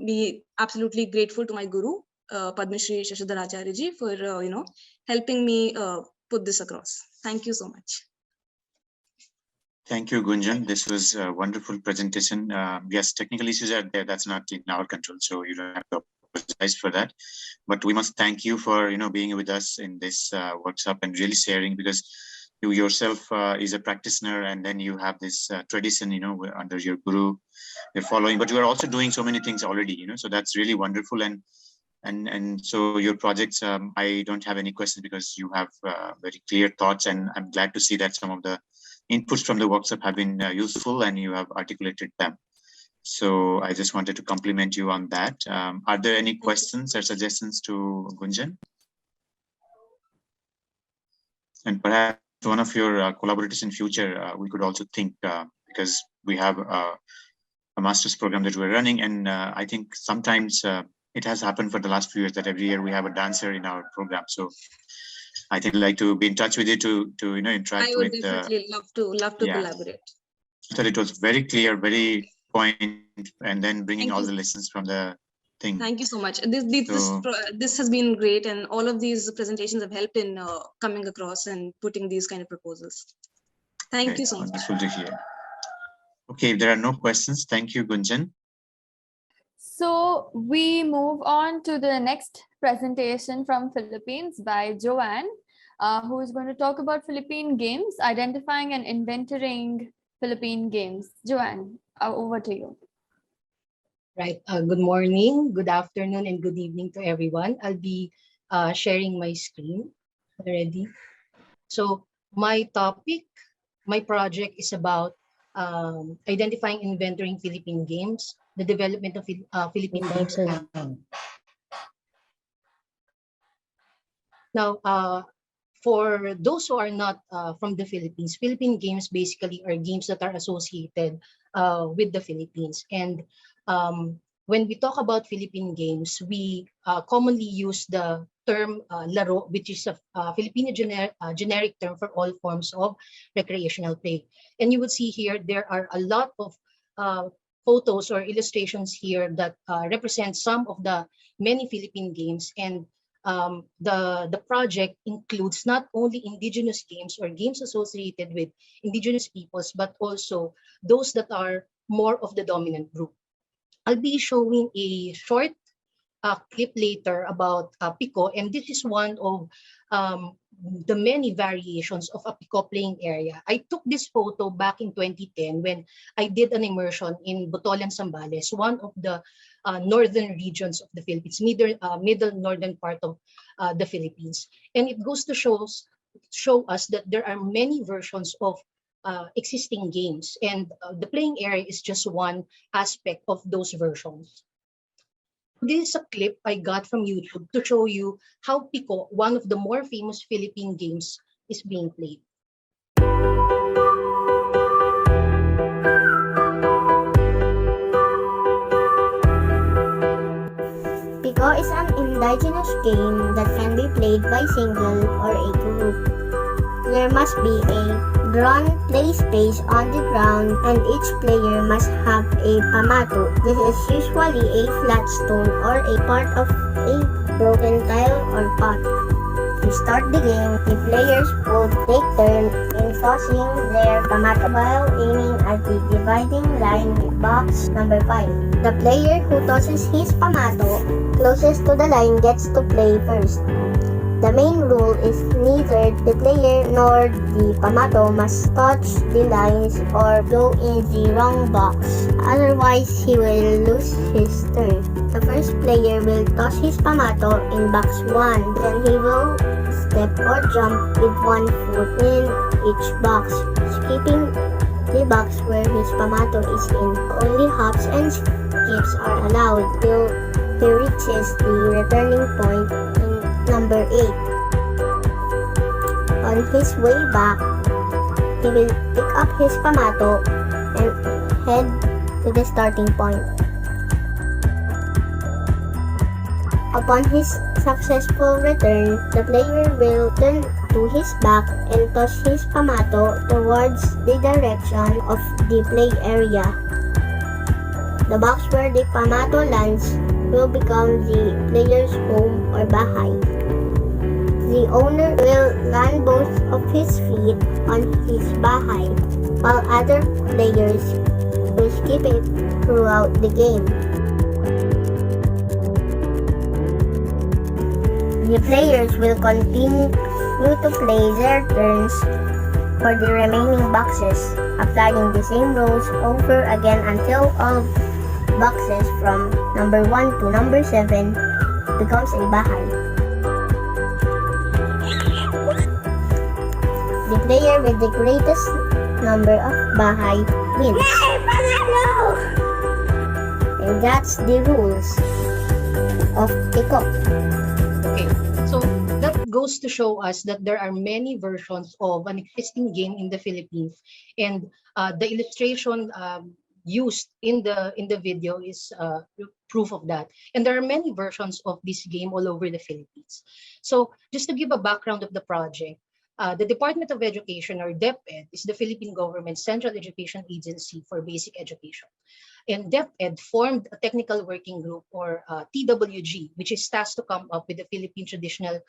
be absolutely grateful to my guru, Padma Shri Shashidhar Acharya ji, for helping me put this across. Thank you so much. Thank you, Gunjan. This was a wonderful presentation. Yes, technical issues are there. That's not in our control, so you don't have to apologize for that. But we must thank you for being with us in this workshop and really sharing, because you yourself is a practitioner, and then you have this tradition, under your guru, you're following. But you are also doing so many things already, so that's really wonderful. And so your projects, I don't have any questions, because you have very clear thoughts, and I'm glad to see that some of the inputs from the workshop have been useful, and you have articulated them. So I just wanted to compliment you on that. Are there any questions or suggestions to Gunjan? And perhaps one of your collaborators in future, we could also think, because we have a master's program that we're running, and I think sometimes it has happened for the last few years that every year we have a dancer in our program. So I think I'd like to be in touch with you to interact with. I would definitely love to collaborate. I thought it was very clear, very point, and then bringing all the lessons from the thing. Thank you so much. So- This has been great, and all of these presentations have helped in coming across and putting these kind of proposals. Thank you so much. Wonderful to hear. Okay, if there are no questions, thank you, Gunjan. So we move on to the next presentation from Philippines by Joanne, who is going to talk about Philippine games, identifying and inventorying Philippine games. Joanne, over to you. Right. Good morning, good afternoon, and good evening to everyone. I'll be sharing my screen already. So my topic, my project is about identifying and inventorying Philippine games, the development of Philippine games. Now, for those who are not from the Philippines, Philippine games basically are games that are associated with the Philippines. And when we talk about Philippine games, we commonly use the term laro, which is a Filipino generic term for all forms of recreational play. And you would see here, there are a lot of photos or illustrations here that represent some of the many Philippine games. And the project includes not only indigenous games or games associated with indigenous peoples, but also those that are more of the dominant group. I'll be showing a short clip later about Pico, and this is one of the many variations of a Pico playing area. I took this photo back in 2010 when I did an immersion in Botolan, Zambales, one of the northern regions of the Philippines, middle northern part of the Philippines. And it goes to show us that there are many versions of existing games, and the playing area is just one aspect of those versions. This is a clip I got from YouTube to show you how Pico, one of the more famous Philippine games, is being played. Pico is an indigenous game that can be played by single or a group. There must be a drawn play space on the ground, and each player must have a pamato. This is usually a flat stone or a part of a broken tile or pot. To start the game, the players will take turns in tossing their pamato while aiming at the dividing line box number 5. The player who tosses his pamato closest to the line gets to play first. The main rule is neither the player nor the pamato must touch the lines or go in the wrong box, otherwise he will lose his turn. The first player will toss his pamato in box 1, then he will step or jump with one foot in each box, skipping the box where his pamato is in. Only hops and skips are allowed till he reaches the returning point in number 8. On his way back, he will pick up his pamato and head to the starting point. Upon his successful return, the player will turn to his back and toss his pamato towards the direction of the play area. The box where the pamato lands will become the player's home or bahay. The owner will land both of his feet on his bahay, while other players will skip it throughout the game. The players will continue to play their turns for the remaining boxes, applying the same rules over again until all boxes from number 1 to number 7 becomes a bahay. The player with the greatest number of bahay wins. And that's the rules of Pico. Okay, so that goes to show us that there are many versions of an existing game in the Philippines, and the illustration used in the video is proof of that. And there are many versions of this game all over the Philippines. So just to give a background of the project, the Department of Education, or DepEd, is the Philippine government's central education agency for basic education. And DepEd formed a technical working group, or TWG, which is tasked to come up with the Philippine Traditional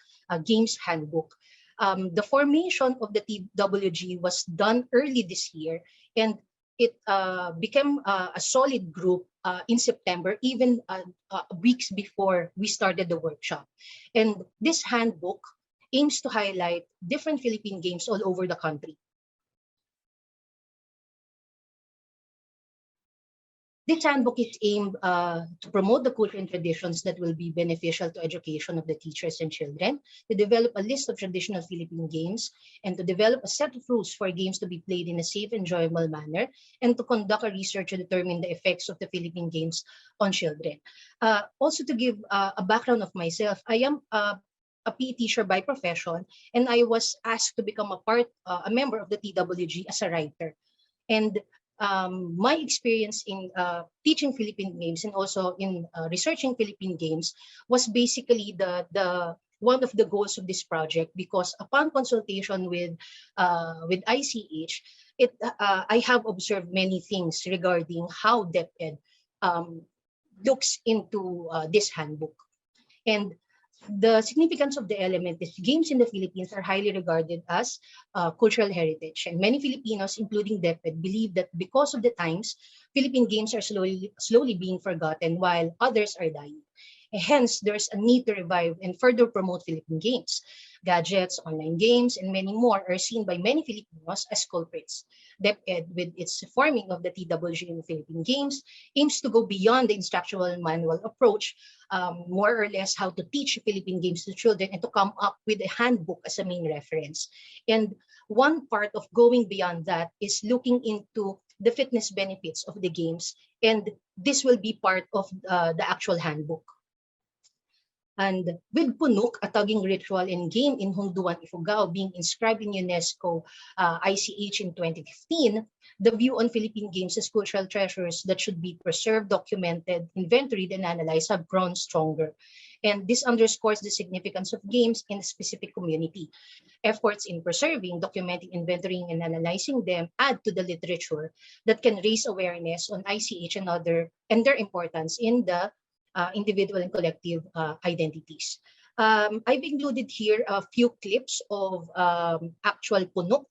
Games Handbook. The formation of the TWG was done early this year, and it became a solid group in September, even weeks before we started the workshop. And this handbook aims to highlight different Philippine games all over the country. This handbook is aimed to promote the culture and traditions that will be beneficial to education of the teachers and children, to develop a list of traditional Philippine games, and to develop a set of rules for games to be played in a safe, enjoyable manner, and to conduct a research to determine the effects of the Philippine games on children. Also, to give a background of myself, I am a PE teacher by profession, and I was asked to become a member of the TWG as a writer. And my experience in teaching Philippine games and also in researching Philippine games was basically the one of the goals of this project, because upon consultation with ICH, I have observed many things regarding how DepEd looks into this handbook. And the significance of the element is games in the Philippines are highly regarded as cultural heritage. And many Filipinos, including DepEd, believe that because of the times, Philippine games are slowly being forgotten while others are dying. And hence, there's a need to revive and further promote Philippine games. Gadgets, online games, and many more are seen by many Filipinos as culprits. DepEd, with its forming of the TWG in Philippine Games, aims to go beyond the instructional manual approach, more or less how to teach Philippine games to children, and to come up with a handbook as a main reference. And one part of going beyond that is looking into the fitness benefits of the games, and this will be part of the actual handbook. And with Punuk, a tugging ritual and game in Honduan, Ifugao, being inscribed in UNESCO ICH in 2015, the view on Philippine games as cultural treasures that should be preserved, documented, inventoried, and analyzed have grown stronger. And this underscores the significance of games in a specific community. Efforts in preserving, documenting, inventorying, and analyzing them add to the literature that can raise awareness on ICH and their importance in the individual and collective identities. I've included here a few clips of actual punuk.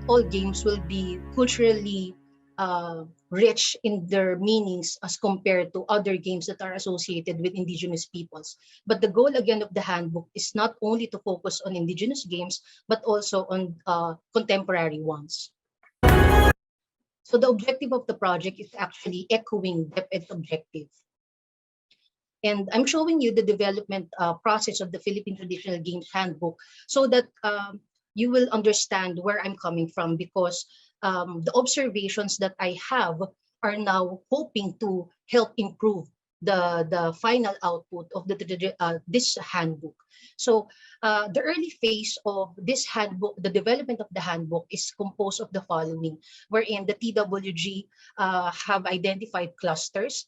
All games will be culturally rich in their meanings as compared to other games that are associated with Indigenous peoples. But the goal again of the handbook is not only to focus on Indigenous games, but also on contemporary ones. So the objective of the project is actually echoing DepEd's objective. And I'm showing you the development process of the Philippine Traditional Games Handbook so that you will understand where I'm coming from, because the observations that I have are now hoping to help improve the final output of this handbook. So the early phase of this handbook, the development of the handbook, is composed of the following, wherein the TWG have identified clusters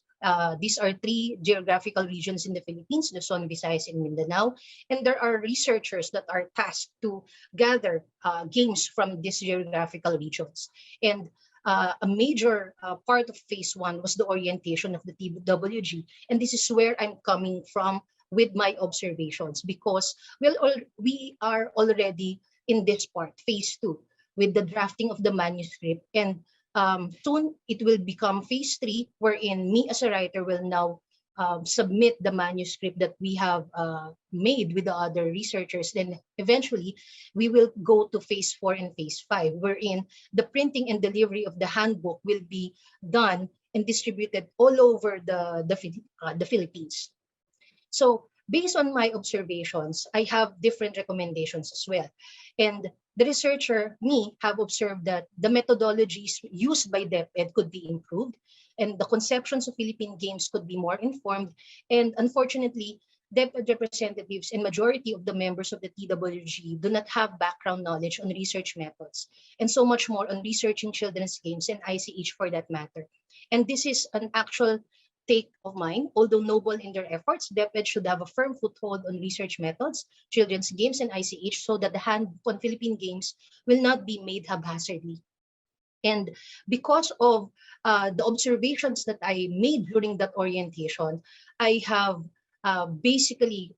These are 3 geographical regions in the Philippines, Luzon, Visayas, and Mindanao. And there are researchers that are tasked to gather games from these geographical regions. And a major part of phase 1 was the orientation of the TWG. And this is where I'm coming from with my observations, because we are already in this part, phase 2, with the drafting of the manuscript. And soon it will become phase 3, wherein me as a writer will now submit the manuscript that we have made with the other researchers. Then eventually we will go to phase 4 and phase 5, wherein the printing and delivery of the handbook will be done and distributed all over the Philippines. So based on my observations, I have different recommendations as well. And the researcher, me, have observed that the methodologies used by DepEd could be improved, and the conceptions of Philippine games could be more informed. And unfortunately, DepEd representatives and majority of the members of the TWG do not have background knowledge on research methods, and so much more on researching children's games and ICH for that matter. And this is an actual take of mine. Although noble in their efforts, DepEd should have a firm foothold on research methods, children's games, and ICH, so that the handbook on Philippine games will not be made haphazardly. And because of the observations that I made during that orientation, I have basically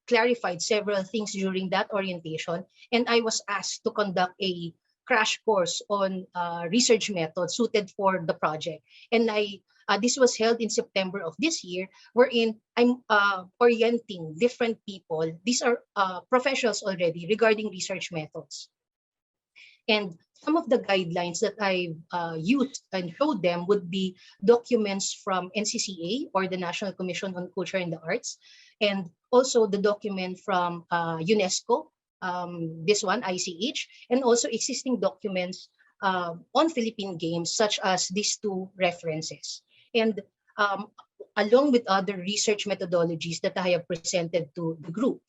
clarified several things during that orientation, and I was asked to conduct a crash course on research methods suited for the project. And this was held in September of this year, wherein I'm orienting different people. These are professionals already regarding research methods. And some of the guidelines that I've used and showed them would be documents from NCCA, or the National Commission on Culture and the Arts, and also the document from UNESCO, this one, ICH, and also existing documents on Philippine games, such as these 2 references. And along with other research methodologies that I have presented to the group.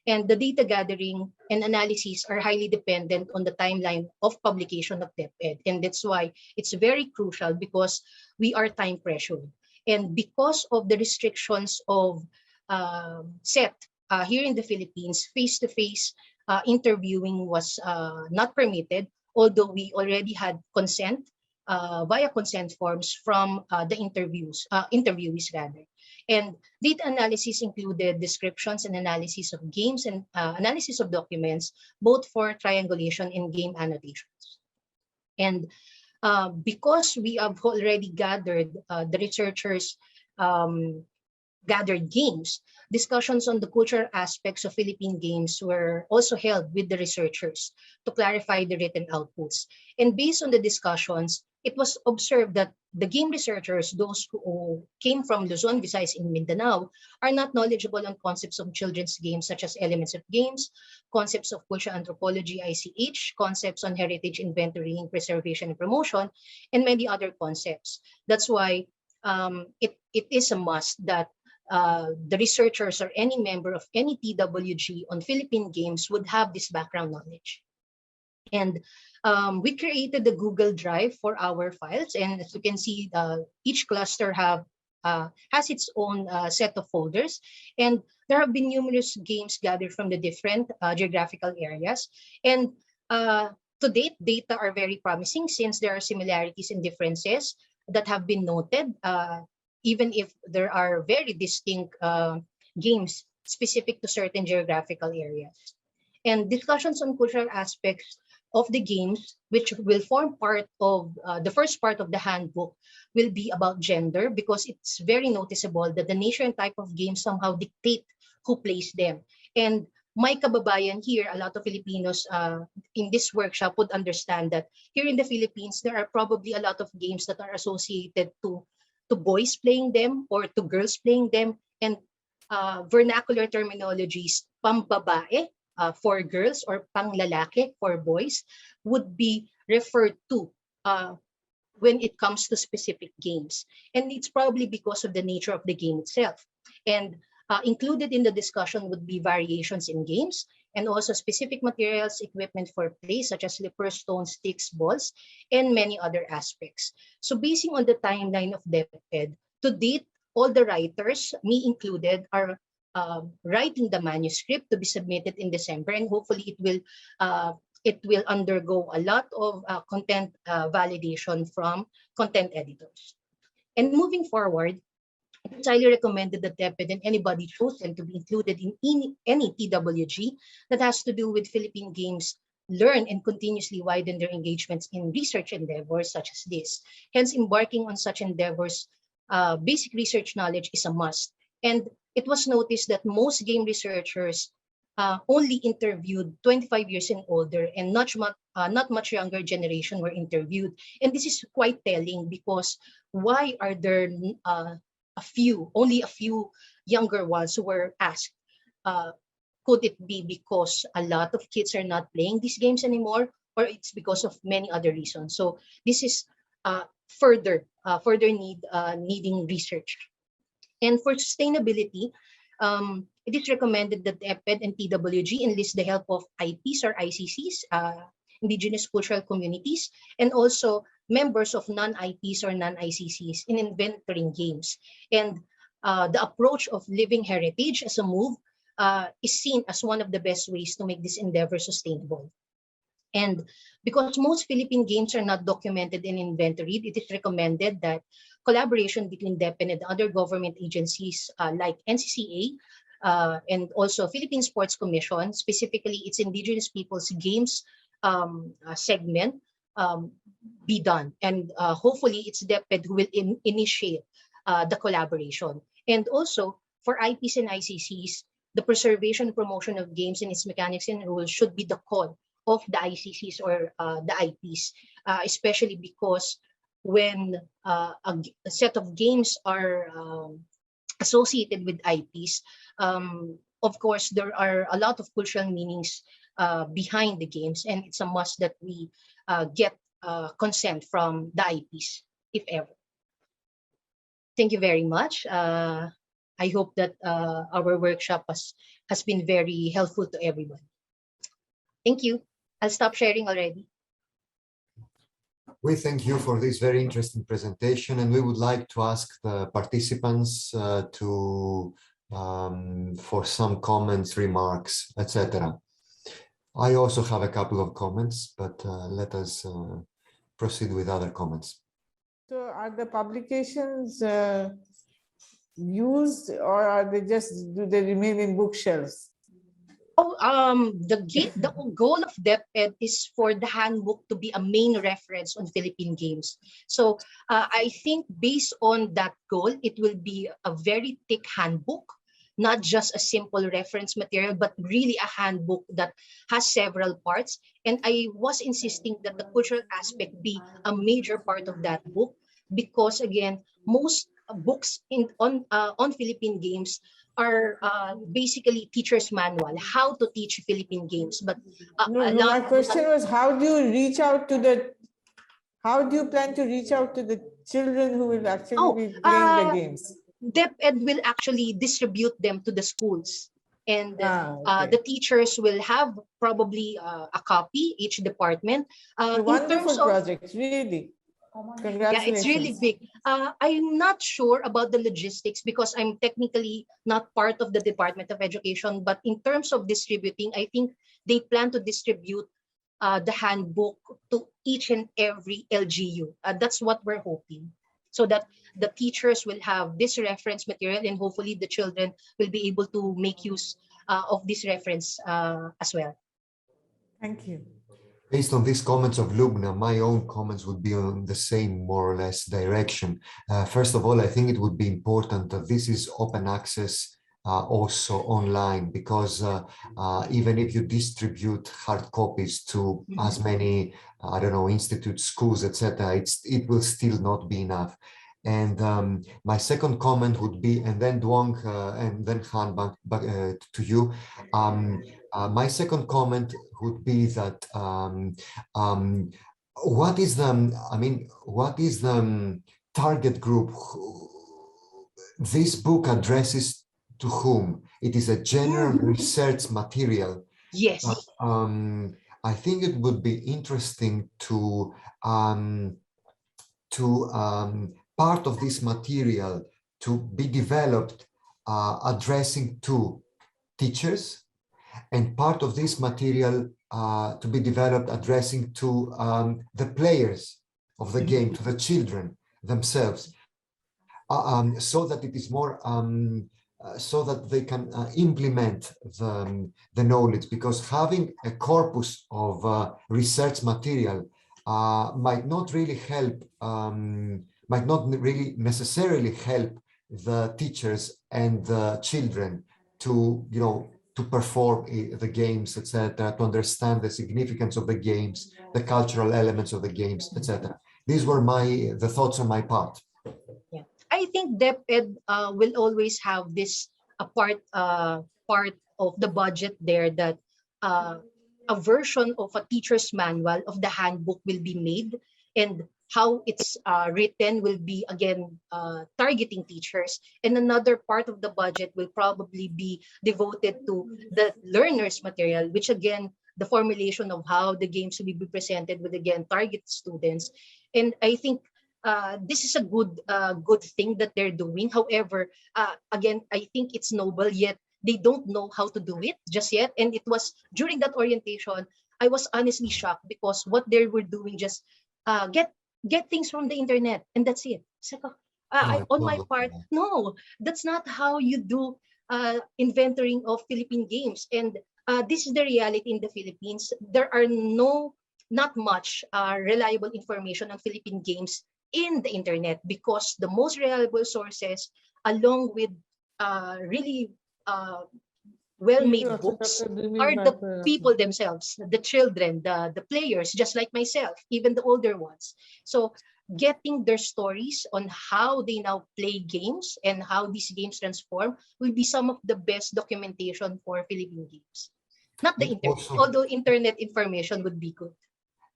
And the data gathering and analysis are highly dependent on the timeline of publication of DepEd. And that's why it's very crucial, because we are time pressured. And because of the restrictions of set here in the Philippines, face-to-face interviewing was not permitted, although we already had consent via consent forms from the interviewees rather. And data analysis included descriptions and analysis of games and analysis of documents, both for triangulation and game annotations. And because we have already gathered the researchers gathered games, discussions on the cultural aspects of Philippine games were also held with the researchers to clarify the written outputs. And based on the discussions, it was observed that the game researchers, those who came from Luzon, Visayas, and Mindanao, are not knowledgeable on concepts of children's games, such as elements of games, concepts of cultural anthropology, ICH, concepts on heritage inventorying, preservation, and promotion, and many other concepts. That's why it is a must that the researchers or any member of any TWG on Philippine games would have this background knowledge. And we created the Google Drive for our files, and as you can see, each cluster has its own set of folders, and there have been numerous games gathered from the different geographical areas. And to date, data are very promising, since there are similarities and differences that have been noted, even if there are very distinct games specific to certain geographical areas. And discussions on cultural aspects of the games, which will form part of the first part of the handbook, will be about gender, because it's very noticeable that the nature and type of games somehow dictate who plays them. And my kababayan here, a lot of Filipinos in this workshop would understand that here in the Philippines, there are probably a lot of games that are associated to boys playing them or to girls playing them, and vernacular terminologies, pambabae for girls or panglalaki for boys, would be referred to when it comes to specific games. And it's probably because of the nature of the game itself. And included in the discussion would be variations in games, and also specific materials, equipment for play, such as slippers, stones, sticks, balls, and many other aspects. So basing on the timeline of DepEd, to date, all the writers, me included, are writing the manuscript to be submitted in December, and hopefully it will undergo a lot of content validation from content editors. And moving forward, it's highly recommended that DepEd and anybody chosen to be included in any TWG that has to do with Philippine Games learn and continuously widen their engagements in research endeavors such as this. Hence, embarking on such endeavors, basic research knowledge is a must. And it was noticed that most game researchers only interviewed 25 years and older, and not much younger generation were interviewed. And this is quite telling, because why are there only a few younger ones who were asked? Could it be because a lot of kids are not playing these games anymore, or it's because of many other reasons? So this is further needing research. And for sustainability, it is recommended that DepEd and TWG enlist the help of IPs or ICCs, Indigenous cultural communities, and also members of non-IPs or non-ICCs in inventorying games. And the approach of living heritage as a move is seen as one of the best ways to make this endeavor sustainable. And because most Philippine games are not documented and inventoried, it is recommended that collaboration between DepEd and other government agencies like NCCA and also Philippine Sports Commission, specifically its Indigenous Peoples Games segment, be done. And hopefully it's DepEd who will initiate the collaboration. And also for IPs and ICCs, the preservation and promotion of games and its mechanics and rules should be the call of the ICCs or the IPs, especially because when a set of games are associated with IPs, of course, there are a lot of cultural meanings behind the games, and it's a must that we get consent from the IPs, if ever. Thank you very much. I hope that our workshop has been very helpful to everyone. Thank you. I'll stop sharing already. We thank you for this very interesting presentation, and we would like to ask the participants for some comments, remarks, etc. I also have a couple of comments, but let us proceed with other comments. So are the publications used, or are they do they remain in bookshelves? The goal of DepEd is for the handbook to be a main reference on Philippine games. So I think based on that goal, it will be a very thick handbook, not just a simple reference material, but really a handbook that has several parts. And I was insisting that the cultural aspect be a major part of that book, because again, most books on Philippine games are basically teacher's manual, how to teach Philippine games. But my question was, how do you plan to reach out to the children who will actually be playing the games? DepEd will actually distribute them to the schools, and the teachers will have probably a copy, each department. Wonderful project, really. Congratulations. Yeah, it's really big. I'm not sure about the logistics because I'm technically not part of the Department of Education, but in terms of distributing, I think they plan to distribute the handbook to each and every LGU. That's what we're hoping, so that the teachers will have this reference material, and hopefully the children will be able to make use of this reference as well. Thank you. Based on these comments of Lubna, my own comments would be on the same, more or less, direction. First of all, I think it would be important that this is open access also online, because even if you distribute hard copies to as many, I don't know, institutes, schools, etc., it will still not be enough. And my second comment would be, and then Duong, and then Hanh, back to you. My second comment would be that what is the target group? This book addresses to whom? It is a general research material. Yes. I think it would be interesting to part of this material to be developed addressing to teachers, and part of this material to be developed addressing to the players of the game, to the children themselves, so that it is more, so that they can implement the knowledge, because having a corpus of research material might not really help, might not really necessarily help the teachers and the children to, you know, to perform the games, etc., to understand the significance of the games, the cultural elements of the games, etc. These were the thoughts on my part. Yeah, I think DepEd will always have this part of the budget there, that a version of a teacher's manual of the handbook will be made, and how it's written will be again targeting teachers, and another part of the budget will probably be devoted to the learners material, which again, the formulation of how the games will be presented would again target students. And I think this is a good thing that they're doing. However, again, I think it's noble, yet they don't know how to do it just yet. And it was during that orientation, I was honestly shocked, because what they were doing just get things from the internet, and that's it. So, on my part, no, that's not how you do inventorying of Philippine games. And this is the reality in the Philippines. There are not much reliable information on Philippine games in the internet, because the most reliable sources, along with really well-made books, are the people themselves, the children, the players, just like myself, even the older ones. So getting their stories on how they now play games and how these games transform will be some of the best documentation for Philippine games. Not the internet, although internet information would be good.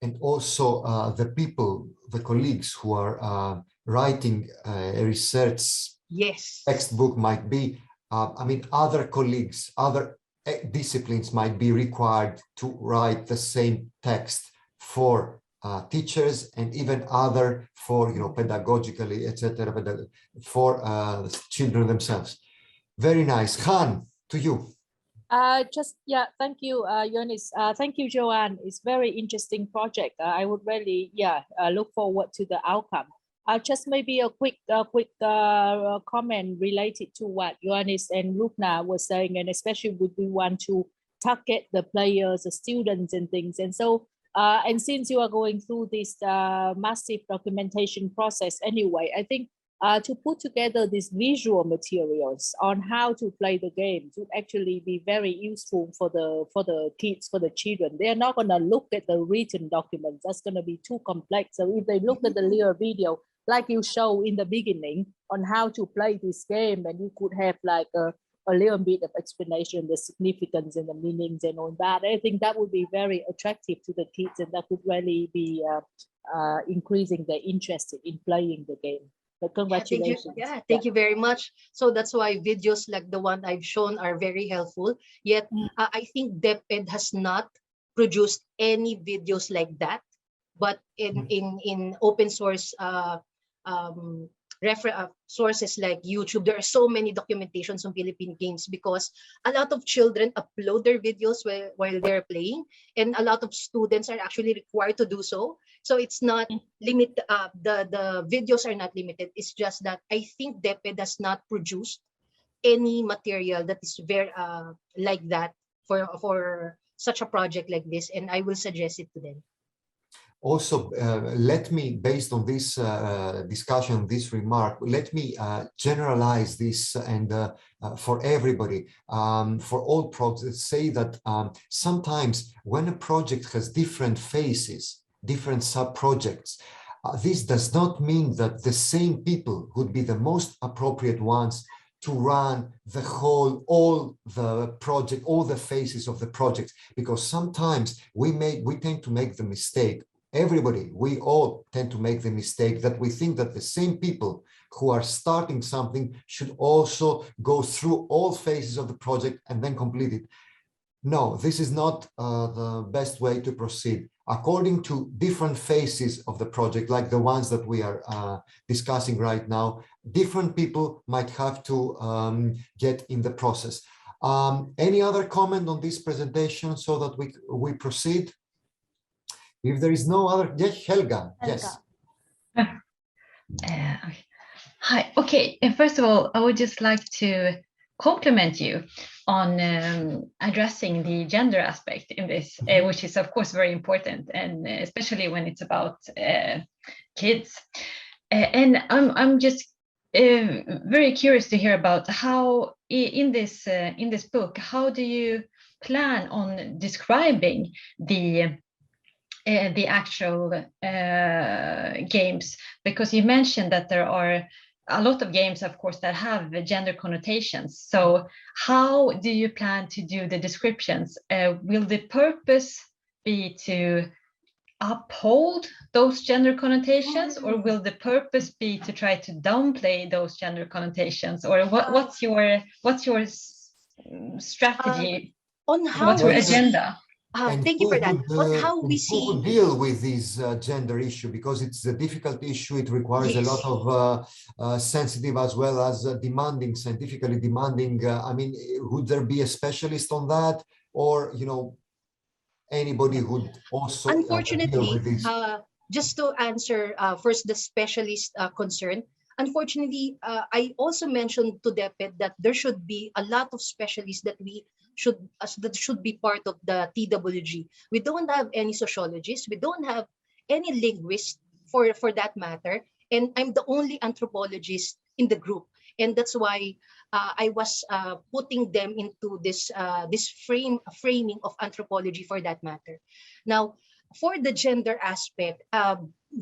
And also the people, the colleagues who are writing a research textbook might be, I mean, other colleagues, other disciplines might be required to write the same text for teachers, and even other for, you know, pedagogically, etc., for children themselves. Very nice. Hanh, to you. Thank you, Yonis. Thank you, Joanne. It's very interesting project. I would really, look forward to the outcome. Just maybe a quick comment related to what Yonis and Lubna were saying, and especially would we want to target the players, the students and things. And so, and since you are going through this massive documentation process anyway, I think to put together these visual materials on how to play the game would actually be very useful for the kids, for the children. They are not going to look at the written documents. That's going to be too complex. So if they look at the little video, like you show in the beginning, on how to play this game, and you could have like a little bit of explanation, the significance and the meanings and all that. I think that would be very attractive to the kids, and that would really be increasing their interest in playing the game. But congratulations. Thank you very much. So that's why videos like the one I've shown are very helpful. Yet I think DepEd has not produced any videos like that, but in open source sources like YouTube, there are so many documentations on Philippine games, because a lot of children upload their videos while they're playing, and a lot of students are actually required to do so. So it's not limited, the videos are not limited. It's just that I think DepEd has not produced any material that is very like that for such a project like this, and I will suggest it to them. Also, let me, based on this discussion, this remark, let me generalize this, and for everybody, for all projects, say that sometimes when a project has different phases, different sub-projects, this does not mean that the same people would be the most appropriate ones to run the whole, all the project, all the phases of the project, because sometimes we tend to make the mistake. Everybody, we all tend to make the mistake that we think that the same people who are starting something should also go through all phases of the project and then complete it. no, this is not the best way to proceed. According to different phases of the project, like the ones that we are discussing right now, different people might have to get in the process. Any other comment on this presentation so that we proceed? If there is no other, yes, Helga. Yes. Hi. Okay. And first of all, I would just like to compliment you on addressing the gender aspect in this, which is of course very important, and especially when it's about kids. And I'm just very curious to hear about how in this book, how do you plan on describing the actual games? Because you mentioned that there are a lot of games, of course, that have gender connotations. So how do you plan to do the descriptions? Will the purpose be to uphold those gender connotations, or will the purpose be to try to downplay those gender connotations? Or what's your strategy? On how what's your agenda? Thank you for that. On how we see who deal with this gender issue, because it's a difficult issue. It requires a lot of sensitive as well as demanding, scientifically demanding. I mean, would there be a specialist on that, or anybody would also unfortunately deal with this? Just to answer first the specialist concern, unfortunately, I also mentioned to DepEd that there should be a lot of specialists that should be part of the TWG. We don't have any sociologists, we don't have any linguists for that matter, and I'm the only anthropologist in the group, and that's why I was putting them into this framing of anthropology for that matter. Now, for the gender aspect,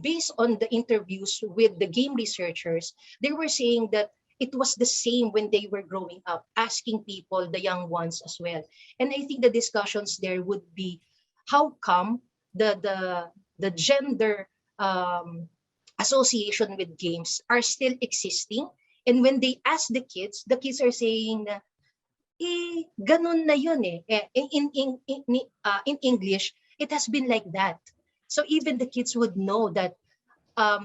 based on the interviews with the game researchers, they were saying that it was the same when they were growing up, asking people, the young ones as well. And I think the discussions there would be, how come the gender association with games are still existing? And when they ask the kids are saying na, ganun na yun eh. In English, it has been like that. So even the kids would know that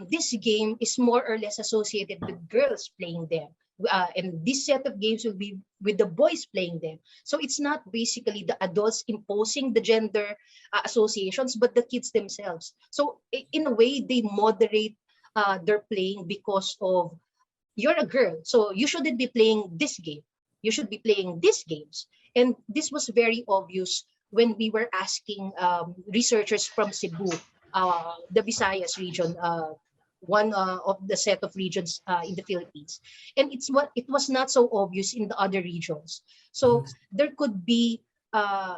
this game is more or less associated with girls playing them. And this set of games will be with the boys playing them. So it's not basically the adults imposing the gender associations, but the kids themselves. So in a way, they moderate their playing because of, you're a girl, so you shouldn't be playing this game. You should be playing these games. And this was very obvious when we were asking researchers from Cebu, the Visayas region, one of the set of regions in the Philippines. And it was not so obvious in the other regions. So there could be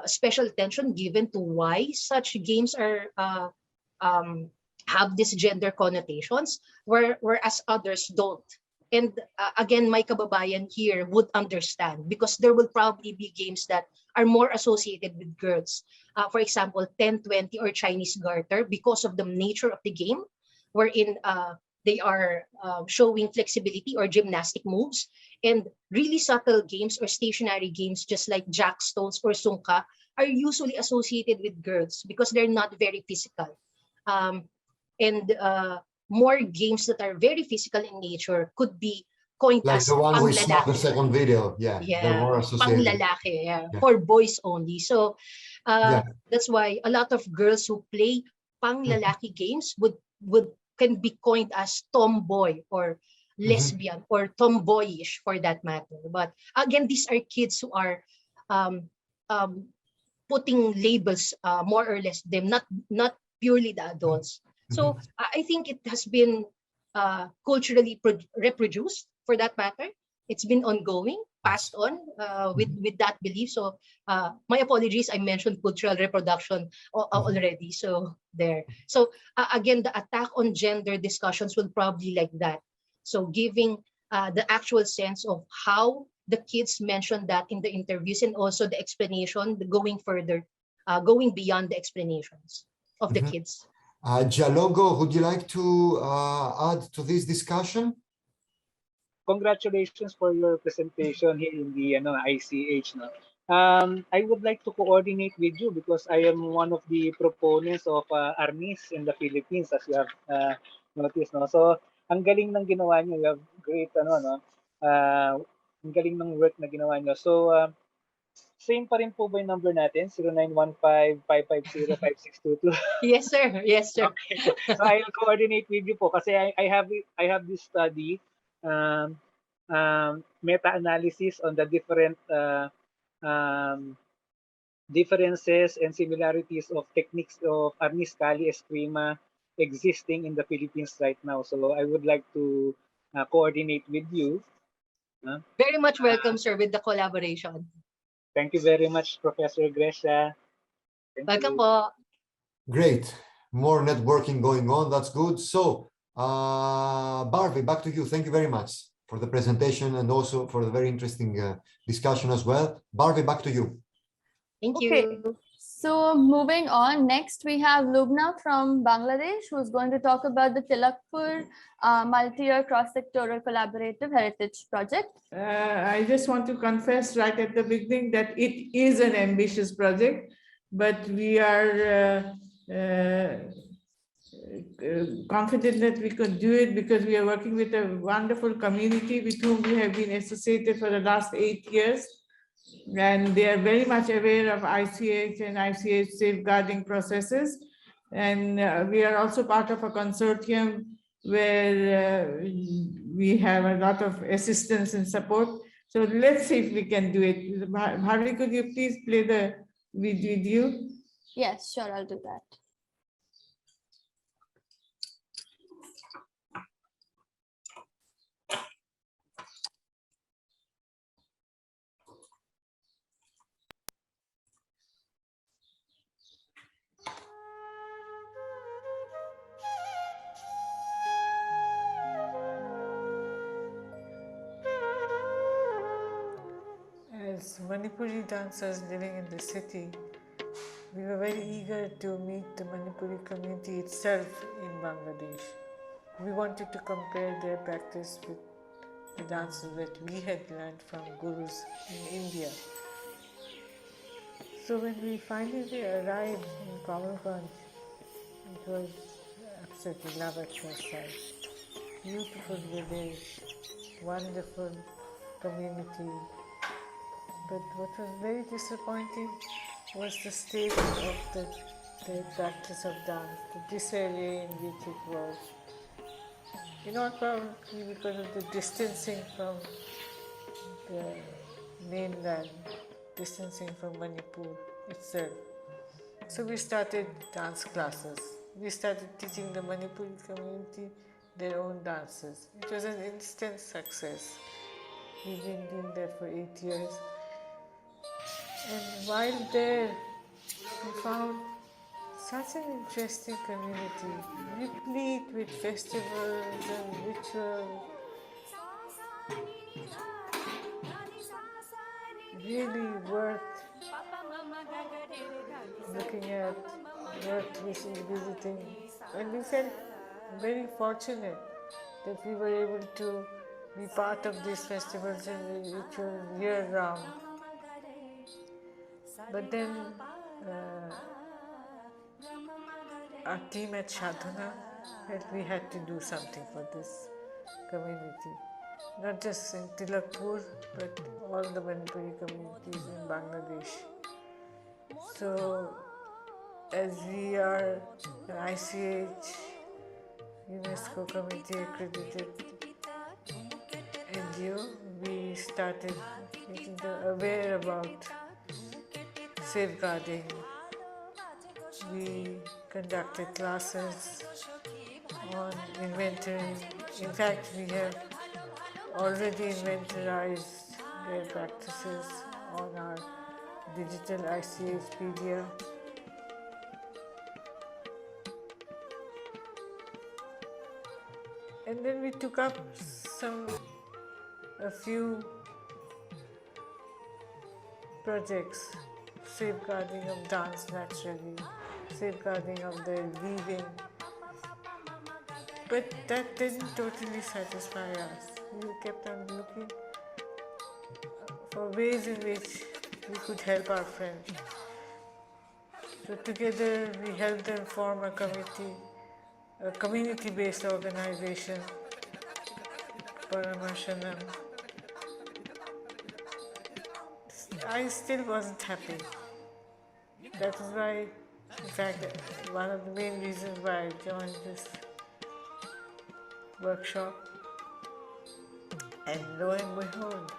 special attention given to why such games are have these gender connotations, whereas others don't. And again, my kababayan here would understand, because there will probably be games that are more associated with girls. For example, 10-20 or Chinese garter, because of the nature of the game, wherein they are showing flexibility or gymnastic moves. And really subtle games or stationary games, just like jackstones or sungka, are usually associated with girls because they're not very physical. More games that are very physical in nature could be coined like as the one we saw in the panglalaki. second video. Yeah, they're more associated. Panglalaki, for boys only. So that's why a lot of girls who play panglalaki games can be coined as tomboy or lesbian or tomboyish for that matter. But again, these are kids who are putting labels more or less them, not purely the adults. So I think it has been culturally reproduced for that matter. It's been ongoing, passed on with that belief. So my apologies, I mentioned cultural reproduction already. So there. So again, the attack on gender discussions will probably like that. So giving the actual sense of how the kids mentioned that in the interviews, and also the explanation, going further, going beyond the explanations of the kids. Jalogo, would you like to add to this discussion? Congratulations for your presentation here in the ICH. I would like to coordinate with you because I am one of the proponents of ARNIS in the Philippines, as you have noticed, no? So, ang galing ng ginawa niyo. You have great, no? Ang galing ng work na ginawa niyo. So, same pa rin po ba yung number natin? 0915-550-5622? Yes, sir. Yes, sir. Okay. So, I'll coordinate with you po kasi I have this study, meta-analysis on the different differences and similarities of techniques of Arnis Kali Eskrima existing in the Philippines right now. So I would like to coordinate with you. Very much welcome, sir, with the collaboration. Thank you very much, Professor Gresha. Welcome po. Great. More networking going on. That's good. So, Barbie, back to you. Thank you very much for the presentation and also for the very interesting discussion as well. Barbie, back to you. Thank you. Okay. So moving on, next we have Lubna from Bangladesh, who's going to talk about the Tilakpur multi-year cross-sectoral collaborative heritage project. I just want to confess right at the beginning that it is an ambitious project, but we are confident that we could do it because we are working with a wonderful community with whom we have been associated for the last 8 years. And they are very much aware of ICH and ICH safeguarding processes. And we are also part of a consortium where we have a lot of assistance and support. So let's see if we can do it. Bharvi, could you please play the video? Yes, sure, I'll do that. As Manipuri dancers living in the city, we were very eager to meet the Manipuri community itself in Bangladesh. We wanted to compare their practice with the dances that we had learned from gurus in India. So when we finally arrived in Kamalganj, it was absolutely love at first sight. Beautiful village, wonderful community. But what was very disappointing was the state of the practice of dance, the disarray in which it was. In all probability because of the distancing from the mainland, distancing from Manipur itself. So we started dance classes. We started teaching the Manipuri community their own dances. It was an instant success. We've been doing that for 8 years. And while there, we found such an interesting community, replete with festivals and rituals. Really worth looking at, worth visiting. And we felt very fortunate that we were able to be part of these festivals and rituals year round. But then our team at Sadhana felt we had to do something for this community. Not just in Tilakpur, but all the Manipuri communities in Bangladesh. So, as we are an ICH UNESCO committee accredited NGO, we started making them aware about safeguarding. We conducted classes on inventory. In fact, we have already inventorized their practices on our digital ICHpedia. And then we took up a few projects, safeguarding of dance naturally, safeguarding of their weaving. But that didn't totally satisfy us. We kept on looking for ways in which we could help our friends. So together we helped them form a community-based organization, Paramashanam. I still wasn't happy. That is why, in fact, one of the main reasons why I joined this workshop. And lo and behold,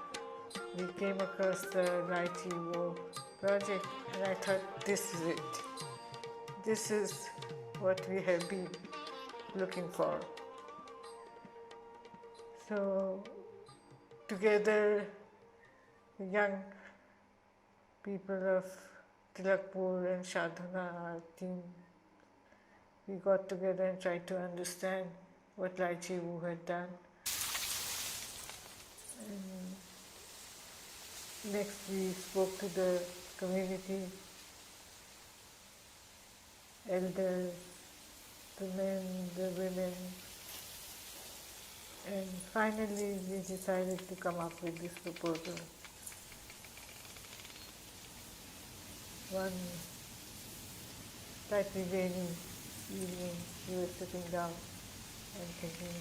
we came across the ICHCAP project, and I thought, this is it. This is what we have been looking for. So together, the young people of Tilakpur and Shadhana, our team, we got together and tried to understand what ICHCAP had done. And next, we spoke to the community, elders, the men, the women, and finally we decided to come up with this proposal. One slightly rainy evening, we were sitting down and thinking,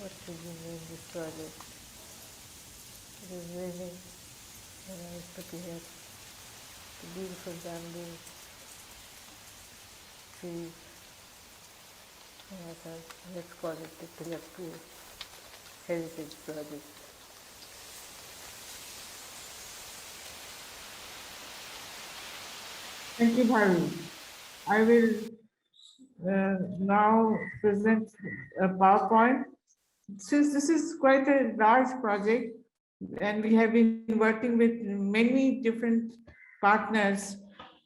what should we name this project? It was raining, and I was looking at the beautiful bamboo trees, and I thought, let's call it the Tilakpur Heritage Project. Thank you, Bharu. I will now present a PowerPoint. Since this is quite a large project, and we have been working with many different partners,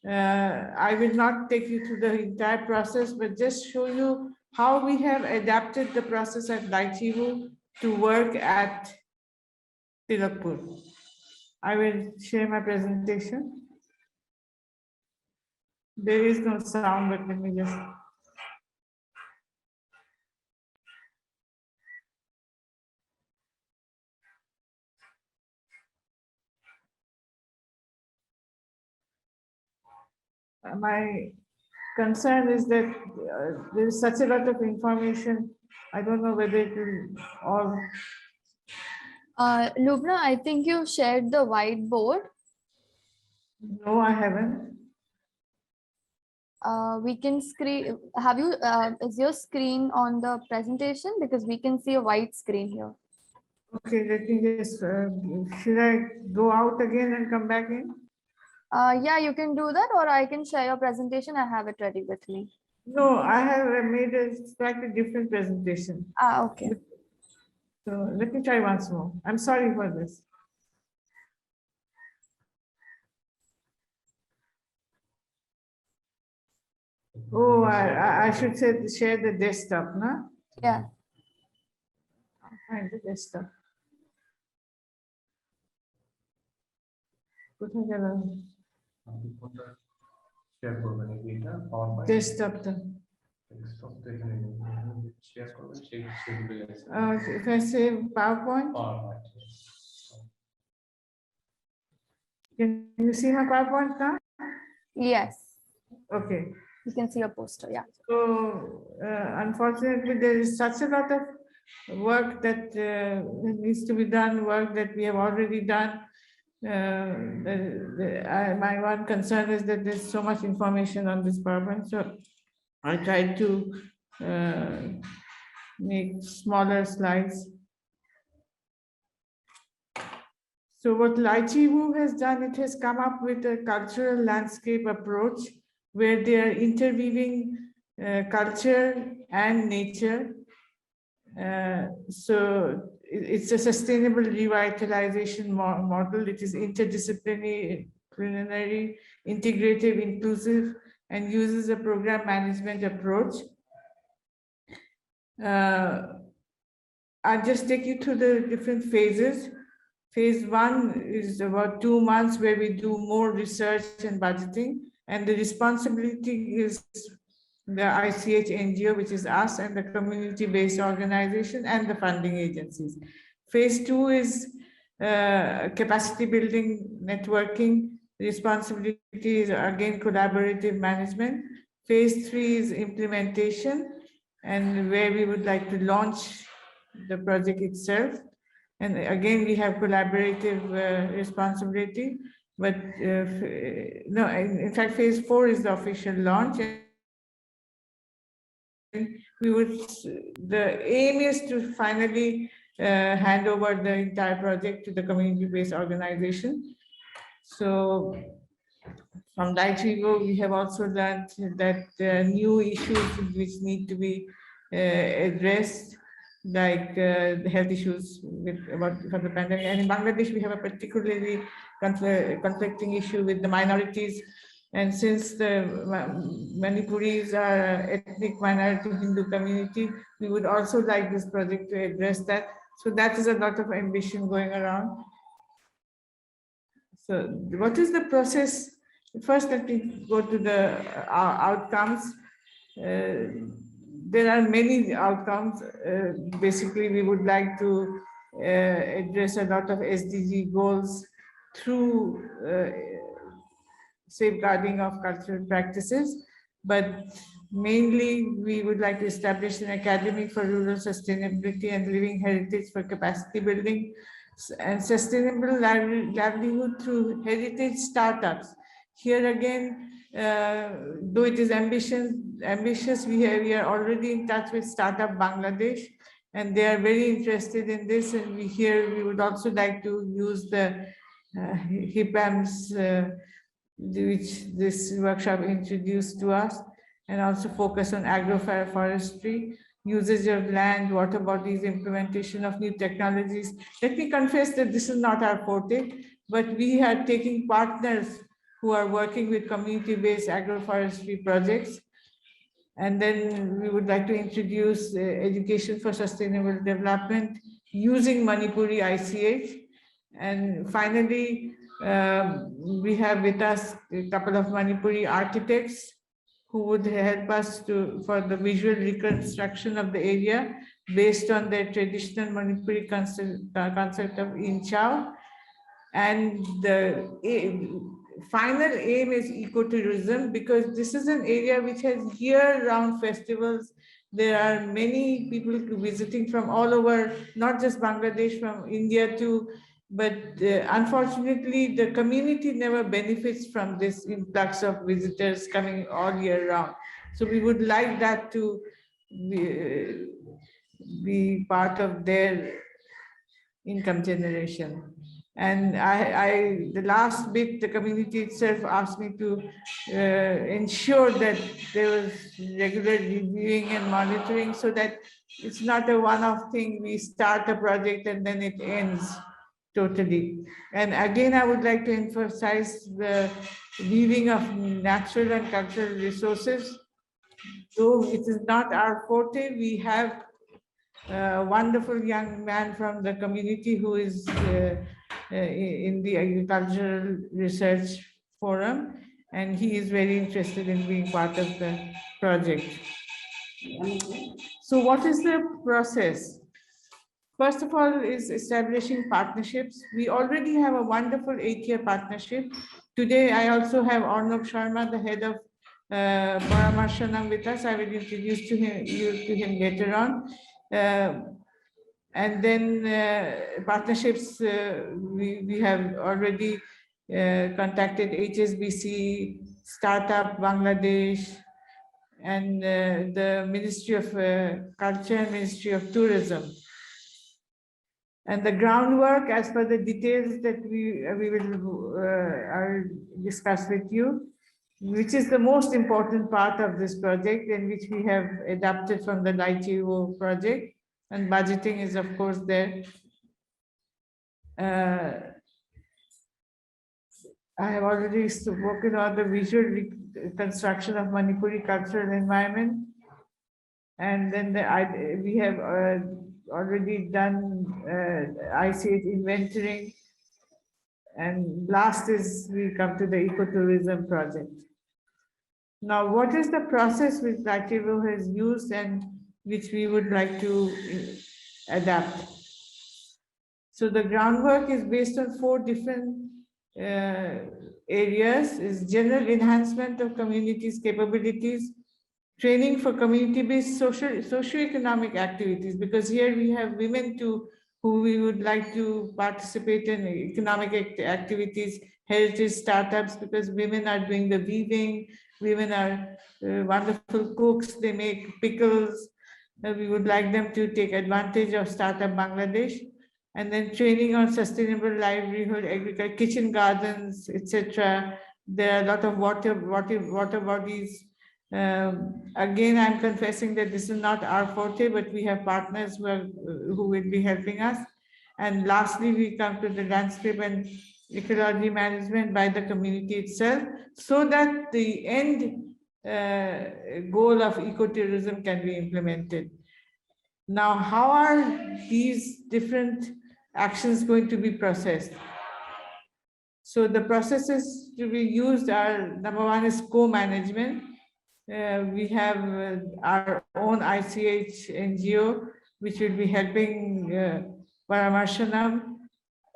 I will not take you through the entire process, but just show you how we have adapted the process at ICHCAP to work at Tilakpur. I will share my presentation. There is no sound, but let me just. My concern is that there is such a lot of information. I don't know whether it will all. Lubna, I think you shared the whiteboard. No, I haven't. We can screen. Have you? Is your screen on the presentation? Because we can see a white screen here. Okay, let me just. Should I go out again and come back in? Yeah, you can do that, or I can share your presentation. I have it ready with me. No, I have made a slightly different presentation. Okay. So let me try once more. I'm sorry for this. Oh, I should say share the desktop, no? Yeah. Find the desktop. Desktop. If I say PowerPoint, can you see my PowerPoint now? Yes. Okay. You can see your poster, yeah. So unfortunately, there is such a lot of work that needs to be done, work that we have already done. My one concern is that there's so much information on this PowerPoint. So I tried to make smaller slides. So what ICHCAP has done, it has come up with a cultural landscape approach where they are interweaving culture and nature. So it's a sustainable revitalization model. It is interdisciplinary, integrative, inclusive, and uses a program management approach. I'll just take you through the different phases. Phase 1 is about 2 months where we do more research and budgeting, and the responsibility is the ICH NGO, which is us, and the community-based organization and the funding agencies. Phase 2 is capacity building, networking. Responsibility is again collaborative management. Phase 3 is implementation, and where we would like to launch the project itself. And again, we have collaborative responsibility, but no, in fact, phase 4 is the official launch. We would, the aim is to finally hand over the entire project to the community-based organization. So from ICHCAP, we have also learned that new issues which need to be addressed, like the health issues for the pandemic. And in Bangladesh, we have a particularly conflicting issue with the minorities. And since the Manipuris are ethnic minority Hindu community, we would also like this project to address that. So that is a lot of ambition going around. So what is the process? First, let me go to the outcomes. There are many outcomes. Basically, we would like to address a lot of SDG goals through safeguarding of cultural practices, but mainly we would like to establish an academy for rural sustainability and living heritage for capacity building and sustainable livelihood through heritage startups. Here again, though it is ambitious, we are already in touch with Startup Bangladesh, and they are very interested in this. And we would also like to use the HIPAM's which this workshop introduced to us, and also focus on agroforestry, usage of land, water bodies, implementation of new technologies. Let me confess that this is not our forte, but we are taking partners who are working with community-based agroforestry projects. And then we would like to introduce education for sustainable development using Manipuri ICH. And finally, we have with us a couple of Manipuri architects who would help us for the visual reconstruction of the area based on their traditional Manipuri concept of Inchao. And the final aim is ecotourism, because this is an area which has year-round festivals. There are many people visiting from all over, not just Bangladesh, from India too. But unfortunately, the community never benefits from this influx of visitors coming all year round. So we would like that to be part of their income generation. And the last bit, the community itself asked me to ensure that there was regular reviewing and monitoring, so that it's not a one-off thing. We start a project and then it ends totally. And again, I would like to emphasize the weaving of natural and cultural resources. Though it is not our forte, we have a wonderful young man from the community who is in the agricultural research forum, and he is very interested in being part of the project. So what is the process? First of all is establishing partnerships. We already have a wonderful 8-year partnership. Today, I also have Arnab Sharma, the head of Paramarshanam with us. I will introduce you to him later on. And then partnerships, we have already contacted HSBC, Startup Bangladesh, and the Ministry of Culture and Ministry of Tourism. And the groundwork, as per the details that we will discuss with you, which is the most important part of this project, and which we have adapted from the LITO project. And budgeting is, of course, there. I have already spoken about the visual reconstruction of Manipuri cultural environment. And then we have already done ICH inventorying. And last is we come to the ecotourism project. Now, what is the process which LITO has used and which we would like to adapt? So the groundwork is based on 4 different areas: is general enhancement of communities' capabilities, training for community-based socio-economic activities, because here we have women too who we would like to participate in economic activities, heritage startups, because women are doing the weaving, women are wonderful cooks, they make pickles. We would like them to take advantage of Startup Bangladesh. And then training on sustainable livelihood, agriculture, kitchen gardens, etc. There are a lot of water bodies. Again, I'm confessing that this is not our forte, but we have partners who will be helping us. And lastly, we come to the landscape and ecology management by the community itself, so that the end goal of ecotourism can be implemented. Now, how are these different actions going to be processed? So the processes to be used are, number one is co-management. We have our own ICH NGO, which will be helping Paramarshanam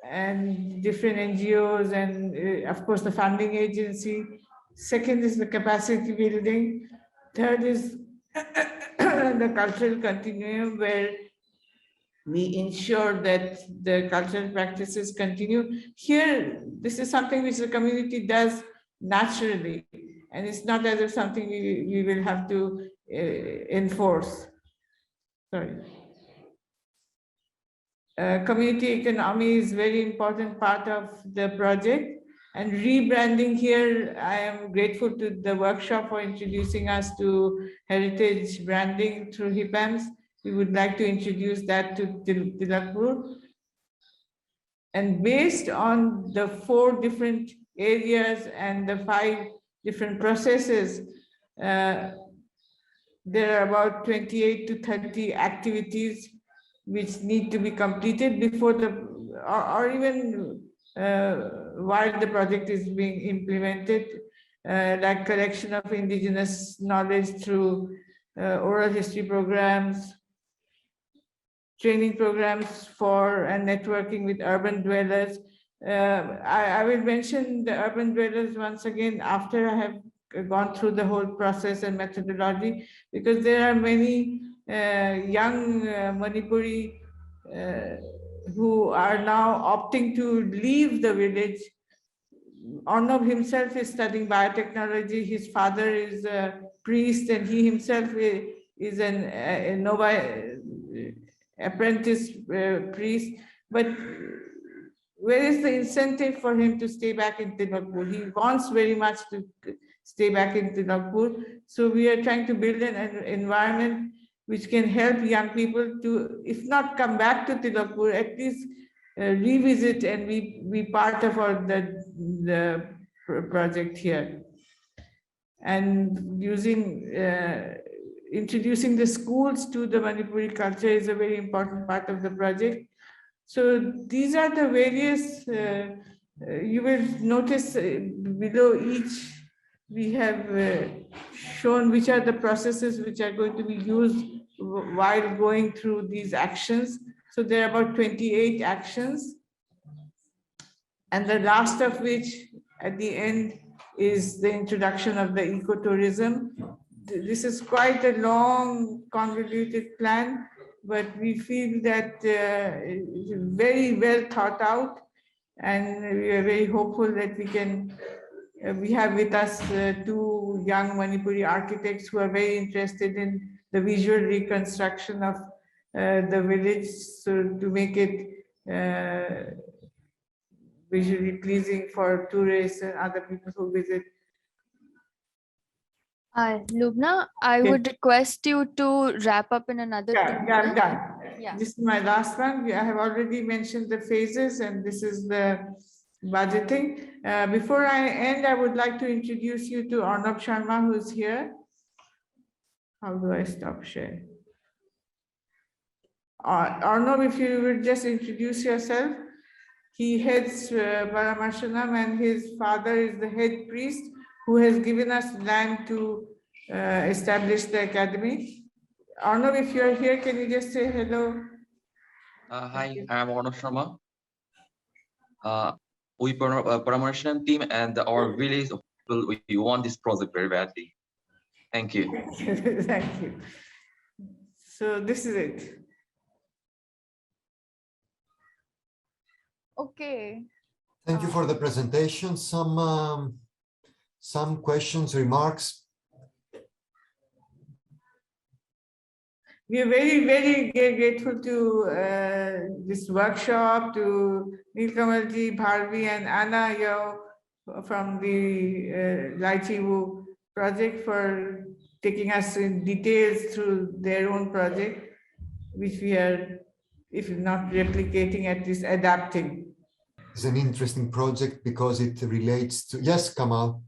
and different NGOs and of course the funding agency. Second is the capacity building. Third is the cultural continuum, where we ensure that the cultural practices continue. Here, this is something which the community does naturally, and it's not as if something we will have to enforce. Sorry. Community economy is very important part of the project. And rebranding here, I am grateful to the workshop for introducing us to heritage branding through HIPAMS. We would like to introduce that to Tilakpur. And based on the 4 different areas and the 5 different processes, there are about 28 to 30 activities which need to be completed before the, or even while the project is being implemented, like collection of indigenous knowledge through oral history programs, training programs for and networking with urban dwellers. I will mention the urban dwellers once again after I have gone through the whole process and methodology, because there are many young Manipuri who are now opting to leave the village. Arnab himself is studying biotechnology. His father is a priest, and he himself is a novice apprentice priest. But where is the incentive for him to stay back in Tilakpur? He wants very much to stay back in Tilakpur. So we are trying to build an environment which can help young people to, if not come back to Tilakpur, at least revisit and be part of the project here. And using, introducing the schools to the Manipuri culture is a very important part of the project. So these are the various, you will notice below each, we have shown which are the processes which are going to be used while going through these actions. So there are about 28 actions. And the last of which at the end is the introduction of the ecotourism. This is quite a long, convoluted plan, but we feel that it's very well thought out, and we are very hopeful that we can, we have with us 2 young Manipuri architects who are very interested in the visual reconstruction of the village, so to make it visually pleasing for tourists and other people who visit. Lubna, I would request you to wrap up in another 2 minutes. I'm done. Yeah. This is my last one. I have already mentioned the phases, and this is the budgeting. Before I end, I would like to introduce you to Arnab Sharma, who is here. How do I stop share? Arnab, if you would just introduce yourself. He heads Paramarshanam, and his father is the head priest who has given us land to establish the academy. Arnab, if you are here, can you just say hello? Hi, I am Arnab Sharma. we promotion team and our village of people, we want this project very badly. Thank you. Thank you. So this is it. Okay. Thank you for the presentation. Some questions, remarks? We are very, very grateful to this workshop, to Neel, Kamalji, Bharvi, and Anna Yao from the Laichiwu project for taking us in details through their own project, which we are, if not replicating, at least adapting. It's an interesting project because it relates to, yes, Kamal,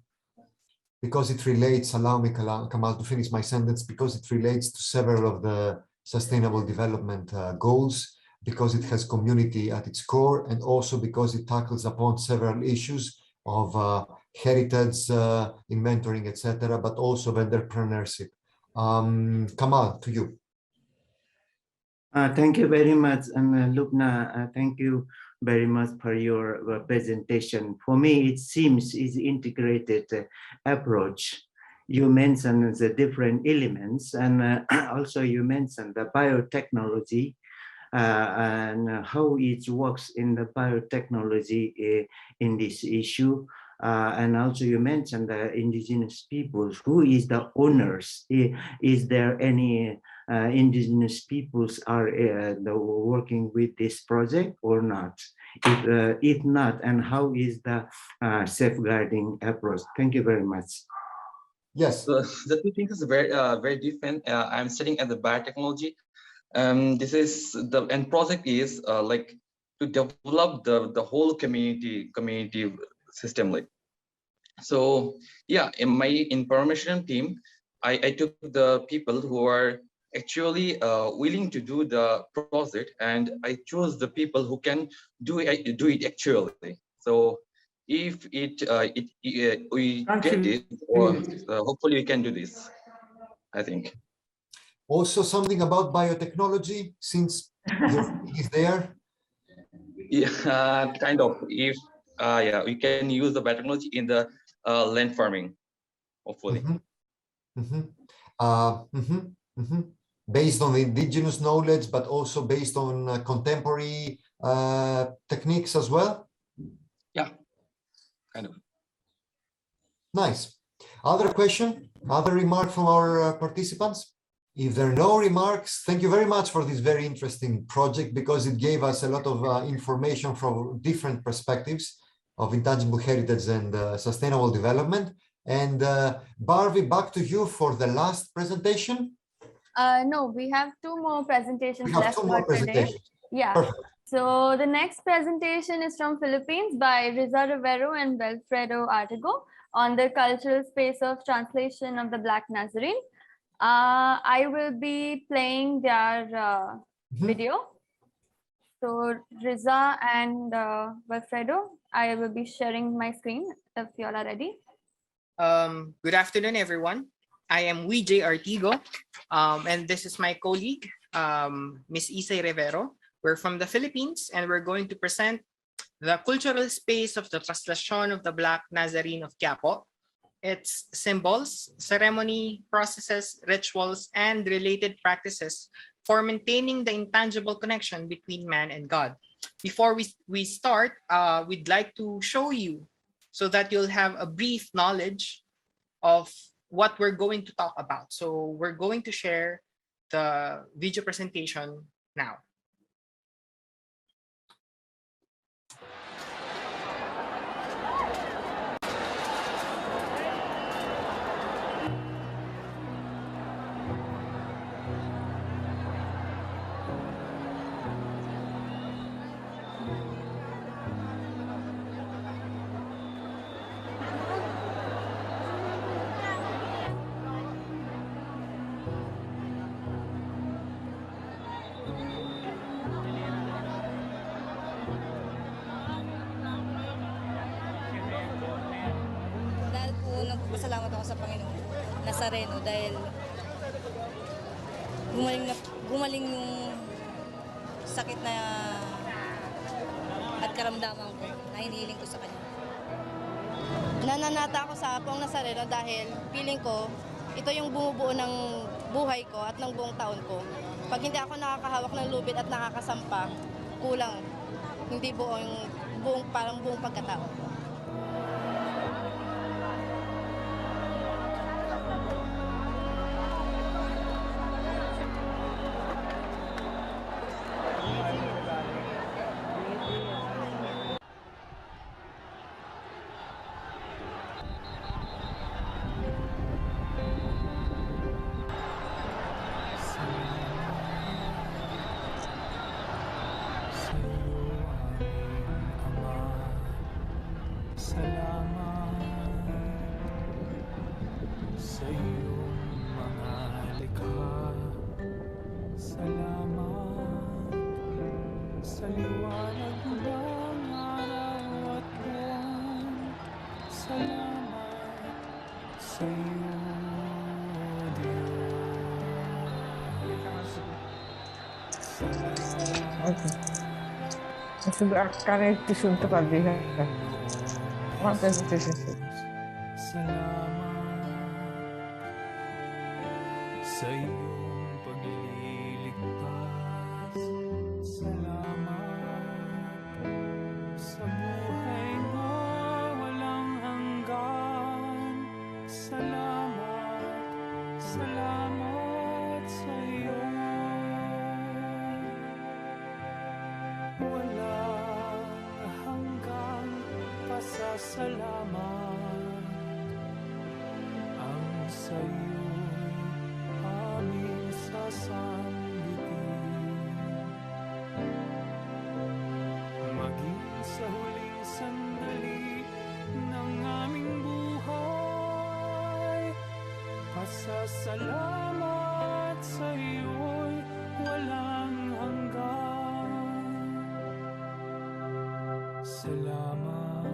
because it relates, allow me, Kamal, to finish my sentence, because it relates to several of the sustainable development goals, because it has community at its core, and also because it tackles upon several issues of heritage, inventorying, etc., but also entrepreneurship. Kamal, to you. Thank you very much, and Lubna, thank you very much for your presentation. For me, it seems is integrated approach. You mentioned the different elements, and also you mentioned the biotechnology and how it works in the biotechnology in this issue. And also you mentioned the indigenous peoples. Who is the owners? Is there any indigenous peoples are working with this project or not? If not, and how is the safeguarding approach? Thank you very much. Yes. So the two things is very different. I'm studying at the biotechnology. This is the end project is like to develop the whole community system. Like, so yeah, in my information team, I took the people who are actually willing to do the project, and I chose the people who can do it actually. So if we get it, or hopefully we can do this, I think. Also something about biotechnology, since your is there. Yeah, kind of. If yeah, we can use the biotechnology in the land farming, hopefully. Based on indigenous knowledge, but also based on contemporary techniques as well. Yeah, kind of. Nice. Other question, other remark from our participants? If there are no remarks, thank you very much for this very interesting project, because it gave us a lot of information from different perspectives of intangible heritage and sustainable development. And Bharvi, back to you for the last presentation. No, we have two more presentations We have left two more for today. presentations. Yeah. Perfect. So the next presentation is from Philippines by Riza Rivero and Wilfredo Artego on the cultural space of translation of the Black Nazarene. I will be playing their video. So Riza and Wilfredo, I will be sharing my screen if you all are ready. Good afternoon, everyone. I am J. Artigo, and this is my colleague, Miss Isay Rivero. We're from the Philippines, and we're going to present the cultural space of the translation of the Black Nazarene of Quiapo, its symbols, ceremony, processes, rituals, and related practices for maintaining the intangible connection between man and God. Before we start, we'd like to show you so that you'll have a brief knowledge of what we're going to talk about. So we're going to share the video presentation now. Nagpapasalamat ako sa Panginoon Nazareno dahil gumaling yung sakit na at karamdaman ko na hinihiling ko sa kanya. Nananata ako sa Poong Nazareno dahil feeling ko ito yung bumubuo ng buhay ko at ng buong taon ko. Pag hindi ako nakakahawak ng lubid at nakakasampa, kulang. Hindi parang buong pagkatao. Akan disuntuk lagi kan? Apa itu? Sa iyong pagliligtas, salamat sa buhay na walang hanggan, salamat, salamat sa iyo. Walang hanggang pasasalamat ang sa iyo. Maging sa huling sandali ng aming buhay, pasasalamat sa iyo'y walang hanggan. Salamat,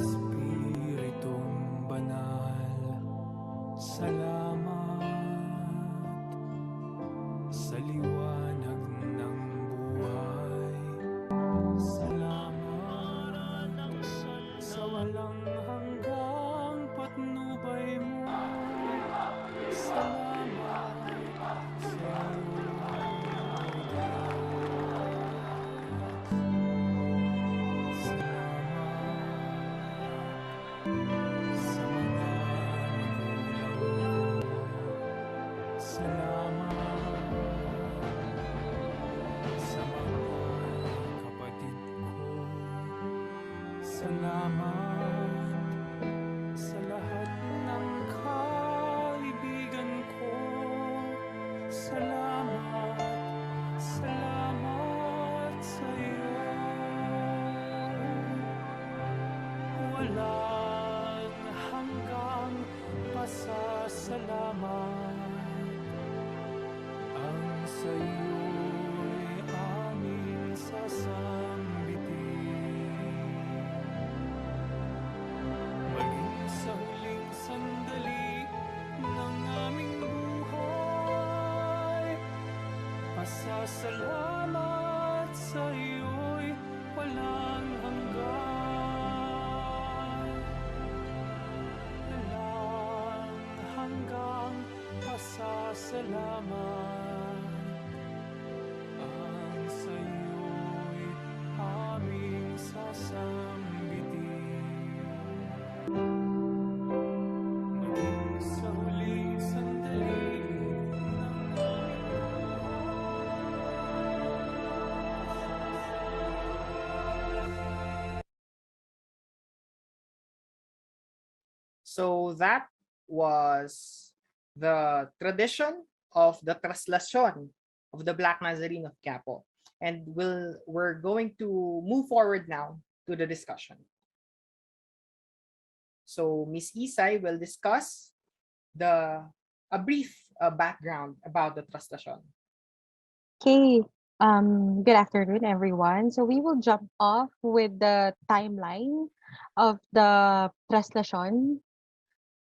Espiritong Banal. Salamat sa liwanag ng buhay. Salamat sa walang hanggang patnubay mo. Salamat sa salamat sa lahat ng kaibigan ko. Salamat, salamat sa iyo. Walang hanggang pasasalamat ang sa iyo'y aming sasambitin. Sa huling sandali ng aming buhay, pasasalamat sa iyo'y walang hanggan. Walang hanggang pasasalamat ang sa iyo'y aming sasambitin. So that was the tradition of the translation of the Black Nazarene of Quiapo. And we're going to move forward now to the discussion. So Ms. Isay will discuss a brief background about the translation. Okay, good afternoon, everyone. So we will jump off with the timeline of the translation.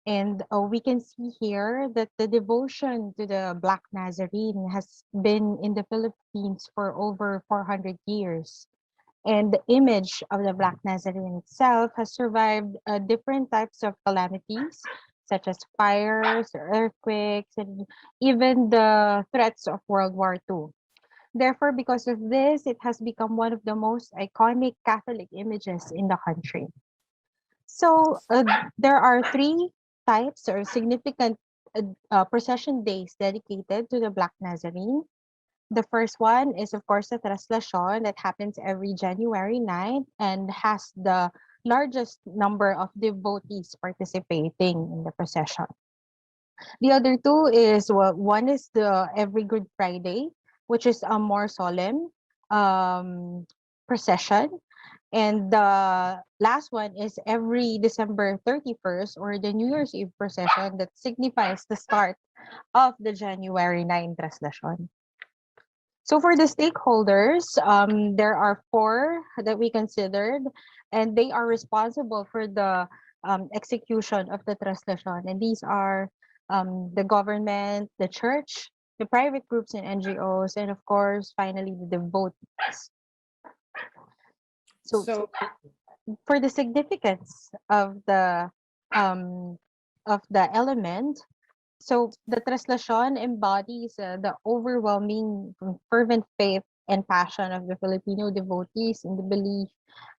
And we can see here that the devotion to the Black Nazarene has been in the Philippines for over 400 years. And the image of the Black Nazarene itself has survived different types of calamities, such as fires, earthquakes, and even the threats of World War II. Therefore, because of this, it has become one of the most iconic Catholic images in the country. So there are three types or significant procession days dedicated to the Black Nazarene. The first one is, of course, the Traslacion that happens every January 9th and has the largest number of devotees participating in the procession. The other two is, well, one is the every Good Friday, which is a more solemn procession. And the last one is every December 31st, or the New Year's Eve procession that signifies the start of the January 9 Traslacion. So for the stakeholders, there are four that we considered, and they are responsible for the execution of the Traslacion. And these are the government, the church, the private groups and NGOs, and of course, finally, the devotees. So for the significance of the element, so the Traslacion embodies the overwhelming fervent faith and passion of the Filipino devotees in the belief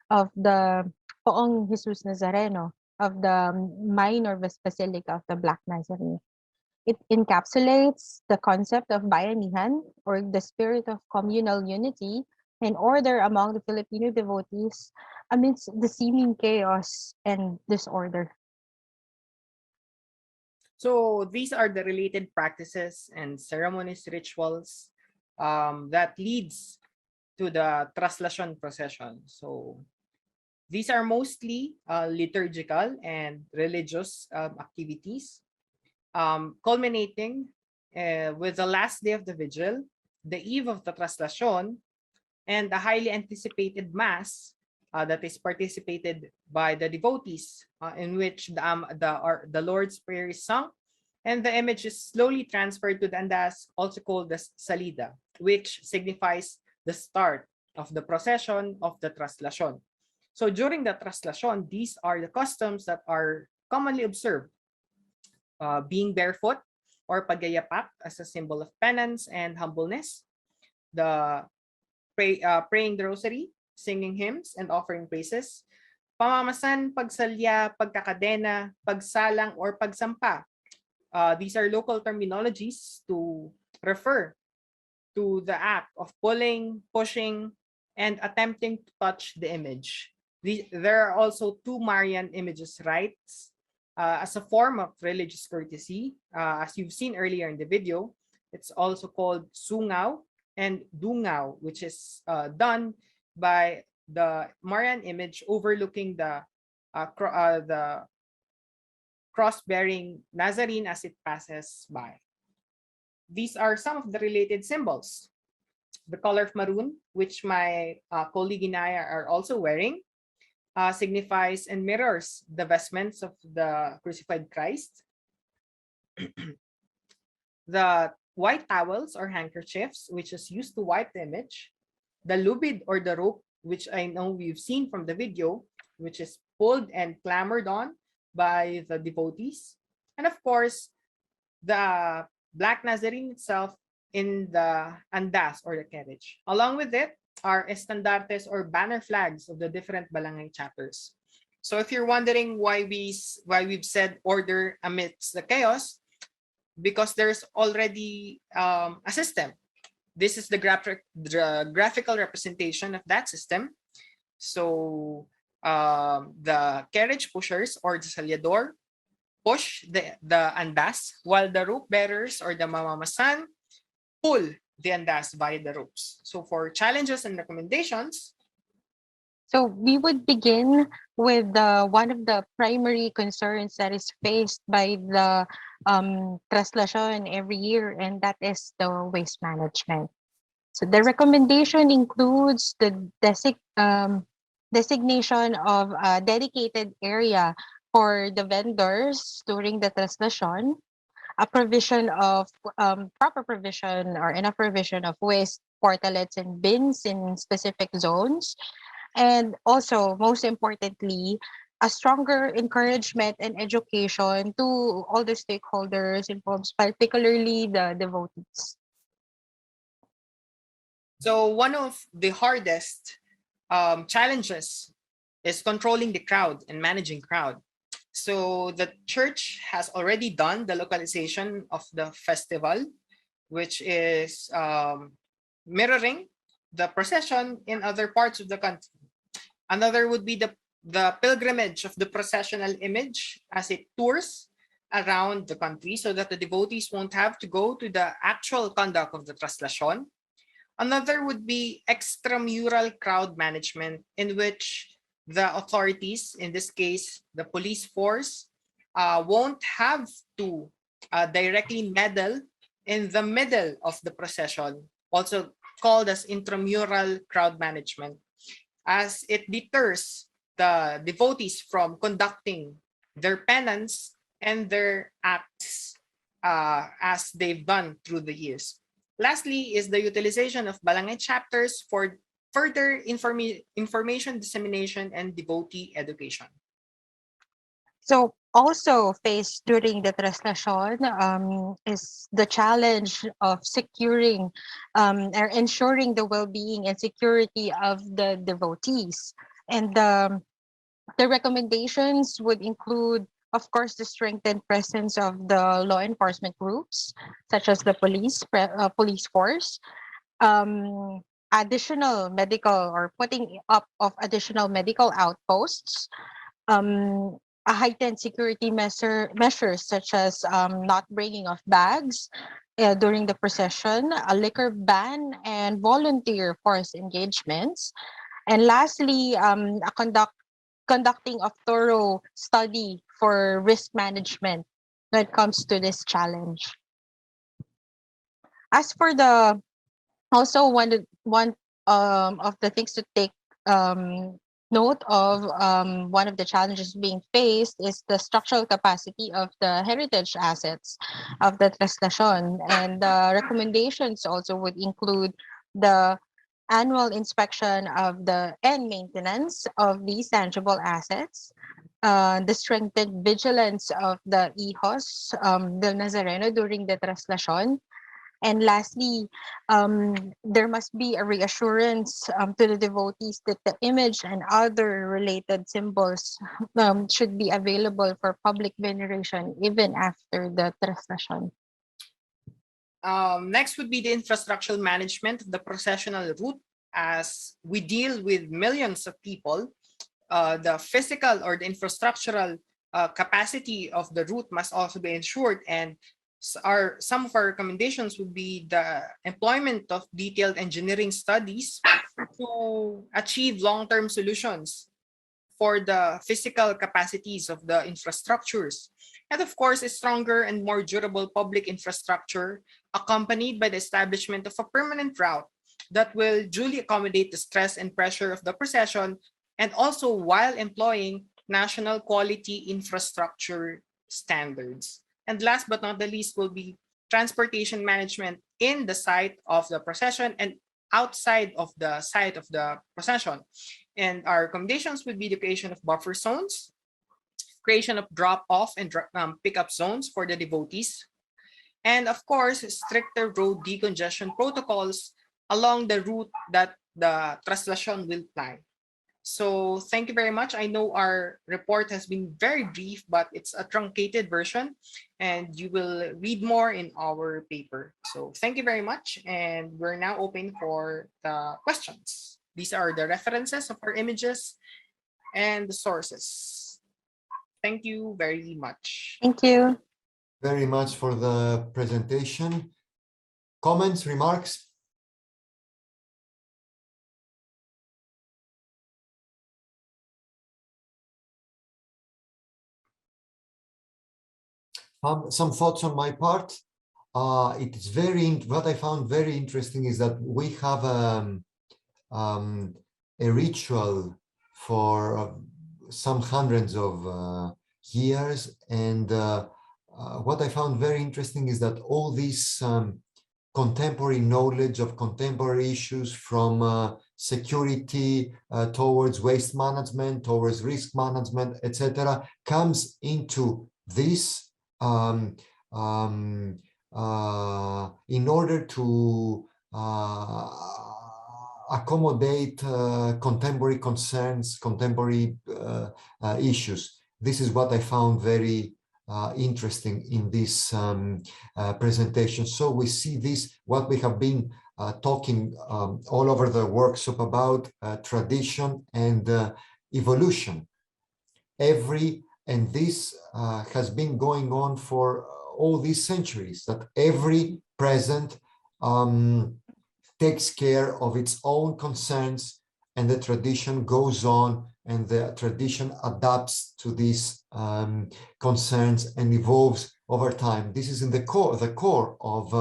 of the Poong Jesus Nazareno of the Minor Basilica of the Black Nazarene. It encapsulates the concept of bayanihan, or the spirit of communal unity and order among the Filipino devotees amidst the seeming chaos and disorder. So these are the related practices and ceremonies, rituals that leads to the Traslacion procession. So these are mostly liturgical and religious activities, culminating with the last day of the vigil, the eve of the Traslacion, and a highly anticipated mass that is participated by the devotees, in which the Lord's Prayer is sung, and the image is slowly transferred to the andas, also called the salida, which signifies the start of the procession of the Traslacion. So during the Traslacion, these are the customs that are commonly observed. Being barefoot, or pagayapak, as a symbol of penance and humbleness. The praying the rosary, singing hymns, and offering praises. Pamamasan, pagsalya, pagkakadena, pagsalang, or pagsampa. These are local terminologies to refer to the act of pulling, pushing, and attempting to touch the image. There are also two Marian images rites as a form of religious courtesy. As you've seen earlier in the video, it's also called sungaw and dungaw, which is done by the Marian image overlooking the cross-bearing Nazarene as it passes by. These are some of the related symbols. The color of maroon, which my colleague and I are also wearing, signifies and mirrors the vestments of the crucified Christ. The white towels or handkerchiefs, which is used to wipe the image. The lubid, or the rope, which I know we've seen from the video, which is pulled and clambered on by the devotees. And of course, the Black Nazarene itself in the andas, or the carriage. Along with it are estandartes, or banner flags of the different barangay chapters. So if you're wondering why we've said order amidst the chaos, because there's already a system. This is the graphical representation of that system. So the carriage pushers, or the salyador, push the andas, while the rope bearers, or the mamamasan, pull the andas via the ropes. So for challenges and recommendations. So we would begin with one of the primary concerns that is faced by the Traslacion every year, and that is the waste management. So the recommendation includes the designation of a dedicated area for the vendors during the traslasyon, a provision of proper provision or enough provision of waste portalets and bins in specific zones, and also most importantly, a stronger encouragement and education to all the stakeholders involved, particularly the devotees. So one of the hardest challenges is controlling the crowd and managing crowd. So the church has already done the localization of the festival, which is mirroring the procession in other parts of the country. Another would be the pilgrimage of the processional image as it tours around the country so that the devotees won't have to go to the actual conduct of the traslasyon. Another would be extramural crowd management, in which the authorities, in this case, the police force, won't have to directly meddle in the middle of the procession, also called as intramural crowd management, as it deters the devotees from conducting their penance and their acts as they've done through the years. Lastly is the utilization of barangay chapters for further information dissemination and devotee education. So also faced during the traslasyon is the challenge of securing or ensuring the well-being and security of the devotees. And the recommendations would include, of course, the strengthened presence of the law enforcement groups, such as the police force, additional medical or putting up of additional medical outposts, a heightened security measures such as not bringing of bags during the procession, a liquor ban, and volunteer force engagements. And lastly, conducting a thorough study for risk management when it comes to this challenge. As for the also one of the things to take note of, one of the challenges being faced is the structural capacity of the heritage assets of the traslasyon, and the recommendations also would include the annual inspection of the and maintenance of these tangible assets, the strengthened vigilance of the hijos del Nazareno during the traslasyon. And lastly, there must be a reassurance to the devotees that the image and other related symbols should be available for public veneration even after the traslasyon. Next would be the infrastructural management of the processional route. As we deal with millions of people, the physical or the infrastructural capacity of the route must also be ensured, and some of our recommendations would be the employment of detailed engineering studies to achieve long-term solutions for the physical capacities of the infrastructures. And of course, a stronger and more durable public infrastructure accompanied by the establishment of a permanent route that will duly accommodate the stress and pressure of the procession, and also while employing national quality infrastructure standards. And last but not the least will be transportation management in the site of the procession and outside of the site of the procession. And our recommendations would be the creation of buffer zones, creation of drop-off and pick-up zones for the devotees, and of course, stricter road decongestion protocols along the route that the traslasyon will ply. So thank you very much. I know our report has been very brief, but it's a truncated version, and you will read more in our paper. So thank you very much, and we're now open for the questions. These are the references of our images and the sources. Thank you very much. Thank you very much for the presentation. Comments, remarks? Some thoughts on my part. It is what I found very interesting is that we have a ritual for some hundreds of years. And what I found very interesting is that all this contemporary knowledge of contemporary issues, from security towards waste management, towards risk management, etc., comes into this in order to accommodate contemporary concerns, contemporary issues. This is what I found very interesting in this presentation. So we see this, what we have been talking all over the workshop about, tradition and evolution. And this has been going on for all these centuries, that every present takes care of its own concerns, and the tradition goes on, and the tradition adapts to these concerns and evolves over time. This is in the core of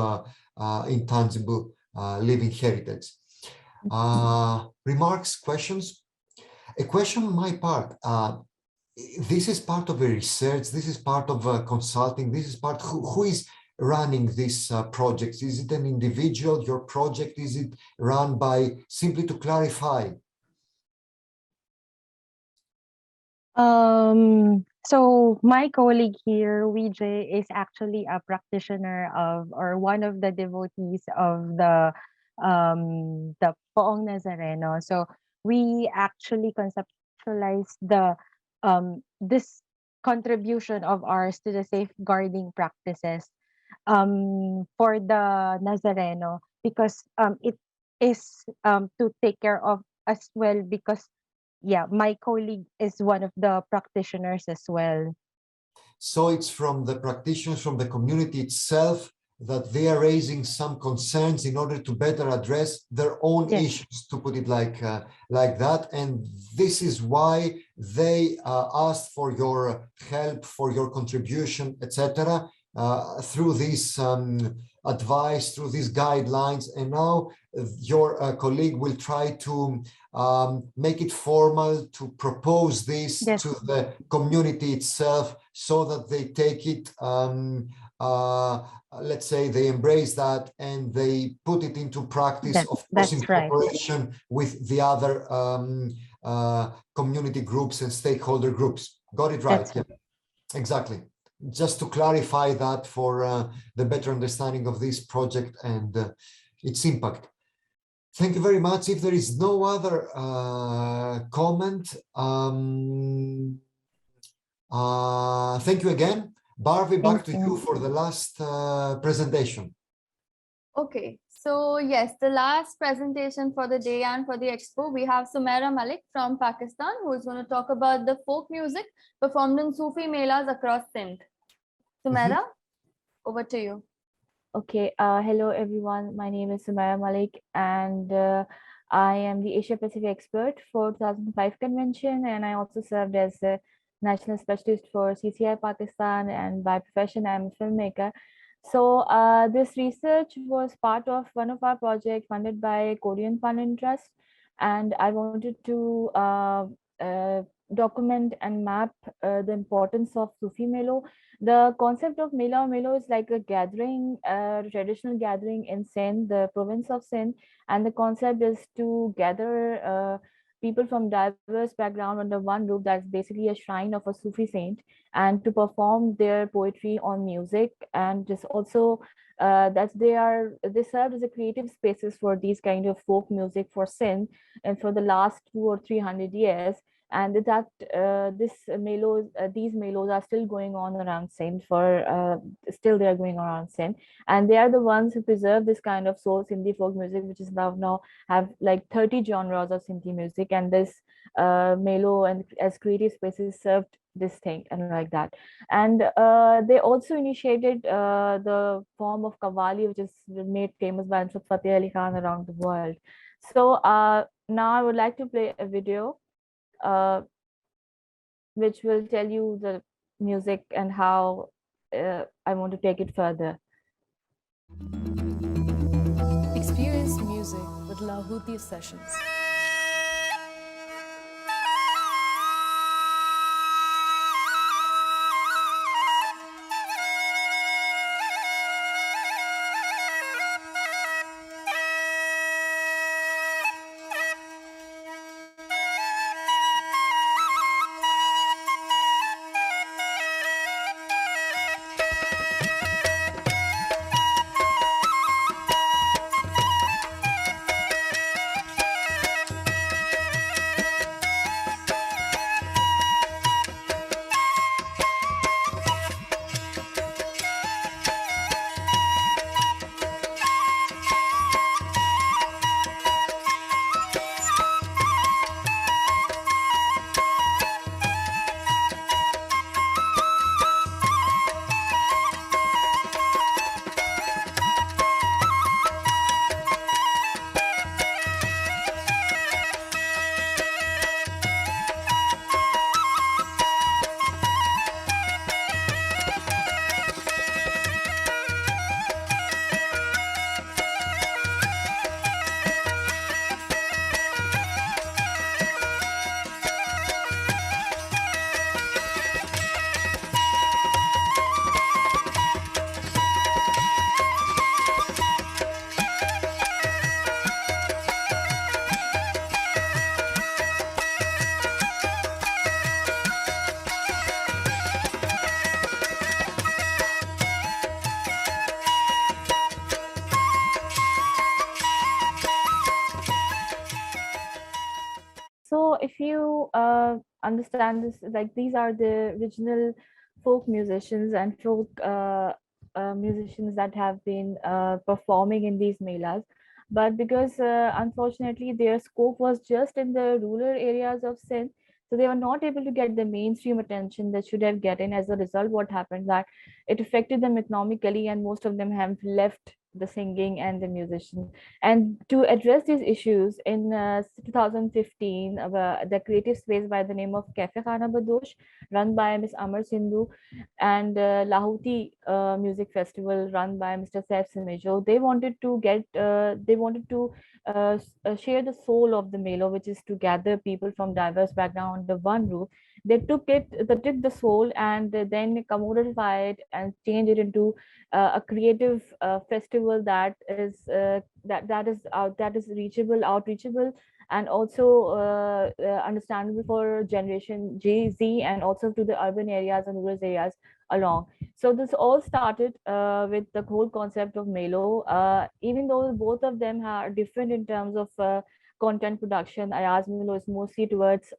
intangible living heritage. Remarks, questions? A question on my part. This is part of a research, this is part of consulting, this is part, who is running these projects? Is it an individual, your project? Is it run by, simply to clarify? So my colleague here, Vijay, is actually a practitioner of, or one of the devotees of the Poong Nazareno. So we actually conceptualized the this contribution of ours to the safeguarding practices for the Nazareno, because it is to take care of as well, because yeah, my colleague is one of the practitioners as well. So it's from the practitioners, from the community itself, that they are raising some concerns in order to better address their own issues, to put it like that. And this is why they asked for your help, for your contribution, etc., through this advice, through these guidelines. And now your colleague will try to make it formal, to propose this to the community itself, so that they take it, let's say they embrace that and they put it into practice, of course, in cooperation with the other community groups and stakeholder groups. Got it right? Yeah, exactly. Just to clarify that for the better understanding of this project and its impact. Thank you very much. If there is no other comment, thank you again. Barbie, back to you for the last presentation. Okay, so yes, the last presentation for the day and for the expo, we have Sumaira Malik from Pakistan, who is going to talk about the folk music performed in Sufi melas across Sindh. Sumaira, over to you. Okay, hello everyone. My name is Sumaira Malik, and I am the Asia Pacific expert for 2005 convention, and I also served as a national specialist for CCI Pakistan, and by profession I'm a filmmaker. So this research was part of one of our projects funded by Korean Fund and Trust, and I wanted to document and map the importance of Sufi Melo. The concept of Melo is like a gathering, traditional gathering in Sindh, the province of Sindh, and the concept is to gather people from diverse background under one roof. That's basically a shrine of a Sufi saint, and to perform their poetry on music. And just also that they served as a creative spaces for these kind of folk music for Sindh, and for the last 200 or 300 years. And that these melos are still going on around Sindh still they are going around Sindh, and they are the ones who preserve this kind of soul Sindhi folk music, which is now have like 30 genres of Sindhi music, and this melo and as creative spaces served this thing and like that. And they also initiated the form of Qawwali, which is made famous by Nusrat Fateh Ali Khan around the world. So now I would like to play a video which will tell you the music and how I want to take it further. Experience music with Lahuti Sessions. if you understand this, like these are the original folk musicians and folk musicians that have been performing in these melas. But because unfortunately their scope was just in the rural areas of Sindh, so they were not able to get the mainstream attention that should have gotten. As a result, what happened that it affected them economically, and most of them have left the singing and the musician. And to address these issues, in 2015, the creative space by the name of Cafe Khana Badosh, run by Ms. Amar Sindhu, and Lahuti Music Festival, run by Mr. Saif Samejo, they wanted to share the soul of the Melo, which is to gather people from diverse background under one roof. They took the soul and then commodified and changed it into a creative festival that is reachable, outreachable, and also understandable for generation Z, and also to the urban areas and rural areas along. So this all started with the whole concept of Melo. Even though both of them are different in terms of content production, Ayaz Melo is mostly towards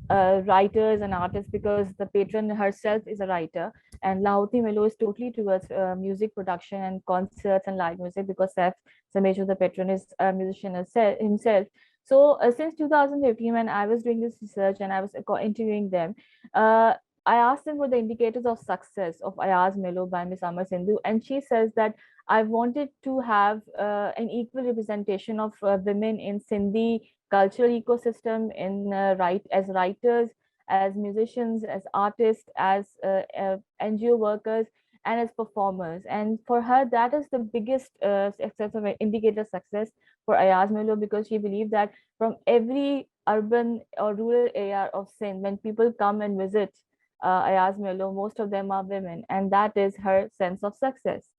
writers and artists, because the patron herself is a writer, and Lahuti Melo is totally towards music production and concerts and live music, because Saif Samejo, the patron, is a musician himself. So since 2015, when I was doing this research and I was interviewing them, I asked them for the indicators of success of Ayaz Melo by Ms. Amar Sindhu, and she says that I wanted to have an equal representation of women in Sindhi cultural ecosystem, in as writers, as musicians, as artists, as NGO workers, and as performers. And for her, that is the biggest success of indicator success for Ayaz Melo, because she believed that from every urban or rural area of Sindh, when people come and visit Ayaz Melo, most of them are women, and that is her sense of success.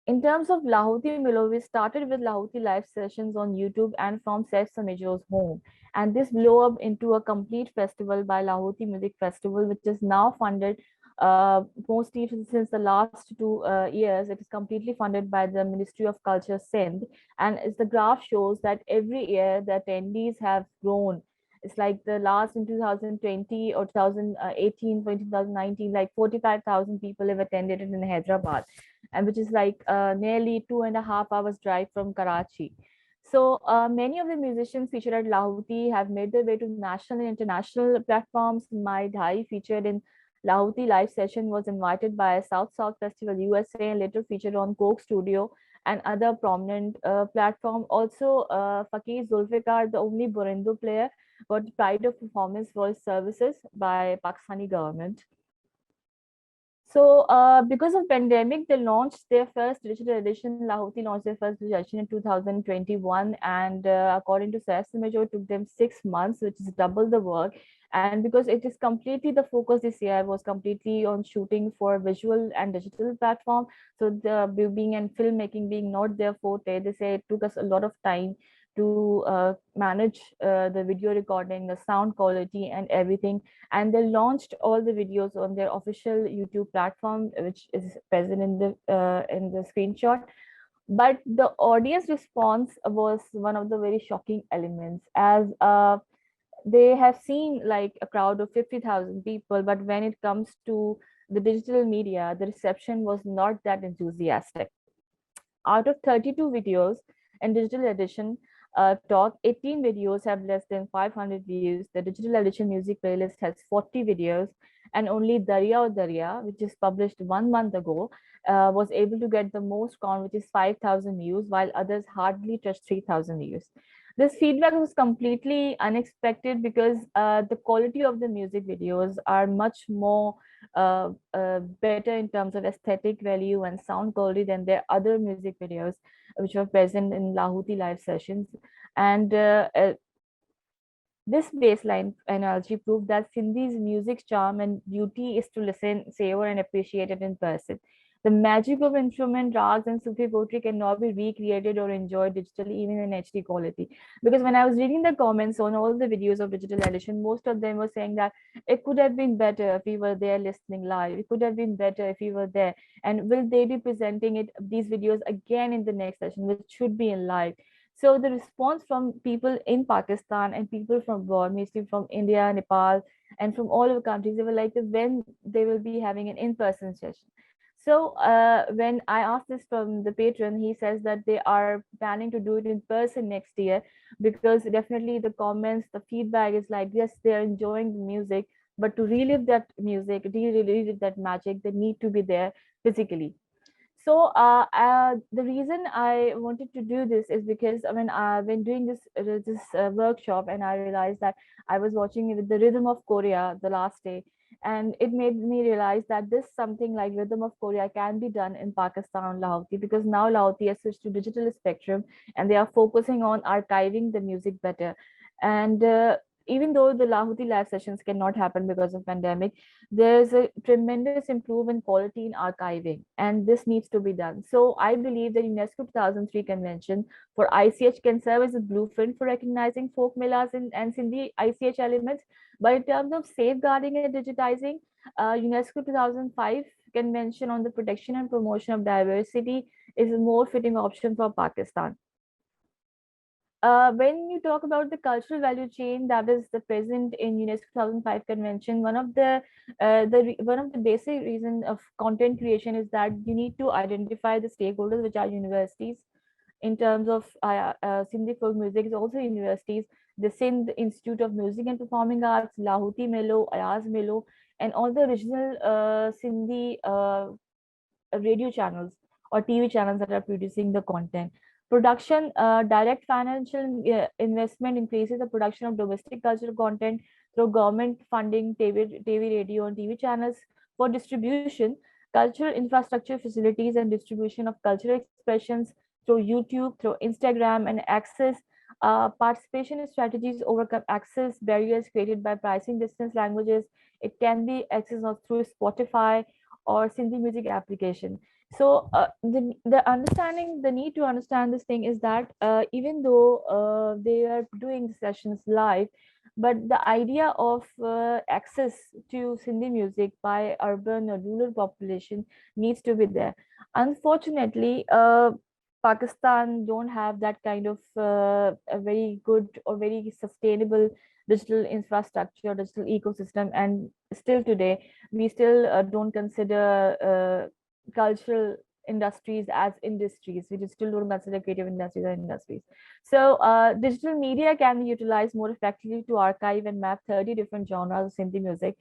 In terms of Lahuti Melo, we started with Lahuti live sessions on YouTube and from Saif Samejo's home. And this blew up into a complete festival by Lahuti Music Festival, which is now funded mostly since the last 2 years. It is completely funded by the Ministry of Culture, Sindh. And as the graph shows that every year the attendees have grown. It's like the last in 2020 or 2018, 2019, like 45,000 people have attended it in Hyderabad, and which is like nearly 2.5 hours drive from Karachi. So many of the musicians featured at Lahuti have made their way to national and international platforms. My Dhai, featured in Lahuti live session, was invited by South Festival USA and later featured on Coke Studio and other prominent platform. Also, Fakir Zulfikar, the only Borindu player, got pride of performance for his services by Pakistani government. So because of pandemic, they launched their first digital edition. Lahuti launched their first digital edition in 2021, and according to Saif Samejo, it took them 6 months, which is double the work. And because it is completely, the focus this year was completely on shooting for visual and digital platform. So the being and filmmaking being not their forte, they say it took us a lot of time to manage the video recording, the sound quality, and everything. And they launched all the videos on their official YouTube platform, which is present in the screenshot. But the audience response was one of the very shocking elements, as they have seen like a crowd of 50,000 people, but when it comes to the digital media, the reception was not that enthusiastic. Out of 32 videos in digital edition, talk, 18 videos have less than 500 views. The digital edition music playlist has 40 videos, and only Darya or Darya, which is published 1 month ago, was able to get the most count, which is 5,000 views, while others hardly touched 3,000 views. This feedback was completely unexpected, because the quality of the music videos are much more better in terms of aesthetic value and sound quality than their other music videos, which were present in Lahuti live sessions. And this baseline analogy proved that Sindhi's music's charm and beauty is to listen, savor, and appreciate it in person. The magic of instrument, rags, and Sufi poetry cannot be recreated or enjoyed digitally, even in HD quality. Because when I was reading the comments on all the videos of digital edition, most of them were saying that it could have been better if we were there listening live. It could have been better if we were there. And will they be presenting these videos again in the next session, which should be in live? So the response from people in Pakistan and people from abroad, mostly from India, Nepal, and from all over countries, they were like, when they will be having an in-person session. So when I asked this from the patron, he says that they are planning to do it in person next year, because definitely the comments, the feedback is like, yes, they're enjoying the music, but to relive that music, relive that magic, they need to be there physically. So the reason I wanted to do this is because when doing this workshop, and I realized that I was watching it with the Rhythm of Korea the last day, and it made me realize that this something like Rhythm of Korea can be done in Pakistan, Lahoti, because now Lahoti has switched to digital spectrum, and they are focusing on archiving the music better. And even though the Lahoti live sessions cannot happen because of pandemic, there's a tremendous improvement in quality in archiving, and this needs to be done. So I believe that UNESCO 2003 convention for ICH can serve as a blueprint for recognizing folk melas and Sindhi ICH elements. But in terms of safeguarding and digitizing, UNESCO 2005 convention on the protection and promotion of diversity is a more fitting option for Pakistan. When you talk about the cultural value chain that is the present in UNESCO 2005 convention, one of the basic reason of content creation is that you need to identify the stakeholders, which are universities. In terms of Sindhi folk music, is also universities, the Sindh Institute of Music and Performing Arts, Lahoti Melo, Ayaz Melo, and all the original Sindhi radio channels or TV channels that are producing the content. Production, direct financial investment increases the production of domestic cultural content through government funding, TV, radio, and TV channels. For distribution, cultural infrastructure facilities and distribution of cultural expressions through YouTube, through Instagram, and access. Participation strategies overcome access barriers created by pricing distance languages. It can be accessed through Spotify or Sindhi music application. So the need to understand this thing is that even though they are doing sessions live, but the idea of access to Sindhi music by urban or rural population needs to be there. Unfortunately, Pakistan don't have that kind of a very good or very sustainable digital infrastructure, digital ecosystem, and still today we still don't consider cultural industries as industries. We just still don't consider creative industries as industries. So digital media can be utilized more effectively to archive and map 30 different genres of Sindhi music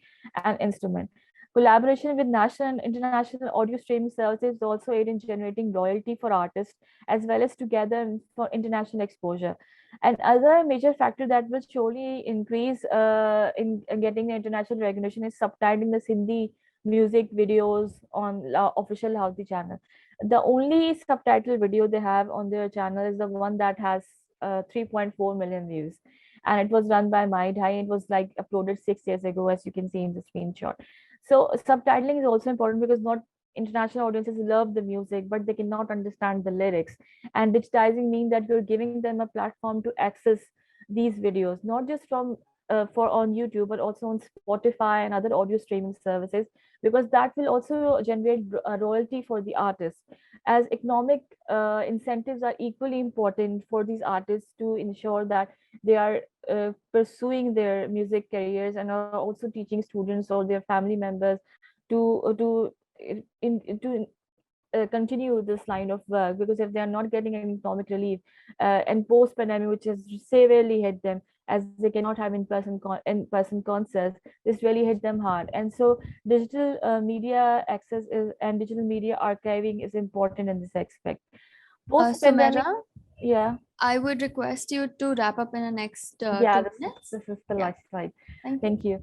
and instrument. Collaboration with national and international audio streaming services also aid in generating royalty for artists, as well as together for international exposure. And other major factor that will surely increase in getting the international recognition is subtitling the Sindhi music videos on official Lahoti channel. The only subtitle video they have on their channel is the one that has 3.4 million views, and it was run by Hanh. It was like uploaded 6 years ago, as you can see in the screenshot. So subtitling is also important because not international audiences love the music, but they cannot understand the lyrics. And digitizing means that you're giving them a platform to access these videos, not just from for on YouTube, but also on Spotify and other audio streaming services, because that will also generate royalty for the artists, as economic incentives are equally important for these artists to ensure that they are pursuing their music careers and are also teaching students or their family members to continue this line of work, because if they are not getting an economic relief and post pandemic, which has severely hit them, as they cannot have in-person concerts, this really hit them hard. And so digital media access and digital media archiving is important in this aspect. Post pandemic, Sumera, yeah, I would request you to wrap up in the next yeah, 2 minutes. this is the last slide. Thank you.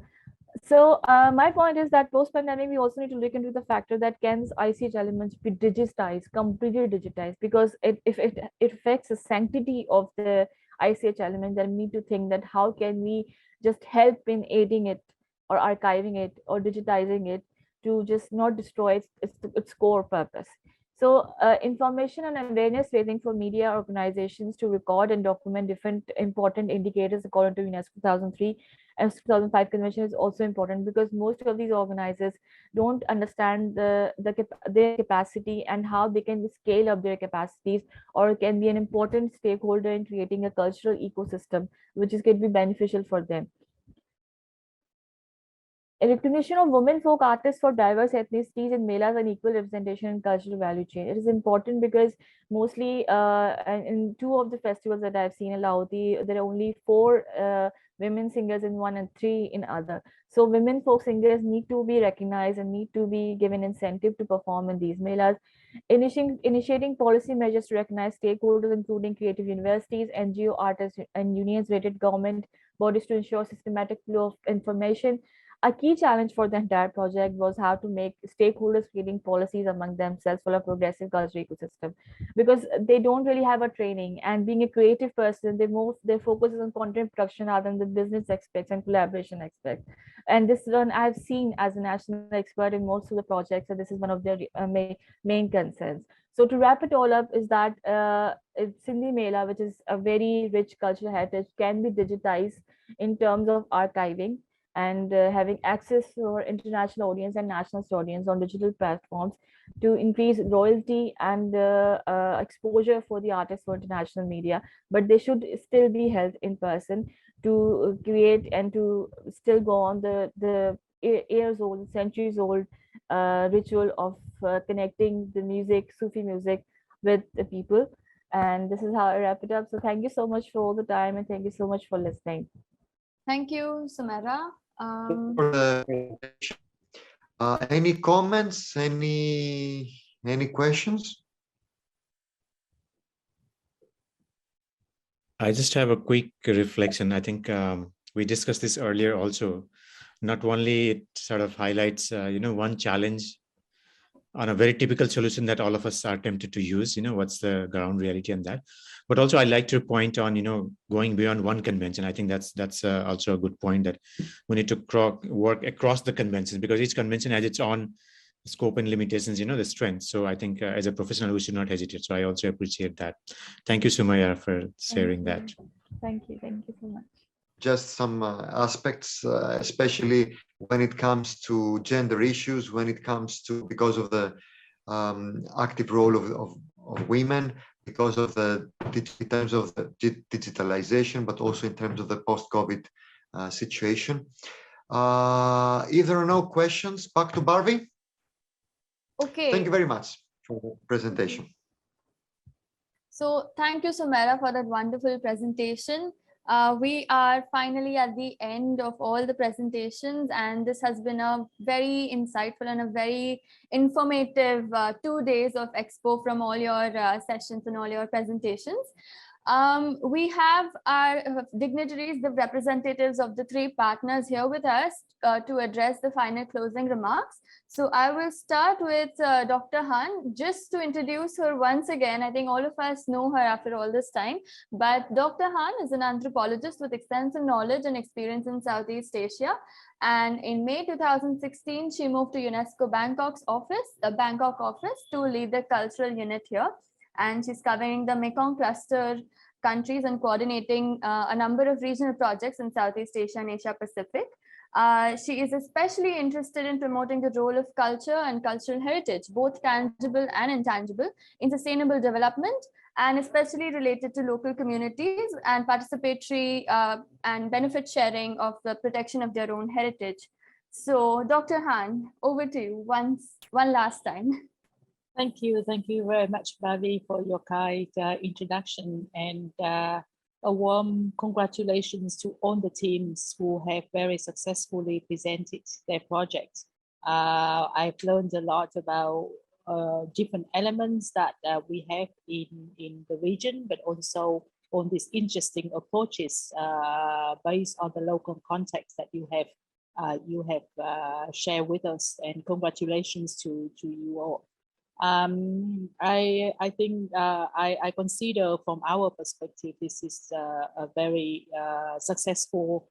So my point is that post-pandemic, we also need to look into the factor that can ICH elements be digitized, completely digitized, because if it affects the sanctity of the ICH element, then we need to think that how can we just help in aiding it or archiving it or digitizing it to just not destroy its core purpose. So information and awareness raising for media organizations to record and document different important indicators according to UNESCO 2003 and 2005 convention is also important, because most of these organizers don't understand their capacity and how they can scale up their capacities, or can be an important stakeholder in creating a cultural ecosystem which can be beneficial for them. A recognition of women folk artists for diverse ethnicities in Melas and equal representation in cultural value chain. It is important because mostly in two of the festivals that I've seen in Lahoti, there are only 4 women singers in one and 3 in other. So women folk singers need to be recognized and need to be given incentive to perform in these Melas. Initiating policy measures to recognize stakeholders, including creative universities, NGO, artists, and unions, rated government bodies to ensure systematic flow of information. A key challenge for the entire project was how to make stakeholders creating policies among themselves for a progressive cultural ecosystem, because they don't really have a training, and being a creative person, their focus is on content production rather than the business aspects and collaboration aspects. And this one I've seen as a national expert in most of the projects, and this is one of their main concerns. So to wrap it all up is that Sindhi Mela, which is a very rich cultural heritage, can be digitized in terms of archiving and having access for international audience and national audience on digital platforms to increase royalty and exposure for the artists for international media. But they should still be held in person to create and to still go on the years old, centuries old ritual of connecting the music, Sufi music, with the people. And this is how I wrap it up. So thank you so much for all the time, and thank you so much for listening. Thank you, Samara. Any comments? Any questions? I just have a quick reflection. I think we discussed this earlier also. Not only it sort of highlights, one challenge on a very typical solution that all of us are tempted to use, what's the ground reality and that. But also I like to point on, going beyond one convention. I think that's also a good point, that we need to work across the conventions, because each convention has its own scope and limitations, the strengths. So I think as a professional, we should not hesitate. So I also appreciate that. Thank you, Sumaya, for sharing that. Thank you so much. Just some aspects, especially when it comes to gender issues, when it comes to, because of the active role of women, because of in terms of the digitalization, but also in terms of the post-COVID situation. If there are no questions, back to Barbie. Okay. Thank you very much for the presentation. So thank you, Samara, for that wonderful presentation. We are finally at the end of all the presentations, and this has been a very insightful and a very informative 2 days of Expo from all your sessions and all your presentations. We have our dignitaries, the representatives of the 3 partners here with us to address the final closing remarks. So I will start with Dr. Hanh, just to introduce her once again. I think all of us know her after all this time, but Dr. Hanh is an anthropologist with extensive knowledge and experience in Southeast Asia. And in May 2016, she moved to UNESCO Bangkok office to lead the cultural unit here. And she's covering the Mekong cluster countries and coordinating a number of regional projects in Southeast Asia and Asia Pacific. She is especially interested in promoting the role of culture and cultural heritage, both tangible and intangible, in sustainable development, and especially related to local communities and participatory and benefit sharing of the protection of their own heritage. So Dr. Hanh, over to you one last time. Thank you very much, Barbie, for your kind introduction, and a warm congratulations to all the teams who have very successfully presented their projects. I've learned a lot about different elements that we have in the region, but also on these interesting approaches based on the local context that you have shared with us, and congratulations to you all. I think I consider from our perspective, this is a very successful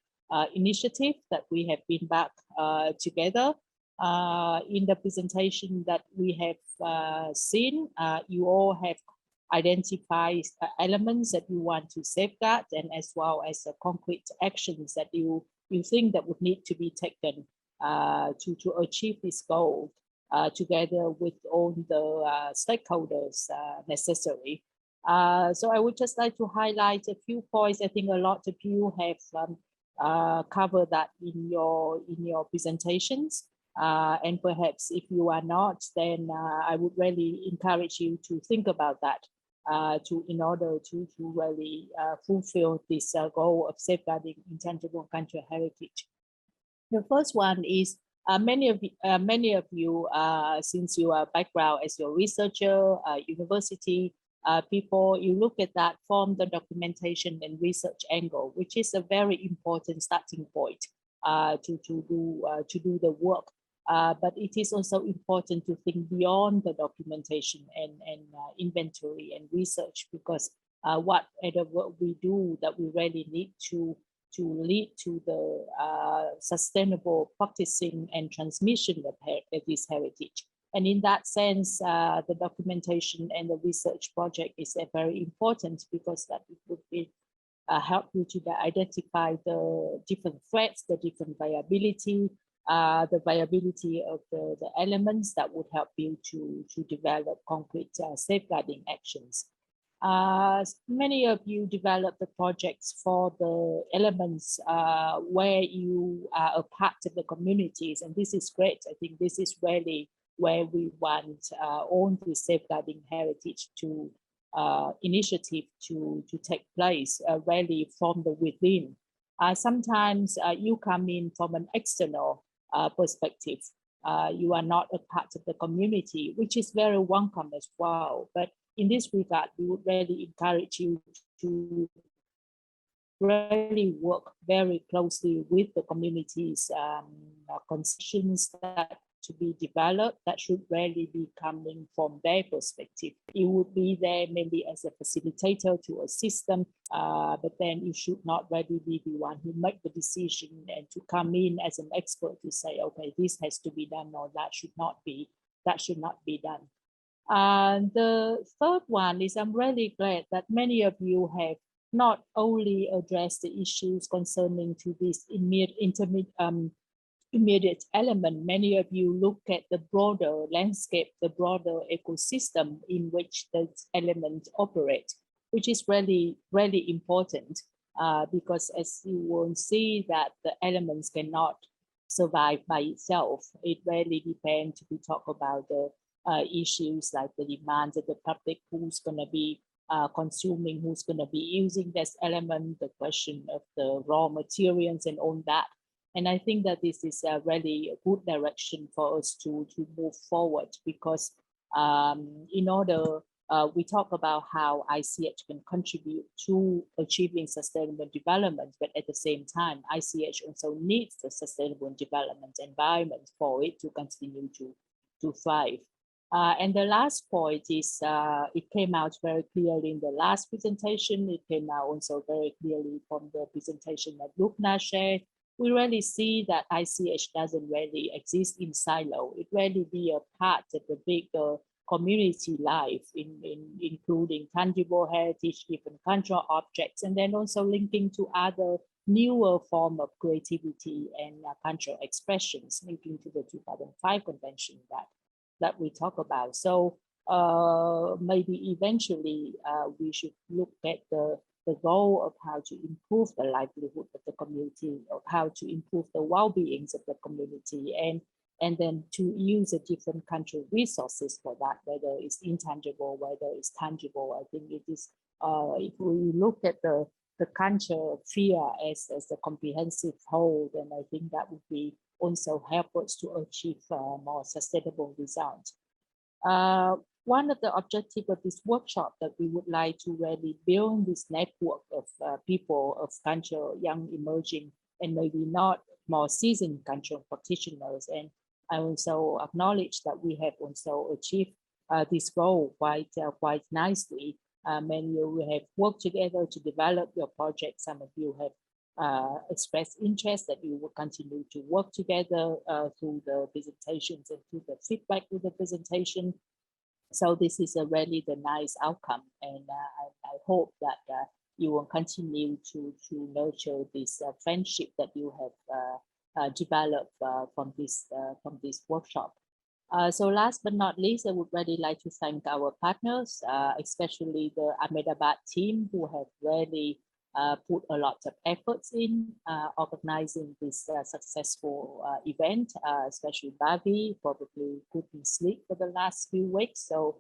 initiative that we have been back together In the presentation that we have seen, you all have identified elements that you want to safeguard, and as well as concrete actions that you think that would need to be taken to achieve this goal, together with all the stakeholders necessary. So I would just like to highlight a few points. I think a lot of you have covered that in your presentations. And perhaps if you are not, then I would really encourage you to think about that in order to really fulfill this goal of safeguarding intangible cultural heritage. The first one is many of you, since your background as your researcher, university people, you look at that from the documentation and research angle, which is a very important starting point to do the work. But it is also important to think beyond the documentation and inventory and research, because whatever work we do, that we really need to lead to the sustainable practicing and transmission of this heritage. And in that sense, the documentation and the research project is very important, because that it would be help you to identify the different threats, the different viability, the viability of the elements that would help you to develop concrete safeguarding actions. Many of you develop the projects for the elements where you are a part of the communities, and this is great. I think this is really where we want all the safeguarding heritage to initiative to take place, really from the within. Sometimes you come in from an external perspective. You are not a part of the community, which is very welcome as well. But in this regard, we would really encourage you to really work very closely with the community's concessions that to be developed, that should really be coming from their perspective. You would be there maybe as a facilitator to assist them, but then you should not really be the one who make the decision and to come in as an expert to say, okay, this has to be done, or that should not be done. And the third one is, I'm really glad that many of you have not only addressed the issues concerning to this immediate element. Many of you look at the broader landscape, the broader ecosystem in which those elements operate, which is really, really important, because as you will see that the elements cannot survive by itself. It really depends. We talk about the issues like the demands of the public, who's going to be consuming, who's going to be using this element, the question of the raw materials and all that. And I think that this is a really good direction for us to move forward, because in order, we talk about how ICH can contribute to achieving sustainable development, but at the same time, ICH also needs the sustainable development environment for it to continue to thrive. And the last point is, it came out very clearly in the last presentation. It came out also very clearly from the presentation that Lubna shared. We really see that ICH doesn't really exist in silo. It really be a part of the bigger community life, including tangible heritage, different cultural objects, and then also linking to other newer form of creativity and cultural expressions, linking to the 2005 convention that we talk about. So maybe eventually we should look at the goal of how to improve the livelihood of the community, of how to improve the well-being of the community, and then to use the different cultural resources for that, whether it's intangible, whether it's tangible. I think it is, if we look at the culture sphere as a comprehensive whole, then I think that would be also help us to achieve more sustainable results. One of the objectives of this workshop that we would like to really build this network of people of culture, young, emerging, and maybe not more seasoned cultural practitioners. And I also acknowledge that we have also achieved this goal quite nicely. Many of you have worked together to develop your project. Some of you have expressed interest that you will continue to work together through the presentations and through the feedback with the presentation. So this is a really the nice outcome, and I hope that you will continue to nurture this friendship that you have developed from this workshop. So last but not least, I would really like to thank our partners, especially the Ahmedabad team, who have really put a lot of efforts in organizing this successful event, especially Bobby, probably couldn't sleep for the last few weeks. So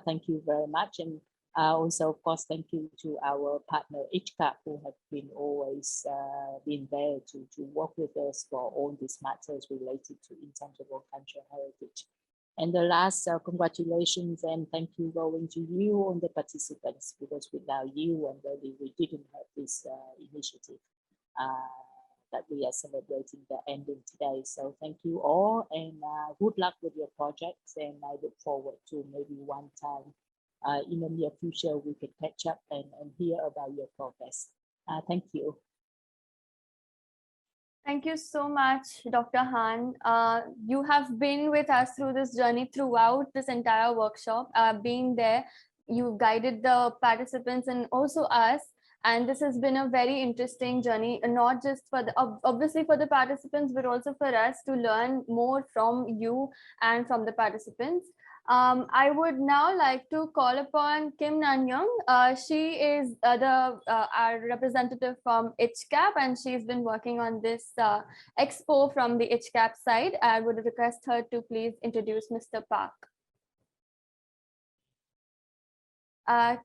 thank you very much. And also, of course, thank you to our partner ICHCAP, who have been always been there to work with us for all these matters related to intangible cultural heritage. And the last, congratulations and thank you going to you and the participants, because without you and really we didn't have this initiative that we are celebrating the ending today. So thank you all, and good luck with your projects, and I look forward to maybe one time in the near future we could catch up and hear about your progress. Thank you. Thank you so much, Dr. Han. You have been with us through this journey throughout this entire workshop. Being there, you guided the participants and also us. And this has been a very interesting journey, not just for the, obviously for the participants, but also for us to learn more from you and from the participants. I would now like to call upon Kim Nanyong. She is our representative from ICHCAP, and she's been working on this expo from the ICHCAP side. I would request her to please introduce Mr. Park.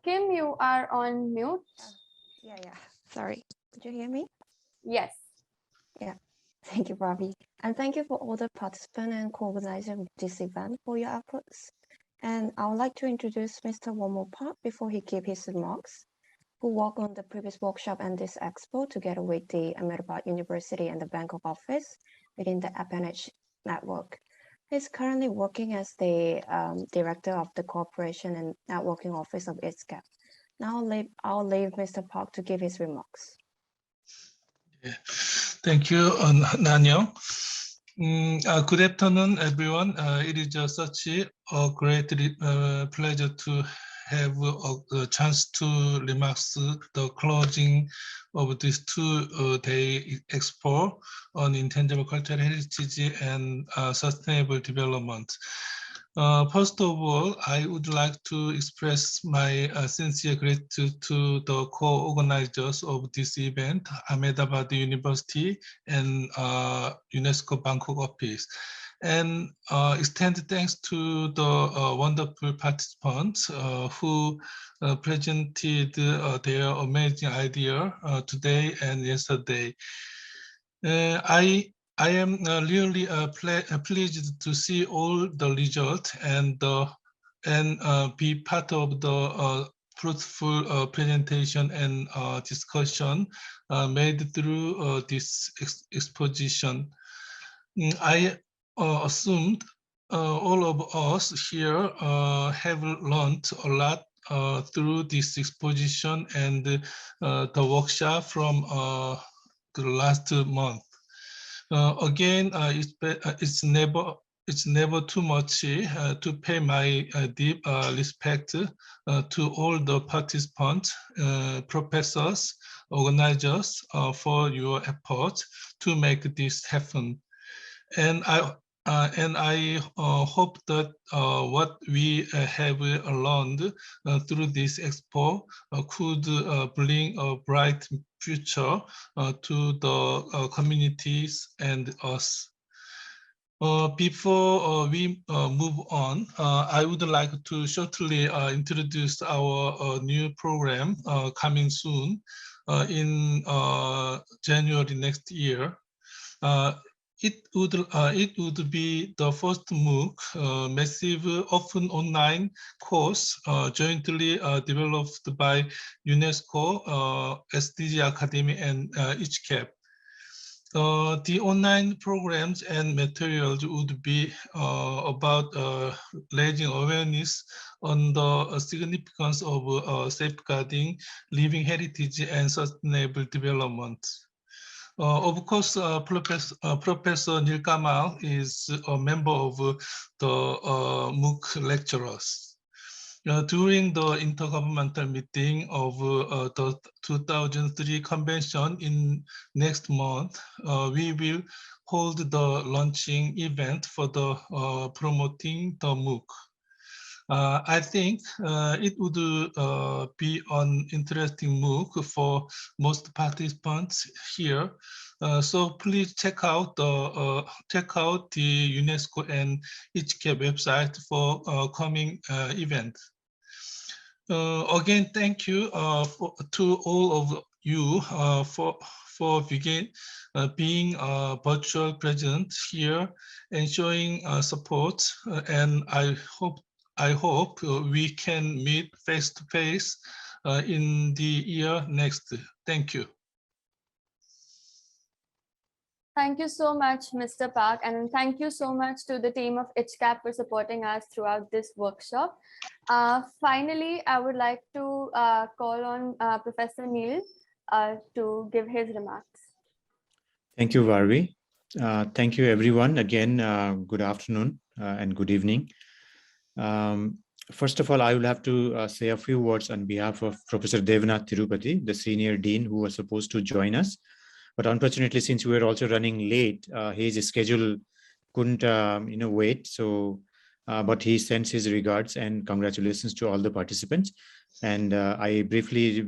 Kim, you are on mute. Yeah. Sorry. Did you hear me? Yes. Yeah. Thank you, Bobby. And thank you for all the participants and co-organizers of this event for your efforts. And I would like to introduce Mr. Weonmo Park before he gives his remarks, who worked on the previous workshop and this expo together with the Ahmedabad University and the Bangkok office within the FNH network. He's currently working as the director of the Cooperation and Networking Office of ICHCAP. Now I'll leave Mr. Park to give his remarks. Yeah. Thank you, Nanyong. Good afternoon, everyone. It is such a great pleasure to have a chance to remark the closing of this two-day expo on intangible cultural heritage and sustainable development. First of all, I would like to express my sincere gratitude to the co-organizers of this event, Ahmedabad University and UNESCO Bangkok office, and extend thanks to the wonderful participants who presented their amazing idea today and yesterday. I am really pleased to see all the results and be part of the fruitful presentation and discussion made through this exposition. I assumed all of us here have learned a lot through this exposition and the workshop from the last month. Again, it's never too much to pay my deep respect to all the participants, professors, organizers for your efforts to make this happen. And I hope that what we have learned through this expo could bring a bright future to the communities and us. Before we move on, I would like to shortly introduce our new program coming soon in January next year. It would be the first MOOC, massive, often online course jointly developed by UNESCO, SDG Academy, and ICHCAP. The online programs and materials would be about raising awareness on the significance of safeguarding living heritage and sustainable development. Of course, Professor Neel Kamal is a member of the MOOC lecturers. During the intergovernmental meeting of the 2003 convention in next month, we will hold the launching event for the promoting the MOOC. I think it would be an interesting MOOC for most participants here. So please check out the UNESCO and ICHCAP website for coming event. Again, thank you to all of you for being virtual present here and showing support. And I hope we can meet face to face in the year next. Thank you. Thank you so much, Mr. Park, and thank you so much to the team of ICHCAP for supporting us throughout this workshop. Finally, I would like to call on Professor Neel to give his remarks. Thank you, Varvi. Thank you, everyone. Again, good afternoon and good evening. First of all, I will have to say a few words on behalf of Professor Devnath Tirupati, the senior dean who was supposed to join us. But unfortunately, since we were also running late, his schedule couldn't wait. So, but he sends his regards and congratulations to all the participants. And I briefly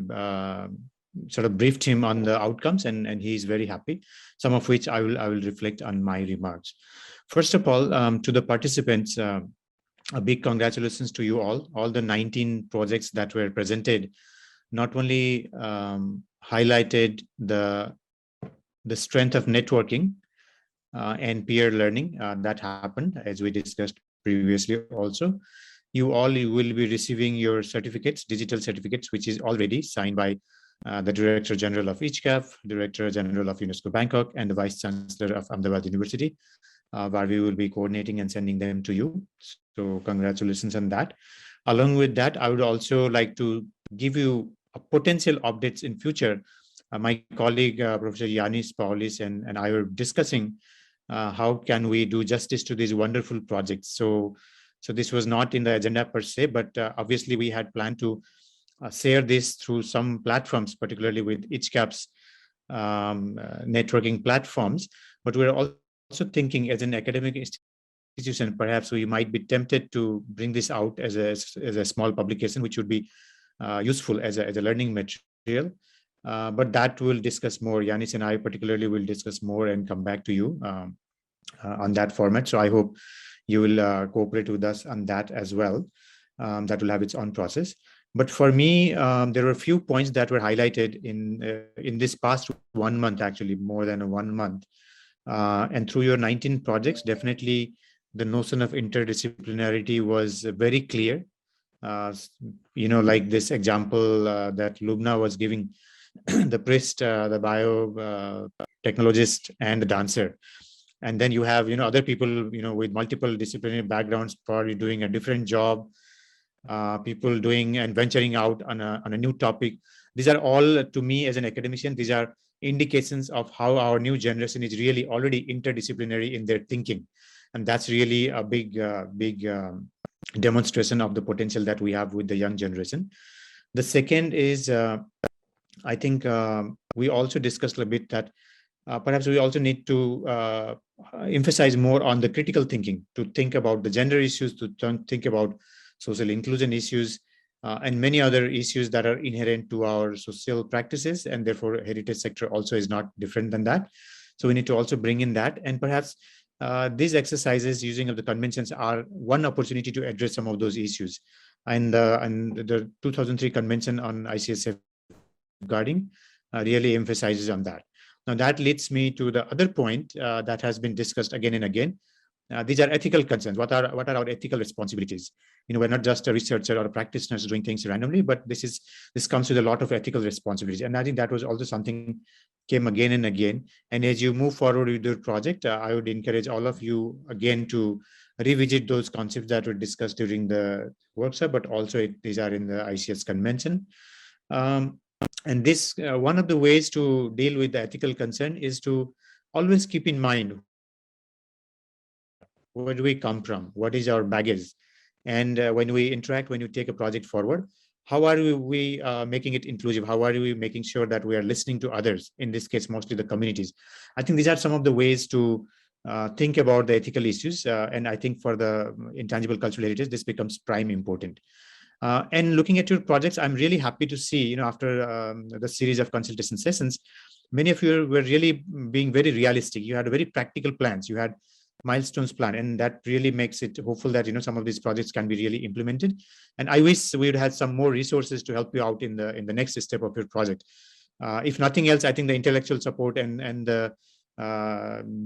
sort of briefed him on the outcomes, and he's very happy, some of which I will reflect on my remarks. First of all, to the participants, a big congratulations to you all the 19 projects that were presented, not only highlighted the strength of networking and peer learning that happened, as we discussed previously also. You will be receiving your certificates, digital certificates, which is already signed by the Director General of ICHCAP, Director General of UNESCO Bangkok, and the Vice Chancellor of Ahmedabad University, where we will be coordinating and sending them to you. So congratulations on that. Along with that, I would also like to give you a potential updates in future. My colleague, Professor Yanis Paulis, and I were discussing how can we do justice to these wonderful projects. So this was not in the agenda per se, but obviously we had planned to share this through some platforms, particularly with ICHCAP's networking platforms. But we're also thinking as an academic institution, perhaps we might be tempted to bring this out as a small publication, which would be useful as a learning material. But that we'll discuss more. Yanis and I particularly will discuss more and come back to you on that format. So I hope you will cooperate with us on that as well. That will have its own process. But for me, there were a few points that were highlighted in this past 1 month, actually more than 1 month. And through your 19 projects, definitely the notion of interdisciplinarity was very clear. Like this example that Lubna was giving, the priest, the biotechnologist, and the dancer. And then you have, other people, with multiple disciplinary backgrounds, probably doing a different job, people doing and venturing out on a new topic. These are all, to me as an academician, these are indications of how our new generation is really already interdisciplinary in their thinking. And that's really a big demonstration of the potential that we have with the young generation. The second is, I think we also discussed a bit that perhaps we also need to emphasize more on the critical thinking, to think about the gender issues, to think about social inclusion issues, and many other issues that are inherent to our social practices, and therefore heritage sector also is not different than that. So we need to also bring in that, and perhaps these exercises using of the conventions are one opportunity to address some of those issues. And the 2003 convention on ICS safeguarding really emphasizes on that. Now that leads me to the other point that has been discussed again and again. These are ethical concerns. What are our ethical responsibilities? We're not just a researcher or a practitioner doing things randomly, but this comes with a lot of ethical responsibilities. And I think that was also something came again and again. And as you move forward with your project, I would encourage all of you again to revisit those concepts that were discussed during the workshop, but also these are in the ICS convention. And this, one of the ways to deal with the ethical concern is to always keep in mind, where do we come from? What is our baggage? And when we interact, when you take a project forward, how are we making it inclusive? How are we making sure that we are listening to others? In this case, mostly the communities. I think these are some of the ways to think about the ethical issues. And I think for the intangible cultural heritage, this becomes prime important. And looking at your projects, I'm really happy to see, after the series of consultation sessions, many of you were really being very realistic. You had very practical plans. You had milestones plan, and that really makes it hopeful that some of these projects can be really implemented. And I wish we would have some more resources to help you out in the next step of your project. If nothing else, I think the intellectual support and the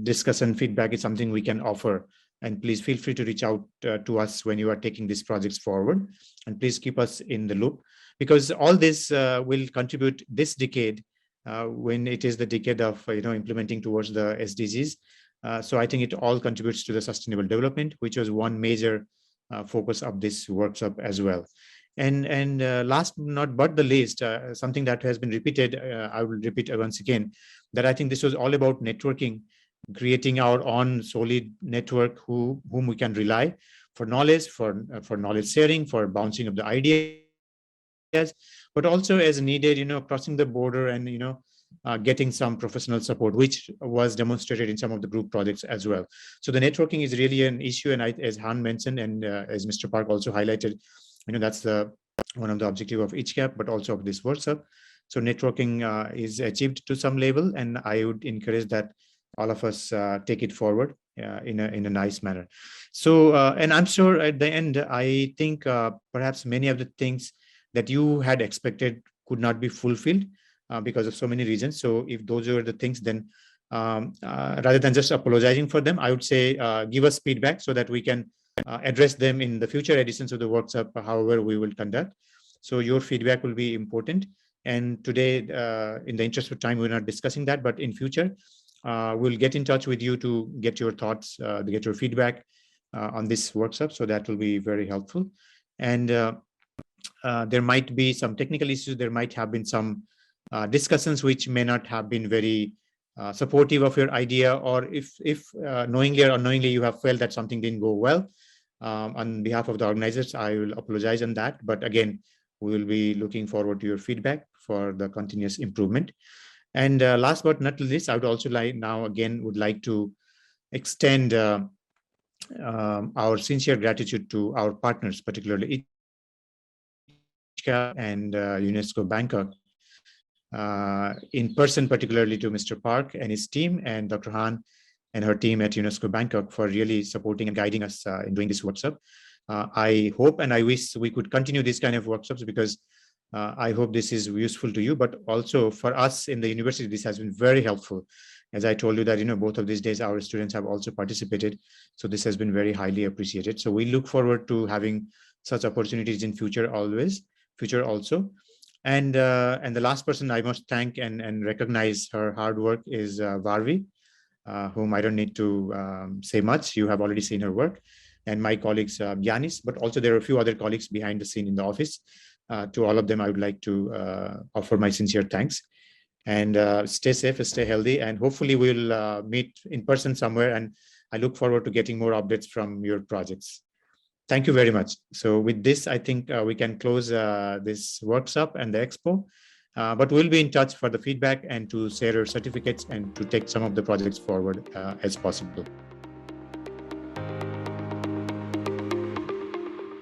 discussion feedback is something we can offer. And please feel free to reach out to us when you are taking these projects forward, and please keep us in the loop, because all this will contribute this decade when it is the decade of implementing towards the SDGs. So I think it all contributes to the sustainable development, which was one major focus of this workshop as well. And last but the least, something that has been repeated, I will repeat once again, that I think this was all about networking, creating our own solid network whom we can rely for knowledge, for knowledge sharing, for bouncing of the ideas, but also as needed, crossing the border and, getting some professional support, which was demonstrated in some of the group projects as well. So the networking is really an issue. And as Han mentioned, and as Mr. Park also highlighted, that's one of the objectives of ICHCAP, but also of this workshop. So networking is achieved to some level, and I would encourage that all of us take it forward in a nice manner. So, and I'm sure at the end, I think perhaps many of the things that you had expected could not be fulfilled because of so many reasons. So if those are the things, then rather than just apologizing for them, I would say give us feedback so that we can address them in the future editions of the workshop, however we will conduct. So your feedback will be important. And today, in the interest of time, we're not discussing that, but in future, we'll get in touch with you to get your thoughts, to get your feedback on this workshop. So that will be very helpful. And there might be some technical issues. There might have been some discussions which may not have been very supportive of your idea, or if knowingly or unknowingly you have felt that something didn't go well. On behalf of the organizers, I will apologize on that. But again, we will be looking forward to your feedback for the continuous improvement. And last but not least, I would also would like to extend our sincere gratitude to our partners, particularly ICHCAP and UNESCO Bangkok, in person, particularly to Mr. Park and his team, and Dr. Han and her team at UNESCO Bangkok for really supporting and guiding us in doing this workshop. I hope and I wish we could continue this kind of workshops, because I hope this is useful to you, but also for us in the university, this has been very helpful. As I told you that, both of these days, our students have also participated. So this has been very highly appreciated. So we look forward to having such opportunities in future also. And the last person I must thank and recognize her hard work is Varvi, whom I don't need to say much. You have already seen her work. And my colleagues, Yanis, but also there are a few other colleagues behind the scene in the office. To all of them, I would like to offer my sincere thanks. And stay safe, stay healthy, and hopefully we'll meet in person somewhere. And I look forward to getting more updates from your projects. Thank you very much. So with this, I think we can close this workshop and the expo, but we'll be in touch for the feedback and to share your certificates and to take some of the projects forward as possible.